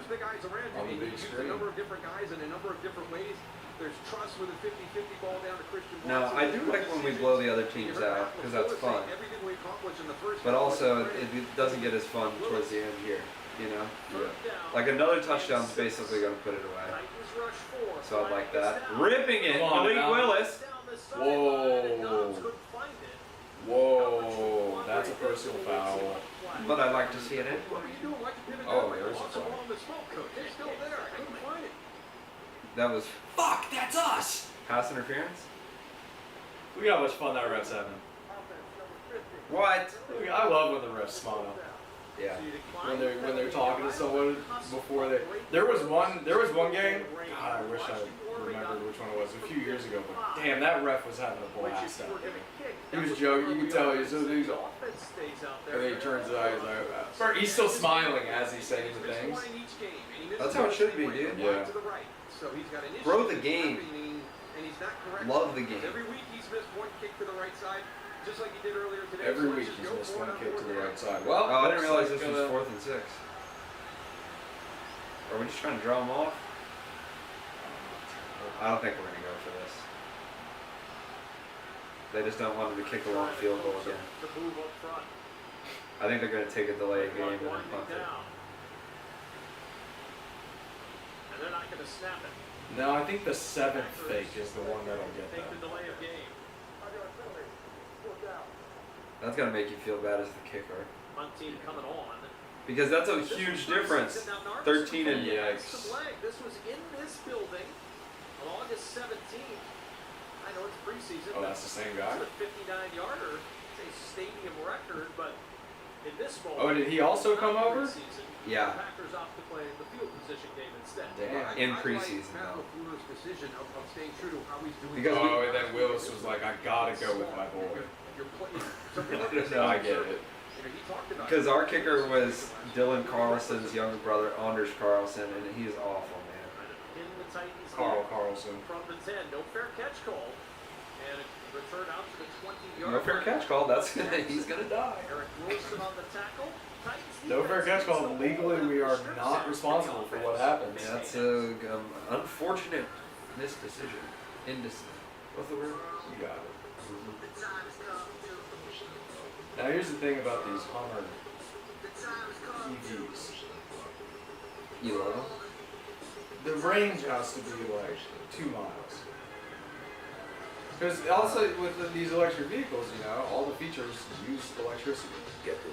the guys around on the him. big Use a screen. number of different guys in a number of different ways. There's trust with a 50-50 ball down to Christian. Now, I do like when we blow the other teams out, because that's fun. But also, it doesn't get as fun towards the end here, you know? Like another touchdown's basically going to put it away. So I like that. Ripping it, Come on, Malik now. Willis. Whoa. Whoa, that's a personal foul. But I like to see it in. Oh, there's a foul. That was Fuck, that's us! pass interference? Look at how much fun that ref's having. What? Look, I love when the refs smile. Yeah. When they're talking to someone before they. There was one game. God, I wish I remembered which one it was. A few years ago, but damn, that ref was having a blast out there. He was joking. You could tell he's. And then he turns his eyes out. He's still smiling as he's saying the things. That's how it should be, dude. Yeah. Grow the game. Love the game. Every week he's missed one kick to the right side, just like he did earlier today. Every week he's missed one kick to the right side. Well, Oh, I didn't realize this looks was like 4th and 6. Are we just trying to draw them off? I don't think we're going to go for this. They just don't want him to kick a long field goal again. I think they're going to take a delayed game and then punt it. And they're not going to snap it. No, I think the 7th fake is the one that'll get Take the them. delay of game. That's going to make you feel bad as the kicker. Punt team coming on. Because that's a huge difference. 13 and Yikes. This was in this building on August 17th. I know it's preseason. Oh, that's the same guy? It's a 59-yarder. It's a stadium record, but in this moment. Oh, did he also come over? Yeah. The Packers opt to play the field position game instead. Damn. In preseason, though. Because Oh, and then Willis was like, I gotta go with my boy. No, I get it. Because our kicker was Dylan Carlson's younger brother, Anders Carlson, and he's awful, man. In the Titans Carl Carlson. from the 10. No fair catch call. And a return out to the 20-yard No fair line. catch call. He's gonna die. Eric Wilson on the tackle. Titans No fair catch call. Legally, we are not responsible for what happens. Yeah, that's a unfortunate misdecision. Indecision. What's the word? You got it. Now here's the thing about these Hummer EVs. You love them? The range has to be like 2 miles. Because also with these electric vehicles, you know, all the features use electricity.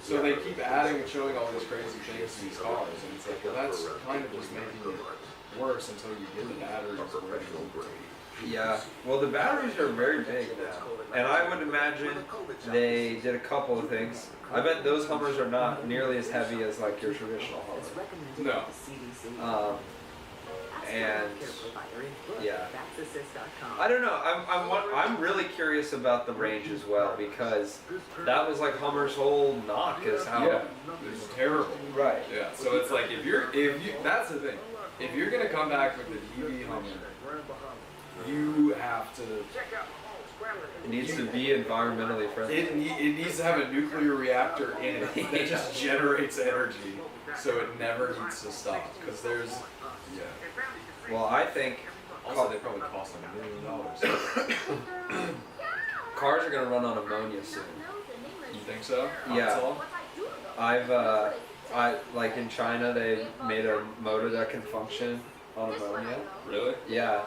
So they keep adding and showing all these crazy things to these cars, and it's like, well, that's kind of just making it worse until you get the batteries where they need to be. Yeah. Well, the batteries are very big now, and I would imagine they did a couple of things. I bet those Hummers are not nearly as heavy as like your traditional Hummer. No. And yeah, I don't know. I'm really curious about the range as well, because that was like Hummer's whole knock is how. Yeah, it's terrible. Right. Yeah. So it's like if you that's the thing. If you're gonna come back with the EV Hummer, you have to. It needs to be environmentally friendly. It needs to have a nuclear reactor in it that just generates energy, so it never needs to stop. Because there's, yeah. Well, I think Also, they probably cost $1 million. cars are gonna run on ammonia soon. You think so? Yeah. I like in China they made a motor that can function on ammonia. Really? Yeah,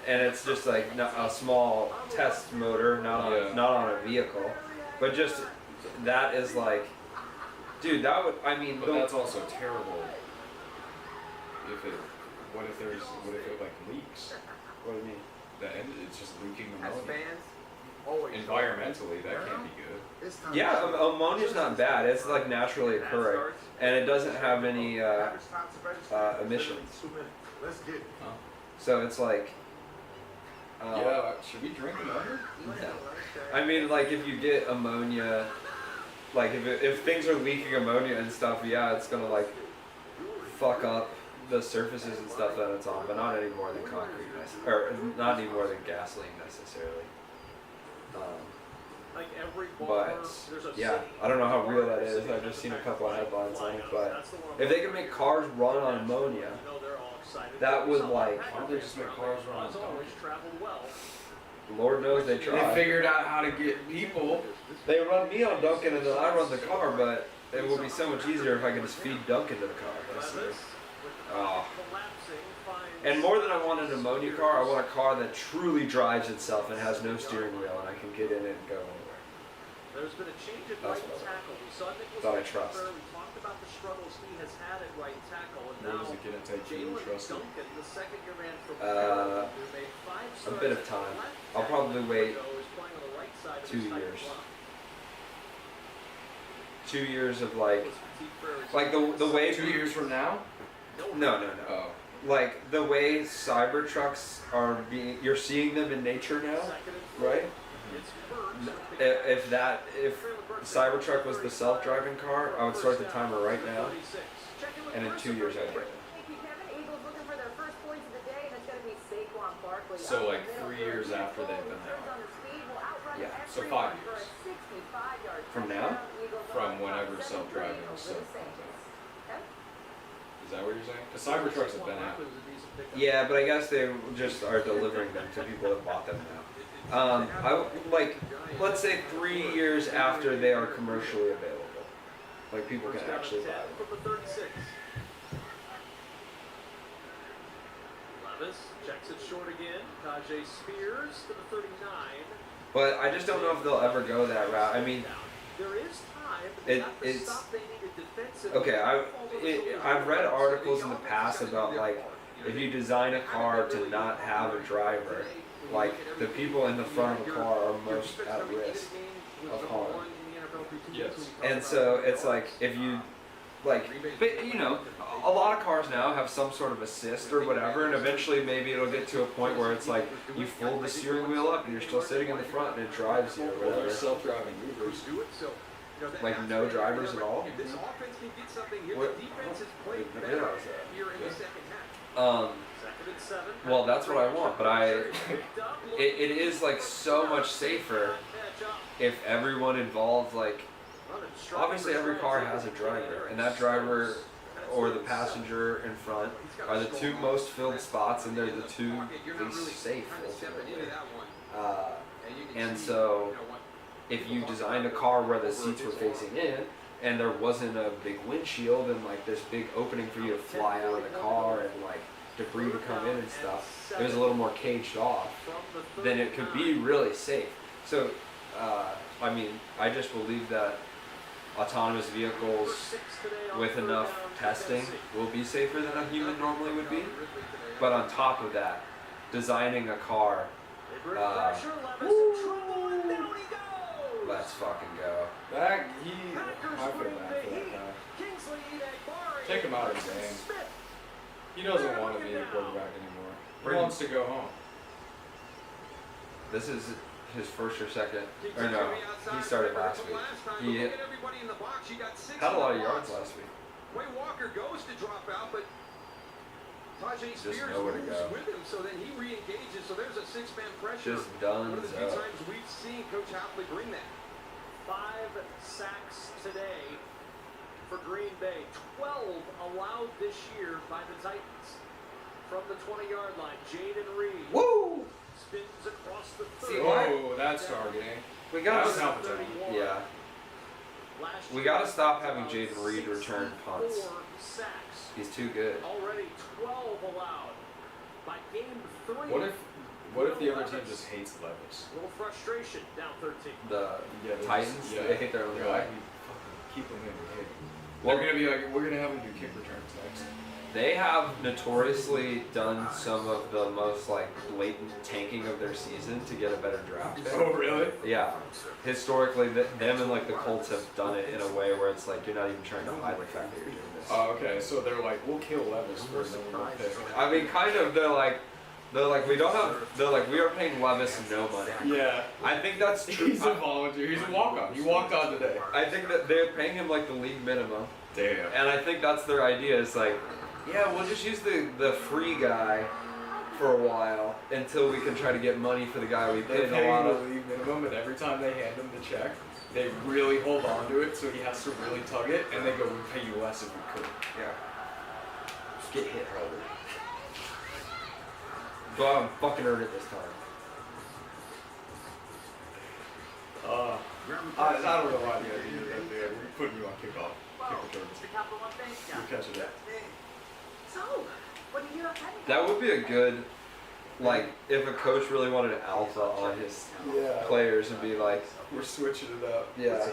and it's just like a small test motor, not on a vehicle, but just that is like, dude, that would But that's also terrible. What if it like leaks? What do you mean? It's just leaking ammonia. Environmentally, that can't be good. Yeah, ammonia's not bad. It's like naturally occurring, and it doesn't have any emissions. Let's get it. So it's like. Yeah, should we drink ammonia? No. I mean, like if you get ammonia, like if things are leaking ammonia and stuff, yeah, it's gonna like fuck up the surfaces and stuff that it's on, but not any more than concrete, or not any more than gasoline necessarily. Like every bar, But there's a yeah, city, I don't know how bar, real that every is. city I've just seen a couple of has headlines on it, lineup. but That's the one if they can make cars run on ammonia, you know they're all excited. that would, Some like, why don't they just make cars run on It's always traveled well. Lord knows they They try. figured out how to get people. They run me on Duncan and then I run the car, but it would be so much easier if I could just feed Duncan to the car. That's Levis, Oh. collapsing, finds And more than I want an ammonia car, I want a car that truly drives itself and has no steering wheel and I can get in it and go anywhere. There's been a change at That's right what I tackle. We saw Nicholas thought I Nicholas trust. Burr. We talked about the struggles he has had at right tackle, and Where now does it get it take you to Jalen trust him? Duncan, the second-year man from Uh, Maryland, who made 5 a starts bit of at time. left I'll tackle probably a wait year ago, is playing on the right side of 2 his tight years. block. 2 years of like Petite Prairie the way 2 years from now? no. Oh. Like the way Cybertrucks are being, you're seeing them in nature now, Second and 4. right? It's Burks. If Cybertruck was the self-driving car, I would start the timer right now, 36. Check in with and in Burks 2 at years first I'd get it. Thank you, Kevin. Eagles looking for their first points of the day, and it's going to be Saquon Barkley. So, Up like, the middle 3 years for a after they've been turns there. on the speed, will outrun Yeah, so everyone 5 for a years. 65-yard From touchdown. now? Eagles From are whenever 7-3 self-driving over was the so Saints. Kevin? Is that what you're saying? Because Cybertrucks have been out. Yeah, but I guess they just are delivering them to people that bought them now. Let's say 3 years after they are commercially available, like people can actually buy them. From the 36. Levis checks it short again. Tajay Spears to the 39. But I just don't know if they'll ever go that route. I mean, There is time, but they have to it's stop. They need a defensive. okay. I've read articles in the past about like if you design a car to not have a driver, like the people in the front of the car are most at risk of harm. Yes. And so it's like if you like, but you know, a lot of cars now have some sort of assist or whatever, and eventually maybe it'll get to a point where it's like you fold the steering wheel up and you're still sitting in the front and it drives you or Well, whatever. they're self-driving Ubers. Like no drivers at all? If this offense can get something here, What? the defense has I played didn't better realize that. here in the second half. Second and 7. Well, that's what I want, but it is like so much safer if everyone involved, like, obviously every car has a driver, and that driver or the passenger in front are the two most filled spots, and they're the two least safe ultimately. And so if you designed a car where the seats were facing in, and there wasn't a big windshield and like this big opening for you to fly out of the car and like debris to come in and stuff, it was a little more caged off, then it could be really safe. So, I mean, I just believe that autonomous vehicles with enough testing will be safer than a human normally would be. But on top of that, designing a car, let's fucking go. I feel bad for that guy. Take him out of the game. He doesn't want to be a quarterback anymore. He wants to go home. This is his first or second, or no, he started last week. He had a lot of yards last week. Way Walker goes to drop out, but Tajay Just Spears nowhere to moves go. with him, so then he re-engages. So there's a six-man pressure. Just done. One of the few times we've seen Coach Hafley bring that. 5 sacks today for Green Bay. 12 allowed this year by the Titans. From the 20-yard line, Jaden Reed Woo! spins across the See, 30. Oh, that's targeting. We That was gotta, helpful. yeah. Last We year, gotta stop allowed having Jaden Reed return 64 punts. Sacks. He's too good. Already 12 allowed by game 3. What if the other team just hates Levis? A little frustration, down 13. The Yeah, they Titans, just- yeah. they hate their own They're guy. like, keep him in. Hey. Well- They're gonna be like, we're gonna have him do kick returns next. They have notoriously done some of the most like blatant tanking of their season to get a better draft pick. Oh, really? Yeah, historically, them and like the Colts have done it in a way where it's like you're not even trying to hide the fact that you're doing this. Oh, okay. So they're like, we'll kill Levis first, then we'll pick. I mean, kind of. They're like we don't have. They're like we are paying Levis no money. Yeah. I think that's true. He's a volunteer. He's a walk-on. He walked on today. I think that they're paying him like the league minimum, Damn. and I think that's their idea. Is like Yeah, we'll just use the free guy for a while until we can try to get money for the guy we They paid a pay lot him of. the league minimum, and every time they hand him the check, they really hold on to it, so he has to really tug it, and they go, "We'd pay you less if we could." Yeah. Just get hit harder. Go out and fucking earn it this time. I don't know why the idea that they're putting you on kickoff. Kick returns. The Capital One Bank guy. You're catching it. So, what do you do? That would be a good, like, if a coach really wanted an alpha on his players and be like, We're switching it up. yeah,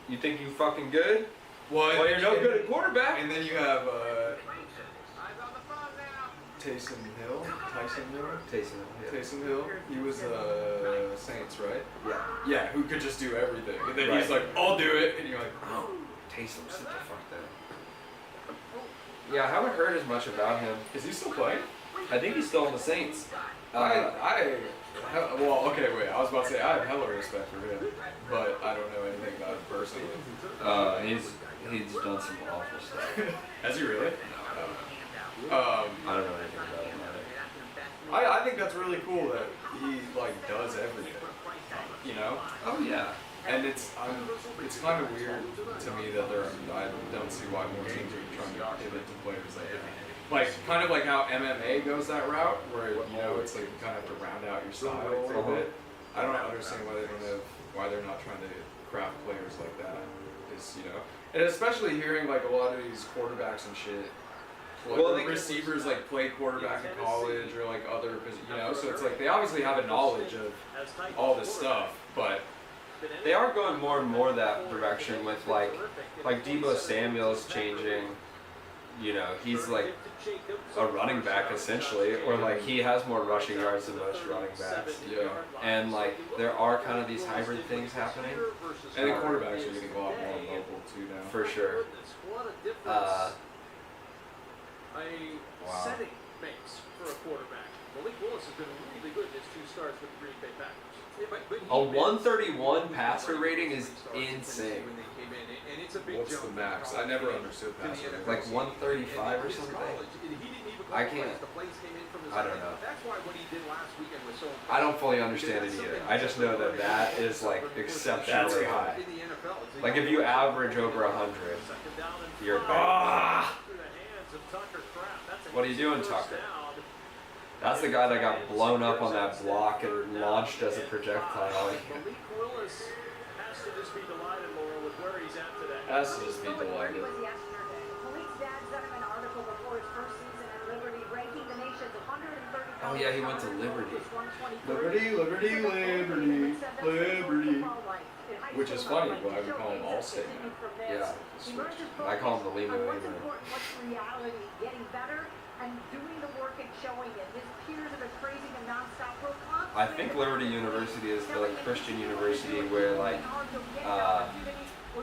you think you fucking good? Well, Well, you're no good at quarterback. And then you have Eyes on the front now. Tyson Hill. Taysom, Taysom Hill. He was Saints, right? yeah. Yeah, who could just do everything. And then he's Right. like, "I'll do it," and you're like, "Oh." Taysom, sit the fuck down. Yeah, I haven't heard as much about him. Is he still playing? I think he's still on the Saints. Well, okay, wait. I was about to say I have hella respect for him, but I don't know anything about him personally. He's done some awful stuff. Has he really? I don't know anything about him either. I think that's really cool that he like does everything. You know? Oh yeah. And it's kind of weird to me that I don't see why more teams are trying to pivot to players like that. Like kind of like how MMA goes that route, where you know it's like you kind of have to round out your style a little bit. I don't understand why they're not trying to craft players like that. Is and especially hearing like a lot of these quarterbacks and shit. Well, receivers like play quarterback in college or like other, so it's like they obviously have a knowledge of all this stuff, but They are going more and more that direction with like Deebo Samuel's changing. He's like a running back essentially, or like he has more rushing yards than most running backs. Yeah. And like there are kind of these hybrid things happening. And the quarterbacks are getting a lot more mobile too now. For sure. A setting makes for a quarterback. Malik Willis has been really good in his 2 starts with the Green Bay Packers. A 131 passer rating is insane. What's the max? I never understood passer rating. Like 135 or something. I can't. I don't know. I don't fully understand it either. I just know that is like exceptionally high. Like if you average over 100, you're bad. What are you doing, Tucker? That's the guy that got blown up on that block and launched as a projectile. Malik Willis has to just be delighted, Laura, with where he's at today. Has to just be Where he delighted. was yesterday. Police dad sent him an article before his first season at Liberty, ranking the nation's 130. Oh yeah, he went to Liberty. Liberty. Which is funny, why we call him Allstate now. Yeah, I call him the Lehman What's Lehman. important, what's reality, getting better and doing the work and showing it. His peers have been praising him nonstop for a constant. I think Liberty University is the like Christian university where like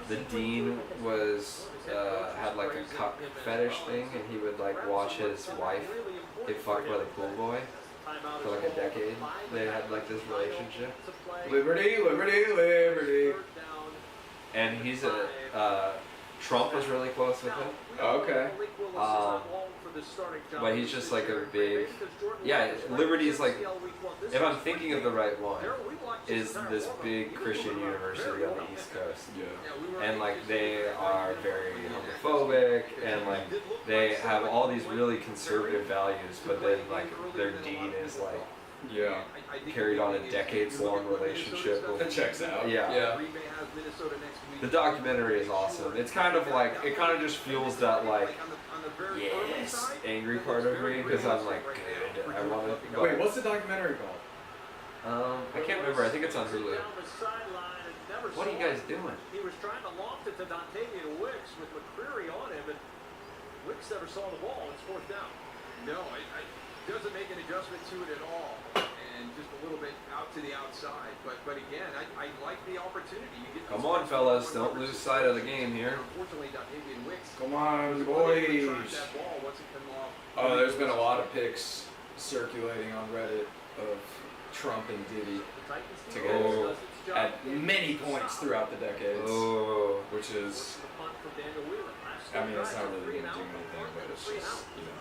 the dean was had like a cuck fetish thing, and he would like watch his wife get fucked by the pool boy for like a decade. They had like this relationship. Liberty, liberty, liberty. And he's Trump was really close with him. Okay. But he's just like a big, Liberty is like, if I'm thinking of the right one, is this big Christian university on the East Coast. Yeah. And like they are very homophobic, and like they have all these really conservative values, but then like their dean is like Yeah. carried on a decades-long relationship That with. checks out. Yeah. The documentary is awesome. It's kind of like, it kind of just fuels that like, yes, angry part of me, because I'm like, good, I want to. Wait, what's the documentary called? I can't remember. I think it's on Hulu. What are you guys doing? He was trying to loft it to Dontavian Wicks with McCreary on him, and Wicks never saw the ball. It's 4th down. No, it doesn't make an adjustment to it at all, and just a little bit out to the outside. But again, I like the opportunity. You get Come on, fellas, don't lose sight of the game here. Unfortunately, Dontavian Wicks. Come on, That boys. ball once it come off. Oh, there's been a lot of pics circulating on Reddit of Trump and Diddy together at many points throughout the decades, Oh. which is The punt from Daniel Wheeler. I mean, it's not really going to do anything, but it's just, you know,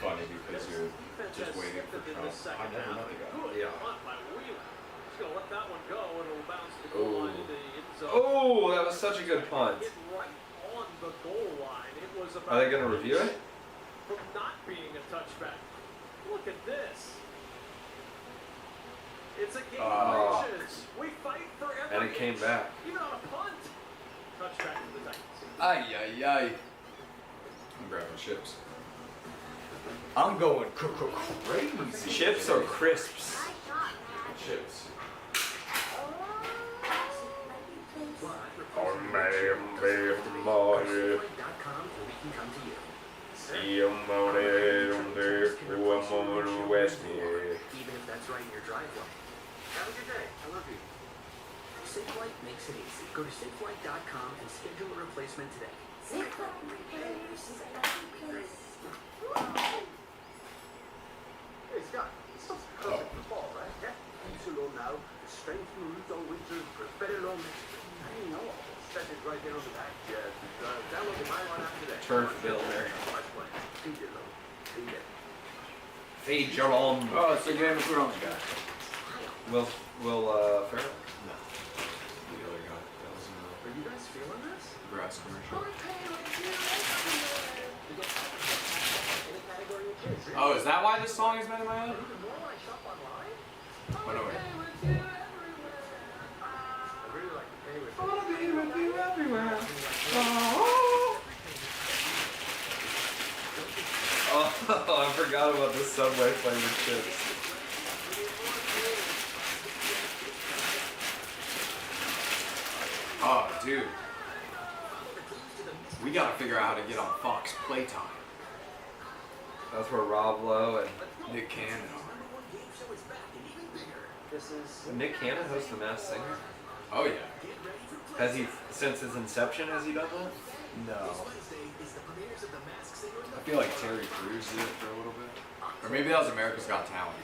funny because you're just waiting for Trump. I never met the guy. Yeah. Just gonna let that one go and it'll bounce to the goal line into the end zone. Oh, that was such a good punt. Hit right on the goal line. It was about Are they going to review it? from not being a touchback. Look at this. It's a game of inches. We fight for every And it came inch, back. even on a punt. Touchback to the Titans. Ay, ay, ay. I'm grabbing chips. I'm going crazy. Chips or crisps? Chips. Oh, man, Safelight.com so we can come to you. Even Even if that's right in your driveway. Have a good day. I love you. Safelight makes it easy. Go to Safelight.com and schedule a replacement today. Hey, Scott, this stuff's perfect for fall, right? Yeah. Leaves alone now. Strength moves all winter. Better long. I didn't know. Set it right there on the back. Yeah. Download the My One app today. Turn for Bill there. Feed it alone. Feed it. Feed your own. Oh, it's a Game of Thrones guy. Will Ferrell? No. The other guy. That was in Are you guys feeling this? the grass commercial. Any category of kids. Oh, is that why this song is been in my head? Even more when I shop online. Oh, no, wait. I really like the pay with I wanna be with you everywhere. Oh, I forgot about the Subway flavored chips. Oh, dude. We gotta figure out how to get on Fox Playtime. That's where Rob Lowe and Nick Cannon are. This is Did Nick Cannon host The Masked Singer? Oh, yeah. Has he, since his inception, has he done that? No. I feel like Terry Crews did it for a little bit. Or maybe that was America's Got Talent.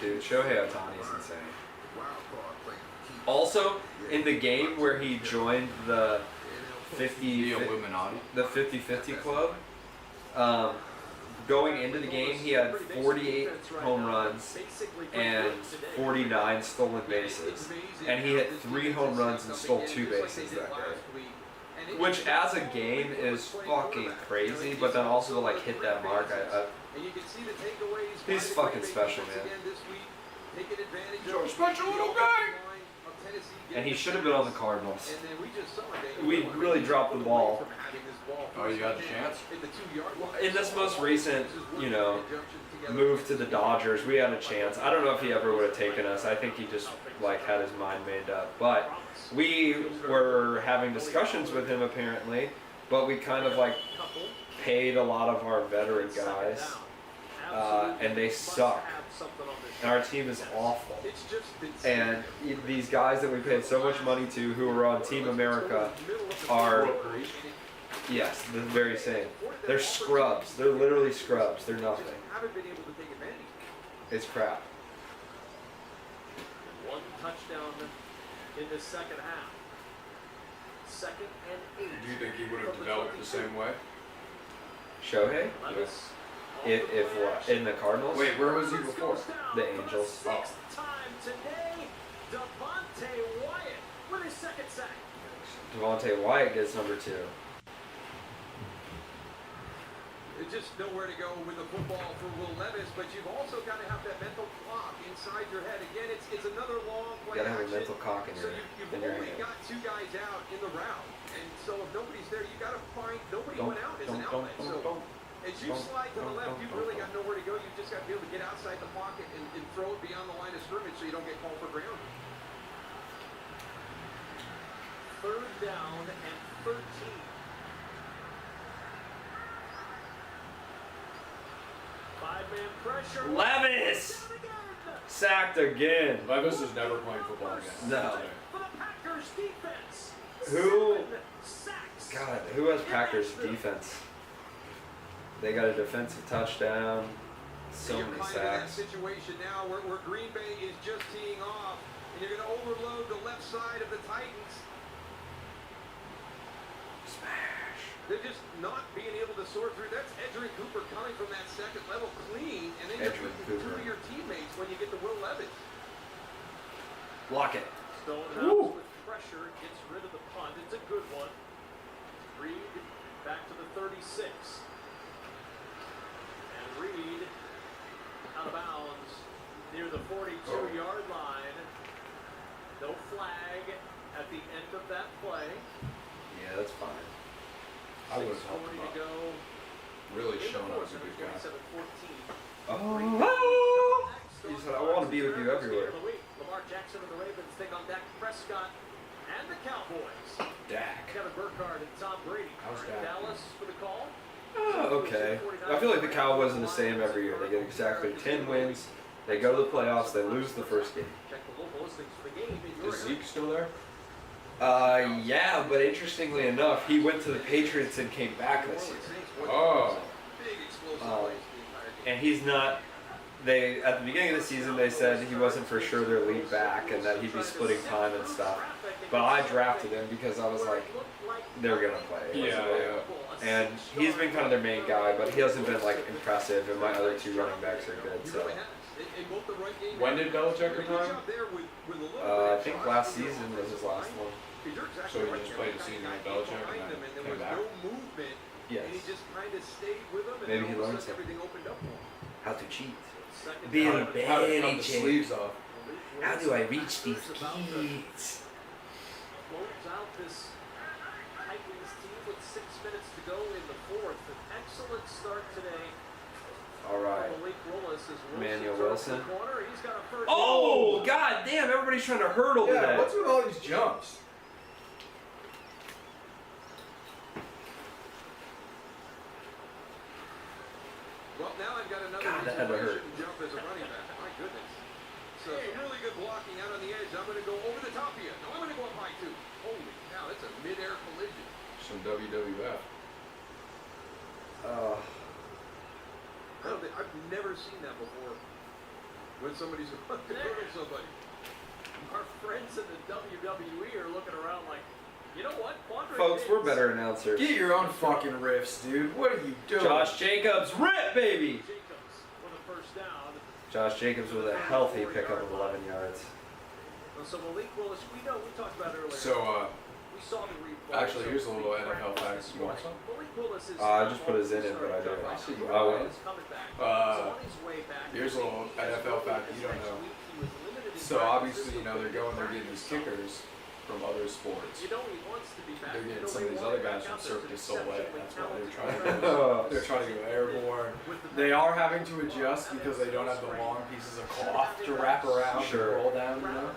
Dude, Shohei Ohtani's insane. Also, in the game where he joined the 50 The Illuminati. the 50-50 club, going into the game, he had 48 home runs and 49 stolen bases. And he hit 3 home runs and stole 2 bases that day. Which, as a game, is fucking crazy, but then also to, like, hit that mark, he's fucking special, man. You're a special little guy! And he should have been on the Cardinals. We really dropped the ball. Oh, you got a chance? In this most recent, you know, move to the Dodgers, we had a chance. I don't know if he ever would have taken us. I think he just, like, had his mind made up. But we were having discussions with him, apparently, but we kind of, like, paid a lot of our veteran guys, and they suck. And our team is awful. And these guys that we paid so much money to, who are on Team America, are, yes, the very same. They're scrubs. They're literally scrubs. They're nothing. It's crap. One touchdown in the second half. 2nd and 8. Do you think he would have developed the same way? Shohei? Levis. If what? In the Cardinals? Wait, where was he before? The Angels. Sixth time today, Devontae Wyatt with his 2nd sack. Devontae Wyatt gets number 2. There's just nowhere to go with the football for Will Levis, but you've also got to have that mental clock inside your head. Again, it's another long play. You gotta have a action. mental cock in So your you've in your only hand. got 2 guys out in the route, and so if nobody's there, you got to find nobody went out as an outlet. So as you slide to the left, you've really got nowhere to go. You've just got to be able to get outside the pocket and throw it beyond the line of scrimmage so you don't get called for ground. 3rd down and 13. Five-man pressure. Levis! Sacked again. Levis is never playing football again. No. For the Packers defense. Who? 7 sacks. God, who has Packers defense? They got a defensive touchdown. So You're many kind of in that sacks. situation now where Green Bay is just teeing off, and you're going to overload the left side of the Titans. They're just not being able to sort through. That's Edgerrin Cooper coming from that second level clean, and then you're putting two of your teammates when you get to Will Levis. Block it. Stonehouse with pressure gets rid of the punt. It's a good one. Reed back to the 36. And Reed out of bounds near the 42-yard line. No flag at the end of that play. Yeah, that's fine. I would have helped him to out. go. Really shown I was a good guy. 27-14. Oh, he said, I want to be with you everywhere. Lamar Jackson and the Ravens take on Dak Prescott and the Cowboys. Dak. Kevin Burkhardt and Tom Brady. How's Dak? Dallas for the call. Okay. I feel like the Cowboys are the same every year. They get exactly 10 wins. They go to the playoffs. They lose the first game. Check the local listings for the game in your Is Zeke still there? Yeah, but interestingly enough, he went to the Patriots and came back this year. Oh. And he's not. They at the beginning of the season they said he wasn't for sure their lead back and that he'd be splitting time and stuff. But I drafted him because I was like, they're gonna play. Yeah. And he's been kind of their main guy, but he hasn't been like impressive. And my other two running backs are good. So When did Belichick retire? I think last season was his last one. So he just played a season with Belichick and then came back? Yes. And he just kind of stayed with them, and Maybe then he all of a learned sudden everything opened up for him. How to cheat. Being How to cut the sleeves off. How do I reach these keys? Close out this Titans team with 6 minutes to go in the fourth. An excellent start today. All right. Malik Willis is Emmanuel turns Wilson. the corner. He's got a first. Oh, god damn, everybody's trying to hurdle Yeah, today. what's with all these jumps? Well, now I've got another God, that reason had to why you hurt. shouldn't jump as a running back. My goodness. So some really good blocking out on the edge. I'm going to go over the top of you. No, I'm going to go up high too. Holy cow, that's a mid-air collision. Some WWF. I've never seen that before. When somebody's about to hurdle somebody. Our friends in the WWE are looking around like, you know what? Quandary Folks, we're Diggs. better announcers. Get your own fucking riffs, dude. What are you doing? Josh Jacobs, rip, baby! Jacobs with a first down. Josh Jacobs with a healthy pickup of 11 yards. So Malik Willis, we talked about earlier. So, we saw the replay. actually, here's a little NFL fact. You want some? Malik Willis is I just put his in it, but I didn't. I see you. I will. coming back. Uh, So on his way back, here's a little NFL fact you don't know. So obviously, they're getting these kickers from other sports. You know he wants to be back. They're getting You know some he of these wanted other guys back from out there. Cirque du It's Soleil. exceptionally That's why they're talented trying to They're trying to go airborne. They are having to adjust because they don't have the long pieces of cloth to wrap around Sure. and roll down, you know.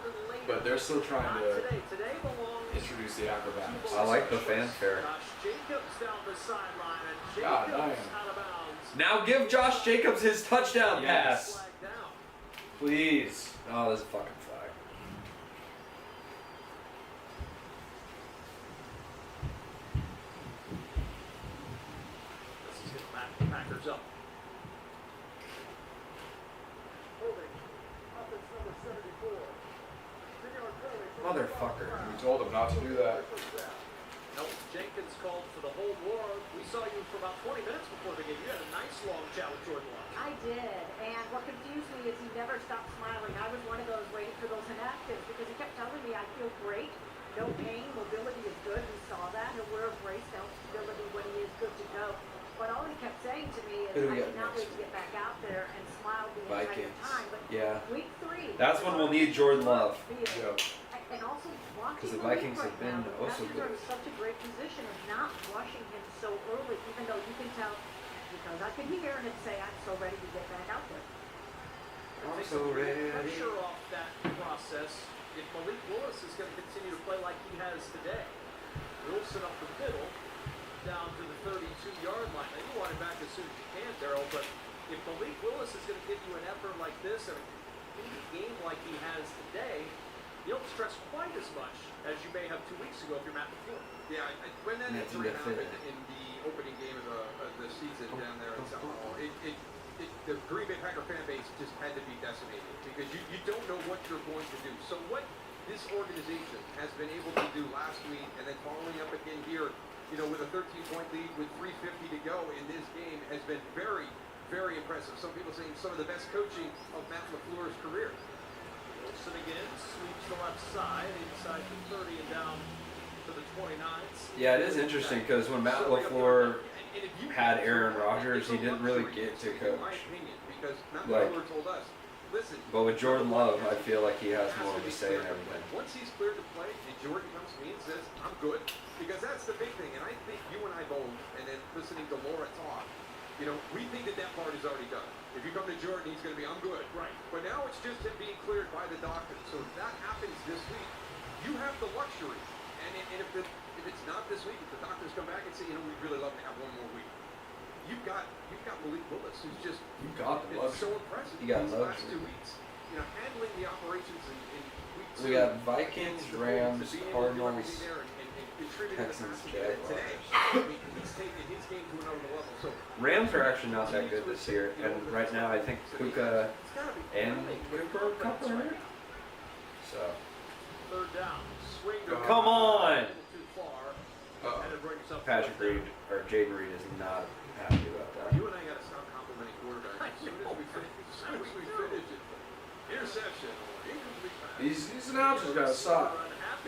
But they're still trying to Today belongs introduce the acrobatics. I like the fanfare. Josh Jacobs down the sideline and God Jacobs damn. out of bounds. Now give Josh Jacobs his touchdown Yes. pass. Flag down. Please. Oh, this fucking flag. This is getting back the Packers up. Motherfucker. We told them not to do that. Nope, Jenkins called for the whole war. We saw you for about 20 minutes before the game. You had a nice long chat with Jordan Love. I did, and what confused me is he never stopped smiling. I was one of those waiting for those inactives because he kept telling me I feel great, no pain, mobility is good. We saw that. He'll wear a brace, no stability when he is good to go. But all he kept saying to me is, Who do we I got cannot next? wait to get back out there and smile the entire Vikings. time. But Yeah. week 3. That's when we'll need Jordan Love. Field. Yeah. And also watching 'Cause the league Vikings have right been now, the also Packers are good. in such a great position of not rushing him so early, even though you can tell, because I can hear him say, I'm so ready to get back out there. I'm so ready. Pressure off that process. If Malik Willis is going to continue to play like he has today, Wilson up the middle, down to the 32-yard line. Now, you want him back as soon as you can, Darryl, but if Malik Willis is going to give you an effort like this and a complete game like he has today, you don't stress quite as much as you may have 2 weeks ago if you're Matt LaFleur. Yeah, when that That's injury in the fit. happened in the opening game of the season down there in South Hall, the Green Bay Packer fan base just had to be decimated because you don't know what you're going to do. So what this organization has been able to do last week and then following up again here you know, with a 13-point lead with 3:50 to go in this game has been very, very impressive. Some people saying some of the best coaching of Matt LaFleur's career. Wilson again sweeps the left side, inside the 30 and down to the 29th. Yeah, it is interesting because when Matt LaFleur had Aaron Rodgers, he didn't really get to coach. Like, but with Jordan Love, I feel like he has more of a say in everything. Once he's cleared to play, and Jordan comes to me and says, "I'm good," because that's the big thing. And I think you and I both, and then listening to Laura talk, you know, we think that that part is already done. If you come to Jordan, he's going to be, "I'm good." Right. But now it's just him being cleared by the doctor. So if that happens this week, you have the luxury. And if it's not this week, if the doctors come back and say, "You know, we'd really love to have one more week," you've got Malik Willis, who's just been so impressive You got these last luxury. 2 weeks. You know, handling the operations in week 2. We got Vikings, Rams, Cardinals, Texans, Texans, Jaguars. He's taken his game to another level. So Rams are actually not that good this year, and right now I think Puka and Cooper Cup are hurt. So, Third down. Swing. come on! Too far. And it brings up Patrick Reed, or Jaden Reed is not happy about that. you and I got to stop complimenting quarterbacks. As soon as we finish it, interception or incomplete pass. These announcers gotta stop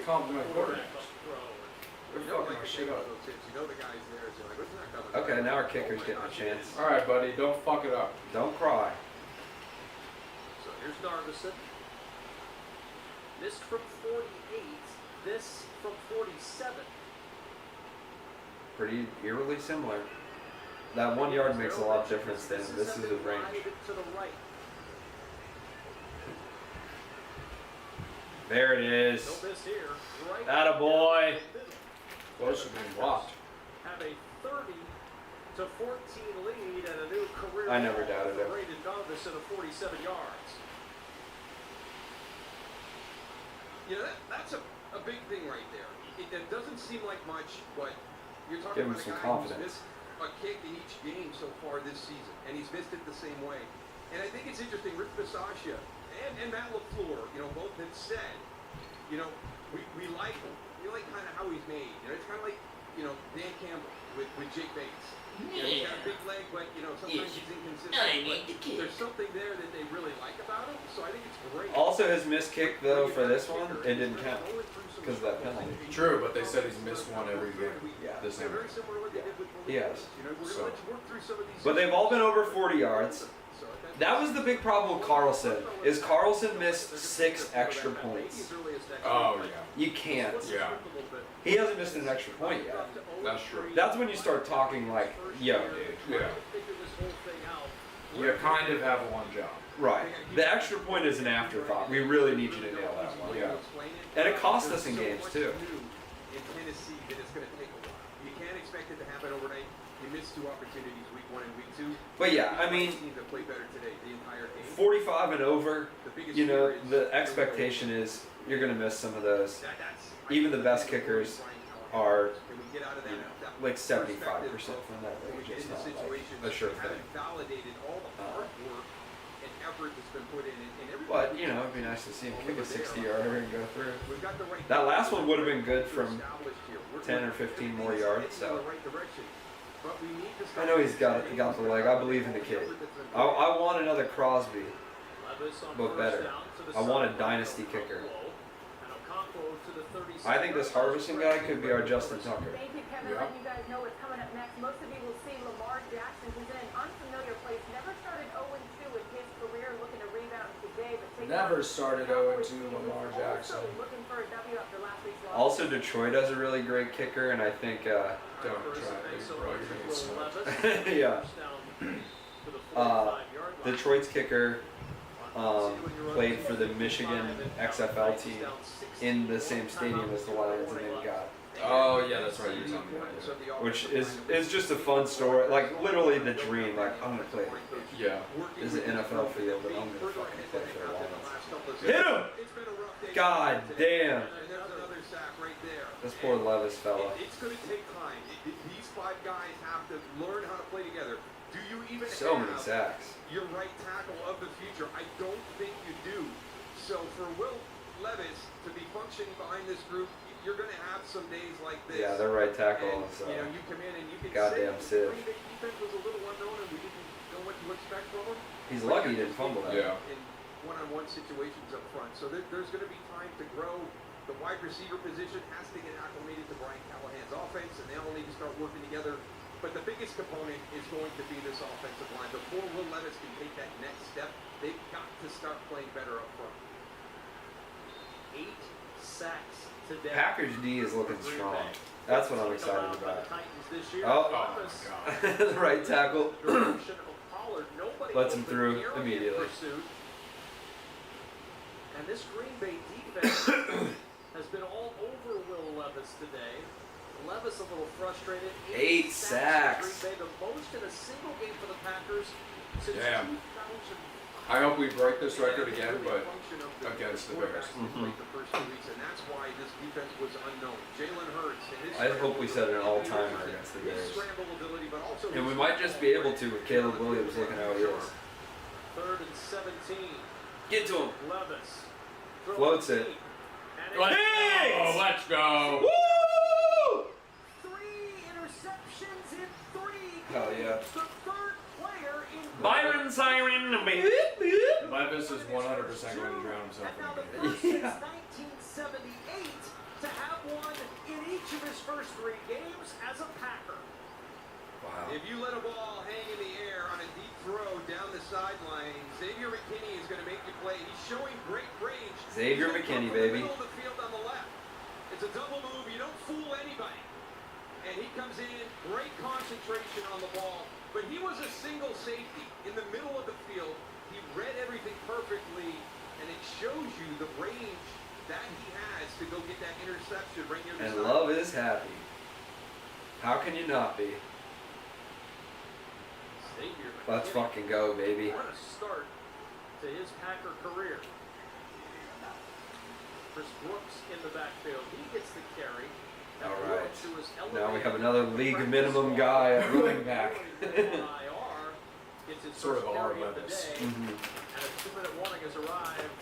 complimenting quarterbacks. They're You know, fucking like my shit up. those tips, you know the guy's there. So like, what's not coming? Okay, now our kicker's getting a chance. All right, buddy, don't fuck it up. Don't cry. So here's Darvison. Missed from 48. This from 47. Pretty eerily similar. That 1 yard makes a lot of difference then. This is a range. To the right. There it is. No miss here. Right. Attaboy. Close to being blocked. Have a 30 to 14 lead and a new career. I never doubted it. Braden Darvison of 47 yards. You know, that's a big thing right there. It doesn't seem like much, but you're talking Give him about a some guy confidence. who's missed a kick in each game so far this season, and he's missed it the same way. And I think it's interesting, Rick Bisaccia and Matt LaFleur, you know, both have said, you know, we like him. We like kind of how he's made. You know, it's kind of like, you know, Dan Campbell with Jake Bates. You know, he's got a big leg, but, you know, sometimes he's inconsistent. But there's something there that they really like about him, so I think it's great. Also, his missed kick, though, for this one, it didn't count because of that penalty. True, but they said he's missed one every game. Yeah. This They're year. very similar to what they did with He has. You know, we're So- going to work through some of these. But they've all been over 40 yards. That was the big problem with Carlson, is Carlson missed 6 extra points. Oh, yeah. You can't. Yeah, He hasn't missed an extra point yet. that's true. That's when you start talking like, yo, dude. Yeah. You kind of have one job. Right. The extra point is an afterthought. We really need you to nail that one. Yeah. And it cost us in games, too. In Tennessee, that it's going to take a while. You can't expect it to happen overnight. You missed 2 opportunities, week 1 and week 2. But yeah, I mean, Teams that play better today, the entire game. 45 and over, The biggest you know, fear is- the expectation is you're going to miss some of those. That's- Even the best kickers are Can we get out of that? that like 75% perspective from that when we range. get It's into not like situations a sure we haven't thing. validated all the hard work and effort that's been put in, and everybody. But, you know, it'd be nice to see him kick a 60-yarder and go through. We've got the right That last one would have been good from established here. 10 or 15 more yards, so. In the right direction. But we need to I know he's got the leg. I believe in the kid. I want another Crosby, but better. I want a dynasty kicker. I think this Harbison guy could be our Justin Tucker. Thank you, Kevin. Yeah. Letting you guys know what's coming up next. Most of you will see Lamar Jackson, who's in an unfamiliar place. Never started 0-2 in his career, looking to rebound today, but taking Never on started Cowboys 0-2 team who's Lamar Jackson. Also looking for a W after last week's loss. Also, Detroit has a really great kicker, and I think, Don't try it, bro. You're gonna get smoked. yeah, Detroit's kicker played for the Michigan XFL team in the same stadium as the Lions, and then got, Oh, yeah, that's right. You're telling me that. Yeah. which is just a fun story. Like literally the dream. Like I'm gonna play. Yeah. This is an NFL field, but I'm gonna fucking play for the Lions. Hit him! God damn! This poor Levis fella. It's going to take time. These 5 guys have to learn how to play together. Do you even So have many sacks. your right tackle of the future? I don't think you do. So for Will Levis to be functioning behind this group, you're going to have some days like this. Yeah, their right tackle And, is you know, you come in and you can goddamn say sieve. the Green Bay defense was a little unknown and we didn't know what to expect from them. He's lucky he didn't fumble that. Yeah. In one-on-one situations up front. So there's going to be time to grow. The wide receiver position has to get acclimated to Brian Callahan's offense, and they all need to start working together. But the biggest component is going to be this offensive line. Before Will Levis can take that next step, they've got to start playing better up front. 8 sacks today. Packers D is looking strong. That's what I'm excited about. Oh, Oh. my God. The right tackle. Nobody Lets him open through area immediately. pursuit. And this Green Bay defense has been all over Will Levis today. Levis a little frustrated. 8 sacks. for Green Bay, the most in a single game for the Packers since Damn. 2000. I hope we break this record again, but against the Bears. The first 2 weeks, and that's why this defense was unknown. Jalen Hurts and his I hope we set an all-timer against the Bears. And we might just be able to with Caleb Williams looking how he is. 3rd and 17. Get to him. Levis Floats it. Let's go. Woo! 3 interceptions in 3 games. Hell yeah. The 3rd player in Byron Siren. Levis is 100% going to drown himself and now the in the first game. since 1978 to have one in each of his first 3 games as a Packer. Wow. If you let a ball hang in the air on a deep throw down the sideline, Xavier McKinney is going to make you play. He's showing great range. Xavier He's gonna McKinney, come from baby. The middle of the field on the left. It's a double move. You don't fool anybody. And he comes in, great concentration on the ball. But he was a single safety in the middle of the field. He read everything perfectly, and it shows you the range that he has to go get that interception right near the And sideline. Love is happy. How can you not be? Xavier Let's McKinney. fucking go, baby. What a start to his Packer career. Chris Brooks in the backfield. He gets the carry. And All right. Brooks, who was Now we have elevated another to league practice minimum squad, guy at running back. IR, gets his Sort of first our carry of the Levis. day. Mhm. And a 2-minute warning has arrived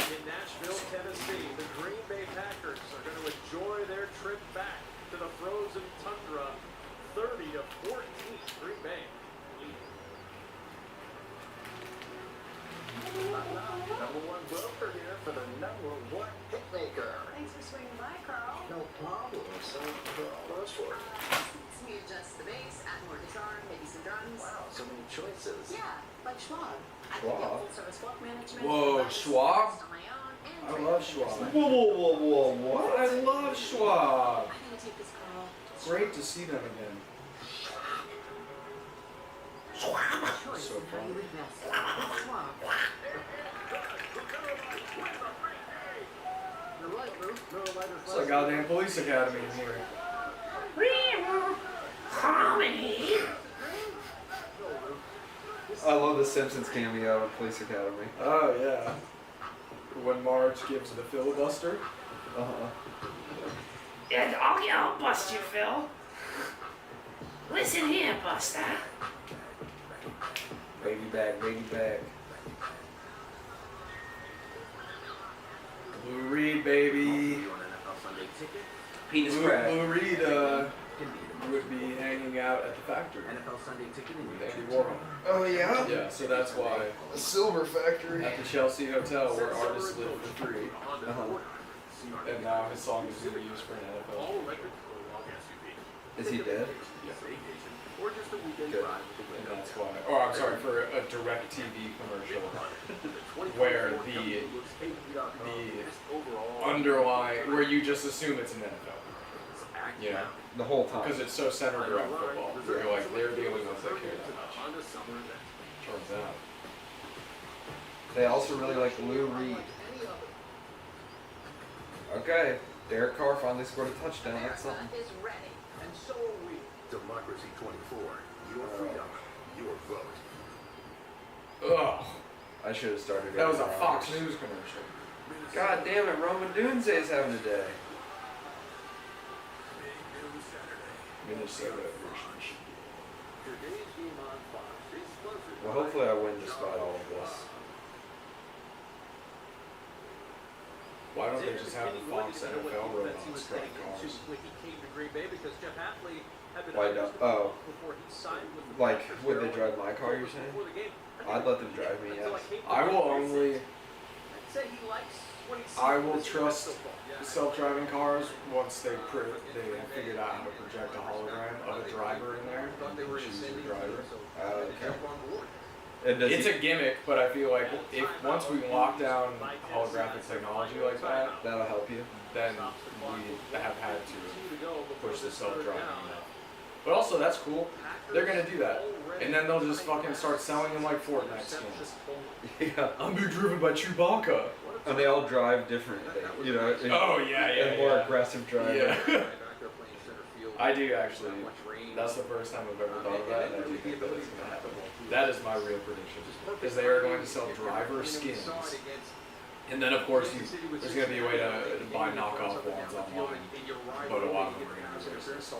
in Nashville, Tennessee. The Green Bay Packers are going to enjoy their trip back to the frozen tundra. 30-14, Green Bay. Number 1 broker here for the number 1 hitmaker. Thanks for swinging by, Carl. No problem. So, what's for it? Since we adjust the base, add more guitar, maybe some drums. Wow, so many choices. Yeah, like Schwab. I can Schwab? get full service work management. Whoa, business Schwab? on my own, and I trade love with Schwab. others. Whoa, what? I love Schwab. I'm gonna take this, Carl. Great to see them again. Choice So of how fun. you invest. With Schwab. You're right, Luke. No lighters It's like goddamn police academy in here. I love the Simpsons cameo in Police Academy. Oh yeah. When Marge gives the filibuster. Uh-huh. Yeah, I'll bust you, Phil. Listen here, Buster. Baby back, baby back. Lou Reed, baby. You want an NFL Sunday ticket? Penis Lou crack. Reed Can be the would be hanging out at the factory. NFL Sunday ticket in With your Andy true Warhol. Oh yeah? Yeah, so that's why The Silver Factory. at the Chelsea Hotel where artists live for free, Uh-huh. and now his song is going to be used for an NFL. All-electric long SUV. Is he dead? Vacation, or just a weekend Good. drive with the And window that's down. why, or I'm sorry, for a direct TV commercial, where the underlying, where you just assume it's an NFL. You know, The whole time. because it's so centered around football. Where you're like, they're the only ones that care that much. Turns out. They also really like Lou Reed. Okay. Derek Carr finally scored a touchdown. That's something. America is ready. And so are we. Democracy 24. Your freedom, your vote. Ugh, I should have started it. that was a around. Fox News commercial. God damn it, Roman Dunze's having a day. Minnesota version. Today's game on Fox is sponsored Well, by hopefully I win despite all of this. Why don't they just have the Fox NFL robots drive cars? When he came to Green Bay, because Jeff Hatley had been Why don't? Oh, before he signed with the like Packers. would they drive my car? You're saying? Before the game. I'd let them drive me. Yes. I will only. I'd say he likes what he sees I will this year trust so far. self-driving cars once they figured out how to project a hologram of a driver in there. And choose your driver. Okay. And does It's he, a gimmick, but I feel like if once we lock down holographic technology like that, that'll help you. then we have had to push the self-driving enough. But also, that's cool. They're gonna do that, and then they'll just fucking start selling them like Fortnite skins. Yeah. I'm being driven by Chewbacca. And they all drive differently. You know. Oh yeah, And more aggressive driving. Yeah. I do actually. That's the first time I've ever thought of that, and I do think that is going to happen. That is my real prediction. Is they are going to sell driver skins. And then, of course, there's going to be a way to buy knockoff ones online. But a lot of them are going to be racist.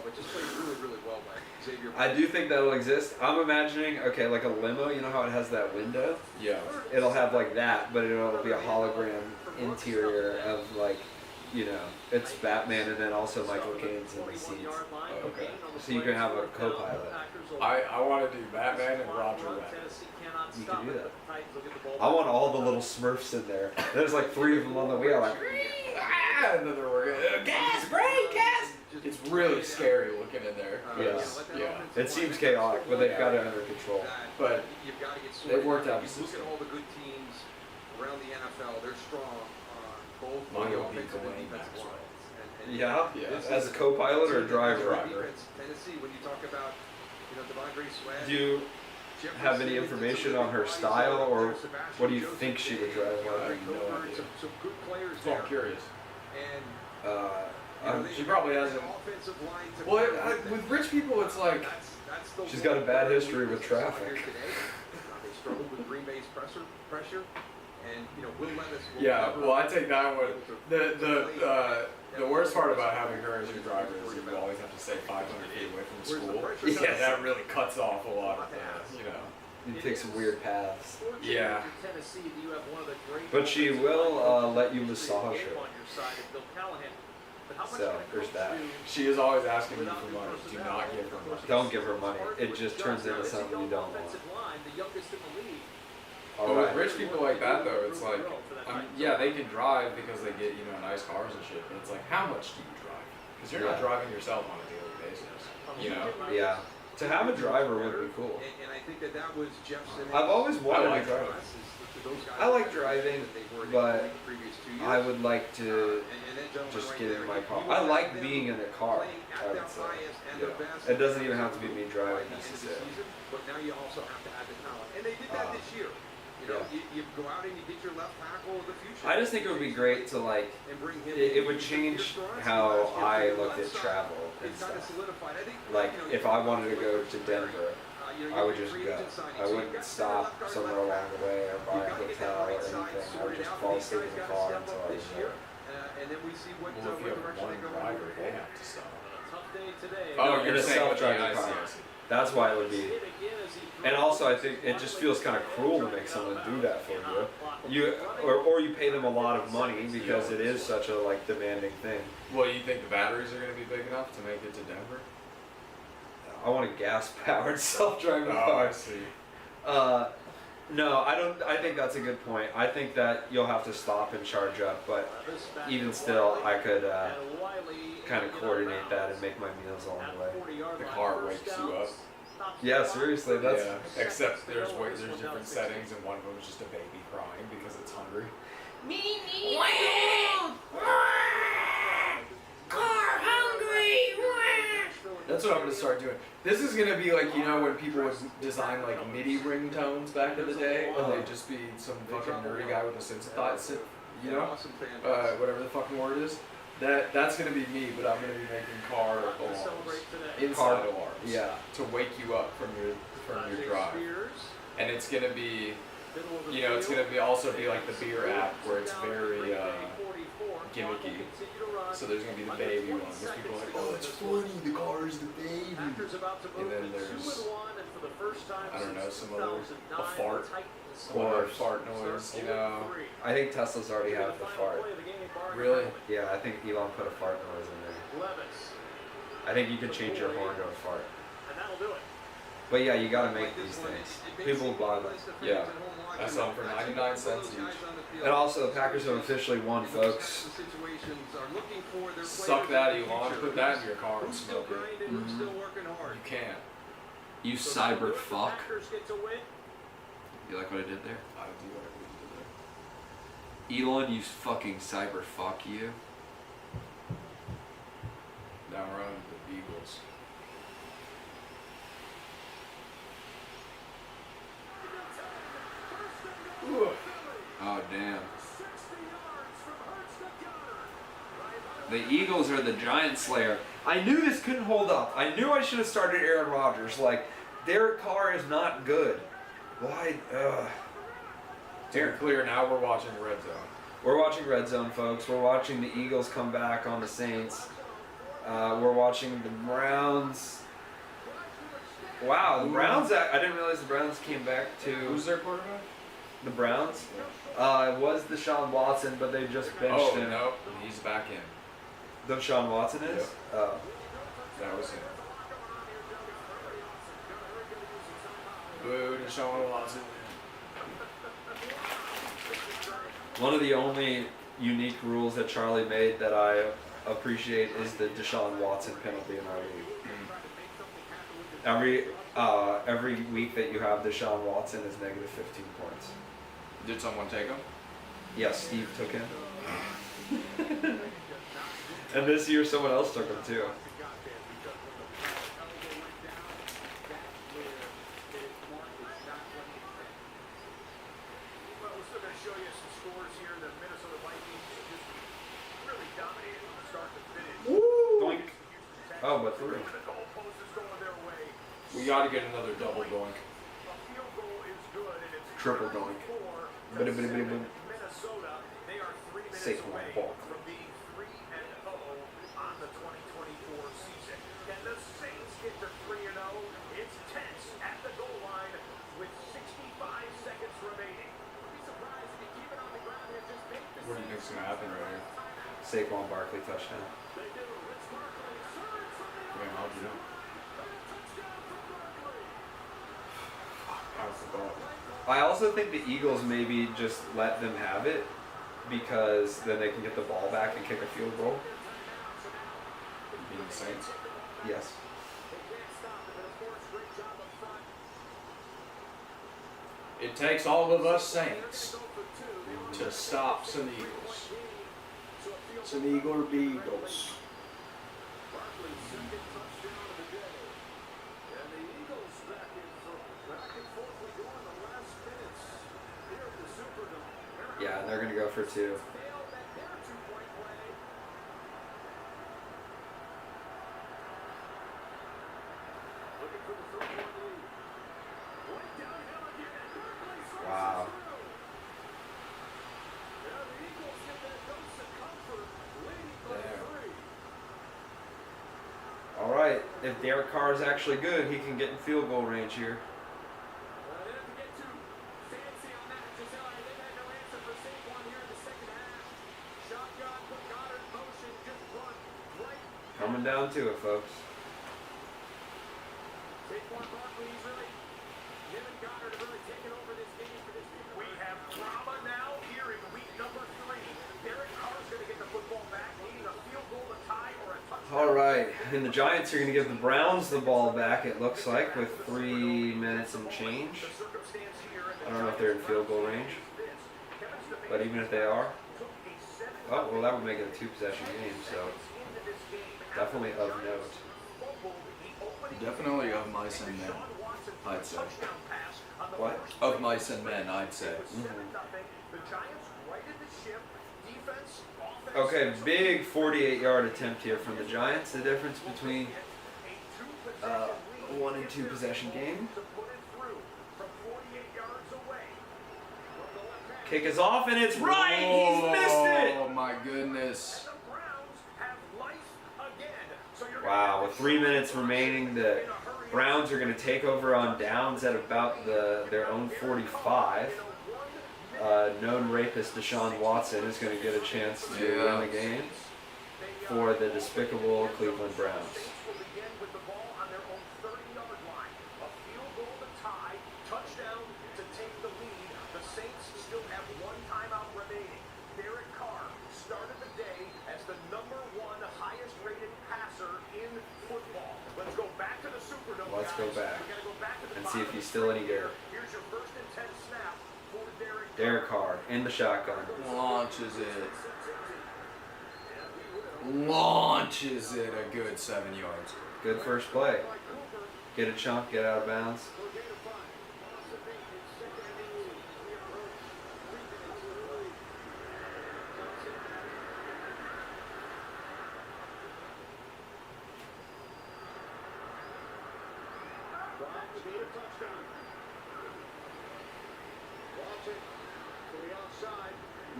I do think that'll exist. I'm imagining, okay, like a limo, you know how it has that window? Yeah. It'll have like that, but it'll be a hologram interior of like, you know, it's Batman and then also Michael Caine's in the seats. Oh, okay. So you can have a co-pilot. I want to do Batman and Roger Rabbit. You can do that. I want all the little Smurfs in there. There's like 3 of them on the wheel, like, And then they're working, gas, brake, gas! It's really scary looking in there. Yes. Yeah. It seems chaotic, but they've got it under control. But it worked out. Look at all the good teams around the NFL. They're strong on both Mine the would be offensive and Dwayne defensive Maxwell. lines. Yeah? Yeah. As a co-pilot or a driver? Tennessee, when you talk about, you know, Devondre Sweat. Do you have any information on her style, or what do you think she would drive I like? have no idea. Some good players So there. I'm curious. And She probably hasn't. offensive line to Well, pair with with rich people, it's like that's the She's got a bad history with traffic. They struggled with Green Bay's pressure, and you know Will Levis. Will yeah. never Well, I take that one. be able to The worst part about having her as your driver is you always have to stay 500 feet away from school. Yes. That really cuts off a lot of the, you know. You take some weird paths. Yeah. But she will let you massage her. So, there's that. She is always asking you for money. Do not give her money. Don't give her money. It just turns into something you don't want. But with rich people like that, though, it's like, I mean, yeah, they can drive because they get, you know, nice cars and shit, but it's like, how much do you drive? Because you're not driving yourself on a daily basis, you know? Yeah. To have a driver would be cool. And I think that was Jeff Simmons. I've always wanted I like to drive. Those guys I like driving, that they were but in the previous 2 years. I would like to And that gentleman just right get there, in my he car. will I have like them being in a car, playing I at would their say. highest and Yeah. their best It doesn't even have to be me driving into the necessarily. season, but now you also have to add the talent. And they did that this year. You know, you go out and you get your left tackle of the future. I just think it would be great to like, And bring him it in. would change Your strong how suit last year I for your looked left at side, travel and it's kinda stuff. solidified. I think, Like, you know, if I wanted to go to Denver, you know, I would your just free go. agent signing. I So wouldn't you've got stop left guard, somewhere left along the way or buy a You've got to get that hotel or right side anything. I would sorted just out. fall These asleep guys in the gotta car step until up I this was year. there. And then we see what Well, if you have direction one they go. driver, they have to stop. Tough day today. Oh, in you're a saying self-driving I car. see. That's why it would be. And also, I think it just feels kind of cruel to make someone do that for you. Or you pay them a lot of money because it is such a like demanding thing. Well, you think the batteries are going to be big enough to make it to Denver? I want a gas-powered self-driving Oh, car. I see. No, I don't. I think that's a good point. I think that you'll have to stop and charge up, but even still, I could kind of coordinate that and make my meals along the way. The car wakes you up. Yeah, seriously, that's. Yeah, except there's different settings, and one of them is just a baby crying because it's hungry. Car hungry. That's what I'm gonna start doing. This is gonna be like, you know, when people would design like MIDI ringtones back in the day, and they'd just be some fucking nerdy guy with a synthesizer, you know, whatever the fucking word is. That's gonna be me, but I'm gonna be making car alarms, inside alarms, Yeah. to wake you up from your drive. And it's gonna be, you know, it's gonna be also be like the beer app where it's very gimmicky. So there's gonna be the baby one. Most people are like, oh, it's funny, the car is the baby. And then there's, I don't know, some other, a fart, or a fart noise, you know. I think Teslas already have the fart. Really? Yeah, I think Elon put a fart noise in there. Levis. I think you can change your horn to a fart. And that'll do it. But yeah, you gotta make these things. People will buy them. Yeah. I saw them for 99 cents each. And also, the Packers have officially won, folks. Suck that, Elon. Put that in your car and smoke it. Mm-hmm. You can't. You cyber fuck. Packers get to win. You like what I did there? I do like what you did there. Elon, you fucking cyber fuck you. Now we're on the Eagles. Oh, damn. The Eagles are the giant slayer. I knew this couldn't hold up. I knew I should have started Aaron Rodgers. Like, Derek Carr is not good. Why? You're clear now. We're watching Red Zone. We're watching Red Zone, folks. We're watching the Eagles come back on the Saints. We're watching the Browns. Wow, the Browns. I didn't realize the Browns came back to. Who's their quarterback? The Browns? It was Deshaun Watson, but they just benched him. No, he's back in. Deshaun Watson is? Yep. Oh. That was him. Boo, Deshaun Watson. One of the only unique rules that Charlie made that I appreciate is the Deshaun Watson penalty in our league. Every week that you have Deshaun Watson is negative 15 points. Did someone take him? Yes, Steve took him. And this year someone else took him too. Doink. Oh, but three. We gotta get another double doink. Triple doink. Boom. Saquon Barkley. What do you think's gonna happen right here? Saquon Barkley touchdown. Man, how'd you know? How's the ball? I also think the Eagles maybe just let them have it because then they can get the ball back and kick a field goal. Being the Saints? Yes. It takes all of us Saints to stop some Eagles. Some Eagle Beagles. Yeah, and they're going to go for two. Wow. All right, if Derek Carr is actually good, he can get in field goal range here. Coming down to it, folks. We have drama now here in week number 3. Derek Carr's going to get the football back, needing a field goal to tie or a touchdown. All right, and the Giants are going to give the Browns the ball back, it looks like, with 3 minutes and change. I don't know if they're in field goal range, but even if they are, oh, well, that would make it a 2-possession game, so definitely of note. Definitely of mice and men, I'd say. What? Of mice and men, I'd say. Okay, big 48-yard attempt here from the Giants. The difference between 1 and 2 possession game. Kick is off and it's right. He's missed it. Oh my goodness. Wow, with 3 minutes remaining, the Browns are going to take over on downs at about their own 45. known rapist Deshaun Watson is going to get a chance to win the game for the despicable Cleveland Browns. Will begin with the ball on their own 30-yard line. A field goal to tie, touchdown to take the lead. The Saints still have one timeout remaining. Derek Carr started the day as the #1 highest-rated passer in football. Let's go back to the Superdome. Let's go back and see if he's still any good. Here's your 1st and 10 snap for Derek Carr in the shotgun. Launches it. Launches it a good 7 yards. Good first play. Get a chunk, get out of bounds.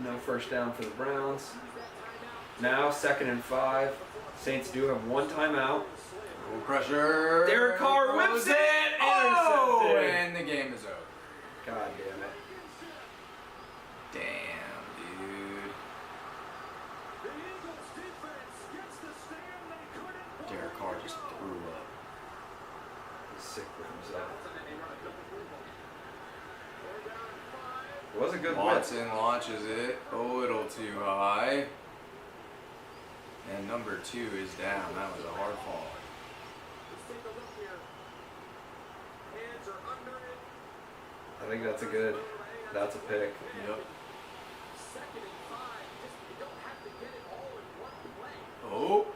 No first down for the Browns. Now 2nd and 5. Saints do have one timeout. No pressure. Derek Carr whips it. Oh, Intercepted. and the game is over. God damn it. Damn, dude. Derek Carr just threw up. He's sick with himself. It was a good win. Watson launches it a little too high. And number 2 is down. That was a hard fall. I think that's a pick. Yep. Oh.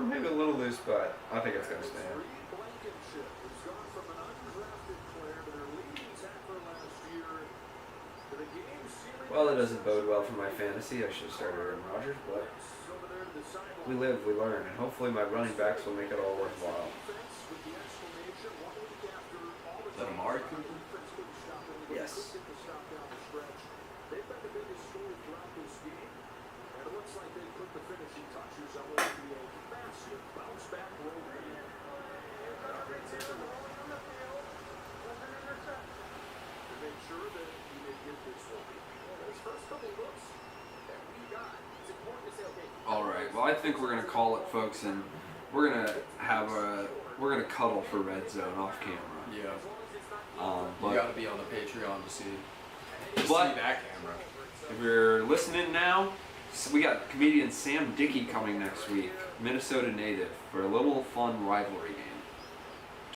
Maybe a little loose, but I think it's going to stand. Well, it doesn't bode well for my fantasy. I should have started Aaron Rodgers, but we live, we learn, and hopefully my running backs will make it all worthwhile. Is that Amari Cooper? Yes. They've been the biggest story throughout this game, and it looks like they put the finishing touches on what will be a massive bounce-back road game. To make sure that he may get this one. Those first couple looks that we got, it's important to say, okay. All right. Well, I think we're gonna call it, folks, and we're gonna cuddle for Red Zone off camera. Yeah. But You gotta be on the Patreon to see But- that camera. if you're listening now, we got comedian Sam Dickey coming next week, Minnesota native, for a little fun rivalry game.